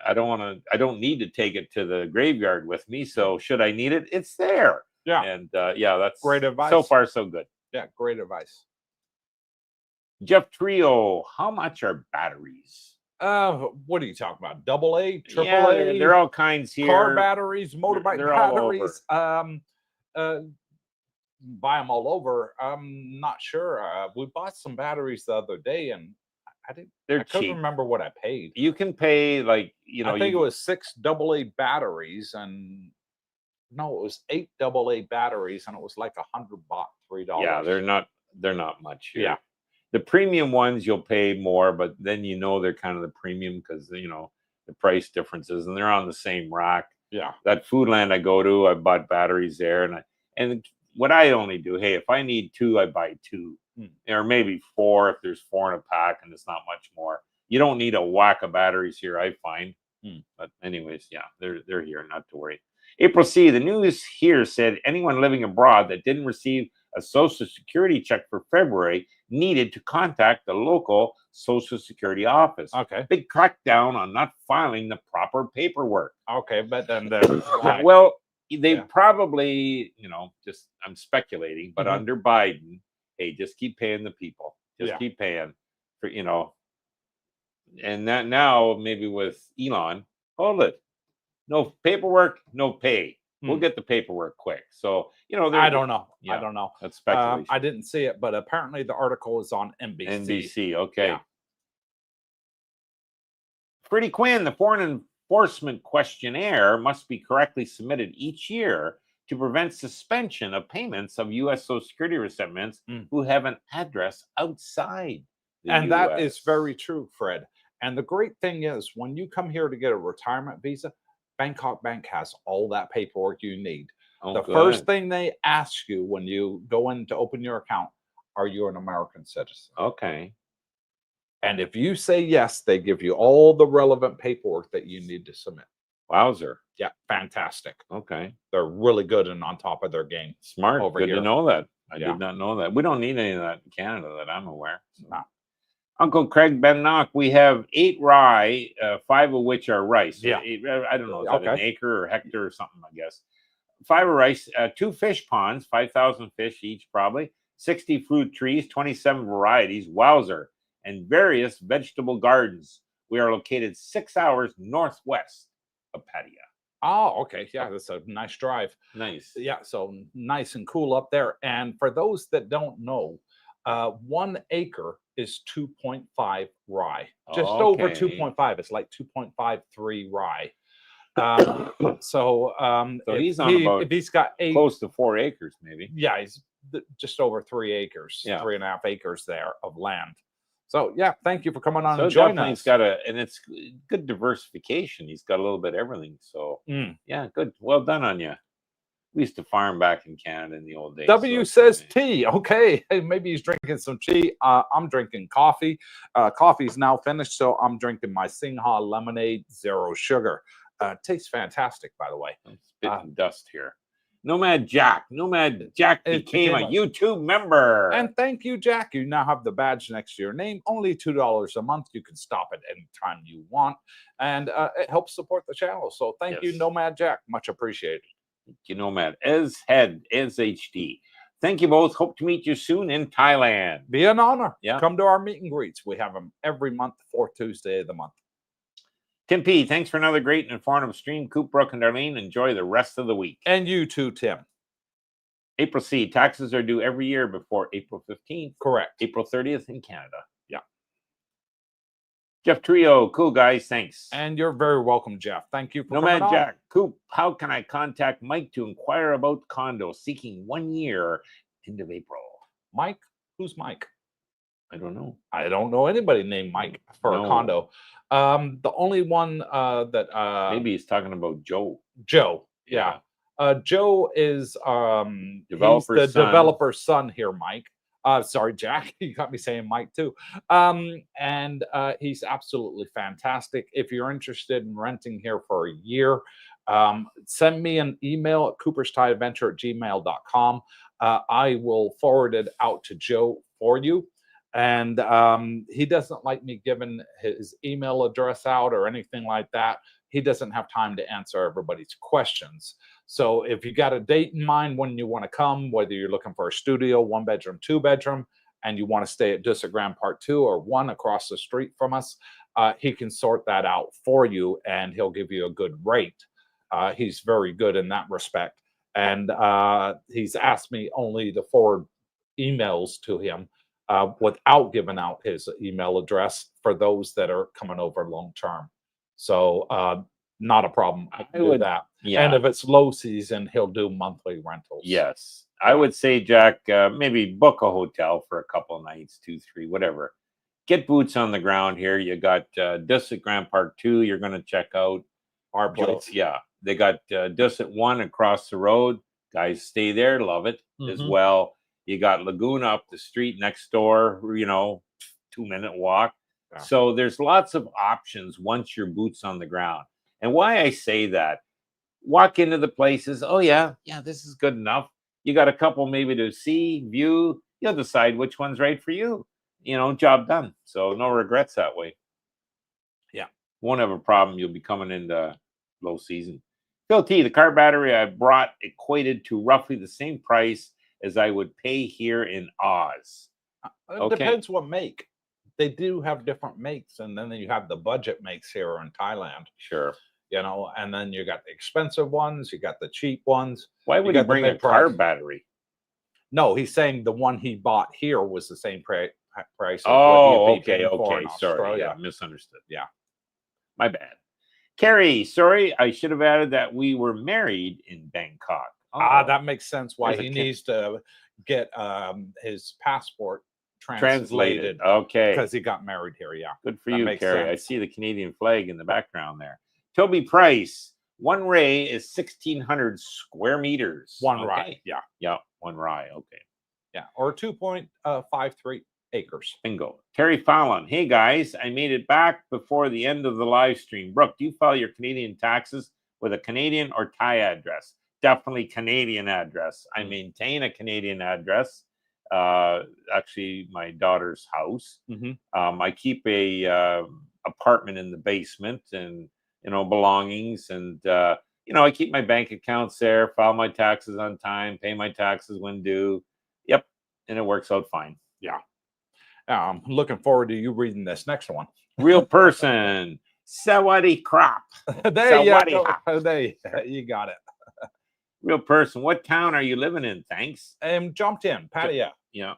Speaker 2: I don't need to take it to the graveyard with me. So should I need it, it's there.
Speaker 1: Yeah.
Speaker 2: And yeah, that's
Speaker 1: great advice.
Speaker 2: So far, so good.
Speaker 1: Yeah, great advice.
Speaker 2: Jeff Trio, how much are batteries?
Speaker 1: What are you talking about? AA, AAA?
Speaker 2: Yeah, they're all kinds here.
Speaker 1: Car batteries, motorbike
Speaker 2: they're
Speaker 1: batteries. Buy them all over. I'm not sure. We bought some batteries the other day, and I couldn't remember what I paid.
Speaker 2: You can pay, like, you know,
Speaker 1: I think it was 6 AA batteries, and no, it was 8 AA batteries, and it was like $100, $3.
Speaker 2: Yeah, they're not much here.
Speaker 1: Yeah.
Speaker 2: The premium ones you'll pay more, but then you know they're kind of the premium because, you know, the price differences, and they're on the same rack.
Speaker 1: Yeah.
Speaker 2: That Foodland I go to, I bought batteries there, and what I only do, hey, if I need 2, I buy 2, or maybe 4 if there's 4 in a pack, and it's not much more. You don't need a whack of batteries here, I find. But anyways, yeah, they're here, not to worry. April C, the news here said anyone living abroad that didn't receive a Social Security check for February needed to contact the local Social Security office.
Speaker 1: Okay.
Speaker 2: Big crackdown on not filing the proper paperwork.
Speaker 1: Okay, but then
Speaker 2: well, they probably, you know, just I'm speculating, but under Biden, hey, just keep paying the people. Just keep paying for, you know. And that now maybe with Elon, hold it. No paperwork, no pay. We'll get the paperwork quick. So, you know,
Speaker 1: I don't know.
Speaker 2: Yeah,
Speaker 1: I don't know.
Speaker 2: That's speculation.
Speaker 1: I didn't see it, but apparently the article is on NBC.
Speaker 2: NBC, okay.
Speaker 1: Yeah.
Speaker 2: Freddie Quinn, the Foreign Enforcement Questionnaire must be correctly submitted each year to prevent suspension of payments of U.S. Social Security recipients who have an address outside the
Speaker 1: And
Speaker 2: US.
Speaker 1: that is very true, Fred. And the great thing is, when you come here to get a retirement visa, Bangkok Bank has all that paperwork you need. The first thing they ask you when you go in to open your account, are you an American citizen?
Speaker 2: Okay.
Speaker 1: And if you say yes, they give you all the relevant paperwork that you need to submit.
Speaker 2: Wowzer.
Speaker 1: Yeah, fantastic.
Speaker 2: Okay.
Speaker 1: They're really good and on top of their game.
Speaker 2: Smart.
Speaker 1: Over
Speaker 2: Good
Speaker 1: here.
Speaker 2: to know that. I did not know that. We don't need any of that in Canada that I'm aware.
Speaker 1: No.
Speaker 2: Uncle Craig Ben Knock, we have 8 rye, 5 of which are rice. So
Speaker 1: Yeah.
Speaker 2: I don't know, is that an acre or hectare or something, I guess. 5 of rice, 2 fish ponds, 5,000 fish each probably, 60 fruit trees, 27 varieties, wowzer, and various vegetable gardens. We are located 6 hours northwest of Pattaya.
Speaker 1: Oh, okay. Yeah, that's a nice drive.
Speaker 2: Nice.
Speaker 1: Yeah, so nice and cool up there. And for those that don't know, 1 acre is 2.5 rye. Just over 2.5. It's like 2.53 rye. So
Speaker 2: he's on about,
Speaker 1: if he's got 8,
Speaker 2: close to 4 acres, maybe.
Speaker 1: Yeah, he's just over 3 acres,
Speaker 2: Yeah.
Speaker 1: 3.5 acres there of land. So yeah, thank you for coming on
Speaker 2: So
Speaker 1: and joining
Speaker 2: definitely
Speaker 1: us.
Speaker 2: he's got and it's good diversification. He's got a little bit of everything. So yeah, good. Well done on you. We used to farm back in Canada in the old days.
Speaker 1: W says tea. Okay, maybe he's drinking some tea. I'm drinking coffee. Coffee's now finished, so I'm drinking my Singha lemonade, 0 sugar. Tastes fantastic, by the way.
Speaker 2: I'm spitting dust here. Nomad Jack became a YouTube member.
Speaker 1: And thank you, Jack. You now have the badge next to your name. Only $2 a month. You can stop at any time you want, and it helps support the channel. So thank you, Nomad Jack. Much appreciated.
Speaker 2: Thank you, Nomad. Ez HD. Thank you both. Hope to meet you soon in Thailand.
Speaker 1: Be an honor.
Speaker 2: Yeah.
Speaker 1: Come to our meet and greets. We have them every month, 4th Tuesday of the month.
Speaker 2: Tim P, thanks for another great and informative stream. Coop, Brooke, and Darlene, enjoy the rest of the week.
Speaker 1: And you too, Tim.
Speaker 2: April C, taxes are due every year before April 15th.
Speaker 1: Correct.
Speaker 2: April 30th in Canada.
Speaker 1: Yeah.
Speaker 2: Jeff Trio, cool guys, thanks.
Speaker 1: And you're very welcome, Jeff. Thank you for coming on.
Speaker 2: Nomad Jack, Coop, how can I contact Mike to inquire about condo seeking 1 year end of April?
Speaker 1: Mike? Who's Mike?
Speaker 2: I don't know.
Speaker 1: I don't know anybody named Mike for a condo. The only one that
Speaker 2: maybe he's talking about Joe.
Speaker 1: Joe, yeah. Joe is developer's son here, Mike. Sorry, Jack. You got me saying Mike too. And he's absolutely fantastic. If you're interested in renting here for a year, send me an email at coopersthaiadventure@gmail.com. I will forward it out to Joe for you. And he doesn't like me giving his email address out or anything like that. He doesn't have time to answer everybody's questions. So if you got a date in mind when you want to come, whether you're looking for a studio, 1-bedroom, 2-bedroom, and you want to stay at Dusagram Part 2 or 1 across the street from us, he can sort that out for you and he'll give you a good rate. He's very good in that respect. And he's asked me only to forward emails to him without giving out his email address for those that are coming over long term. So not a problem. I can do that. Yeah. And if it's low season, he'll do monthly rentals.
Speaker 2: Yes. I would say, Jack, maybe book a hotel for a couple of nights, 2, 3, whatever. Get boots on the ground here. You got Dusagram Part 2 you're going to check out.
Speaker 1: Our place.
Speaker 2: Yeah. They got Dusit 1 across the road. Guys stay there. Love it as well. You got Laguna up the street next door, 2-minute walk. Yeah. So there's lots of options once your boots on the ground. And why I say that, walk into the places. Oh, yeah, this is good enough. You got a couple maybe to see, view. You'll decide which one's right for you. Job done. So no regrets that way. Yeah. Won't have a problem. You'll be coming into low season. Phil T, the car battery I brought equated to roughly the same price as I would pay here in Oz.
Speaker 1: It depends what make. They do have different makes, and then you have the budget makes here in Thailand.
Speaker 2: Sure.
Speaker 1: And then you got the expensive ones, you got the cheap ones.
Speaker 2: Why would he bring a car battery?
Speaker 1: No, he's saying the one he bought here was the same price.
Speaker 2: Oh, okay. Sorry. Yeah, misunderstood.
Speaker 1: Yeah.
Speaker 2: My bad. Carrie, sorry, I should have added that we were married in Bangkok.
Speaker 1: That makes sense why he needs to get his passport translated.
Speaker 2: Okay.
Speaker 1: Because he got married here, yeah.
Speaker 2: Good for you, Carrie. I see the Canadian flag in the background there. Toby Price, 1 ray is 1,600 square meters.
Speaker 1: 1 ray, yeah.
Speaker 2: Yeah, 1 ray, okay.
Speaker 1: Yeah, or 2.53 acres.
Speaker 2: Bingo. Terry Fallon, hey guys, I made it back before the end of the live stream. Brooke, do you file your Canadian taxes with a Canadian or Thai address? Definitely Canadian address. I maintain a Canadian address. Actually, my daughter's house. I keep a apartment in the basement and belongings, and I keep my bank accounts there, file my taxes on time, pay my taxes when due. Yep, and it works out fine.
Speaker 1: Yeah. I'm looking forward to you reading this next one.
Speaker 2: Real person, Sawadee crop.
Speaker 1: There you got it.
Speaker 2: Real person, what town are you living in? Thanks.
Speaker 1: Jumped in, Pattaya.
Speaker 2: Yeah,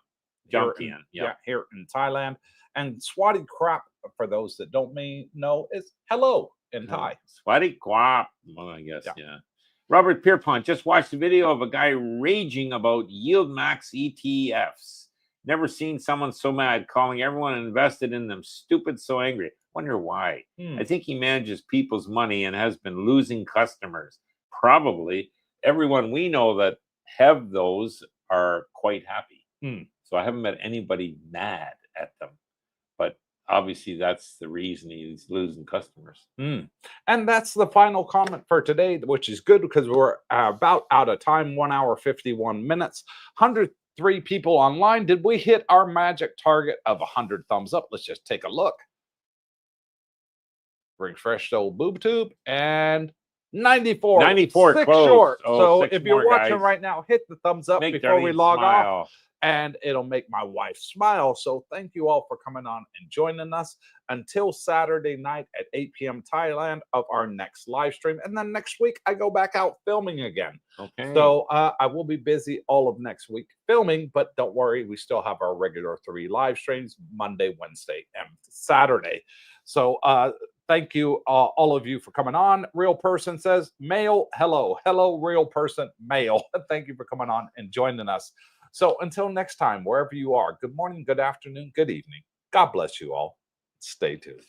Speaker 2: jumped in. Yeah,
Speaker 1: here in Thailand. And Swati crop, for those that don't know, is hello in Thai.
Speaker 2: Swati crop. Well, I guess, yeah. Robert Pierpont just watched a video of a guy raging about yield max ETFs. Never seen someone so mad, calling everyone invested in them stupid, so angry. Wonder why. I think he manages people's money and has been losing customers. Probably everyone we know that have those are quite happy. So I haven't met anybody mad at them. But obviously that's the reason he's losing customers.
Speaker 1: And that's the final comment for today, which is good because we're about out of time. 1 hour, 51 minutes. 103 people online. Did we hit our magic target of 100 thumbs up? Let's just take a look. Refresh the old boob tube and 94.
Speaker 2: 94
Speaker 1: 6
Speaker 2: close.
Speaker 1: short.
Speaker 2: Oh,
Speaker 1: so
Speaker 2: 6
Speaker 1: if you're
Speaker 2: more,
Speaker 1: watching
Speaker 2: guys.
Speaker 1: right now, hit the thumbs up
Speaker 2: Make
Speaker 1: before we
Speaker 2: Darlene
Speaker 1: log off.
Speaker 2: smile.
Speaker 1: And it'll make my wife smile. So thank you all for coming on and joining us until Saturday night at 8 p.m. Thailand of our next live stream. And then next week, I go back out filming again.
Speaker 2: Okay.
Speaker 1: So I will be busy all of next week filming, but don't worry, we still have our regular 3 live streams, Monday, Wednesday, and Saturday. So thank you, all of you, for coming on. Real Person says, male, hello. Hello, Real Person, male. Thank you for coming on and joining us. So until next time, wherever you are, good morning, good afternoon, good evening. God bless you all. Stay tuned.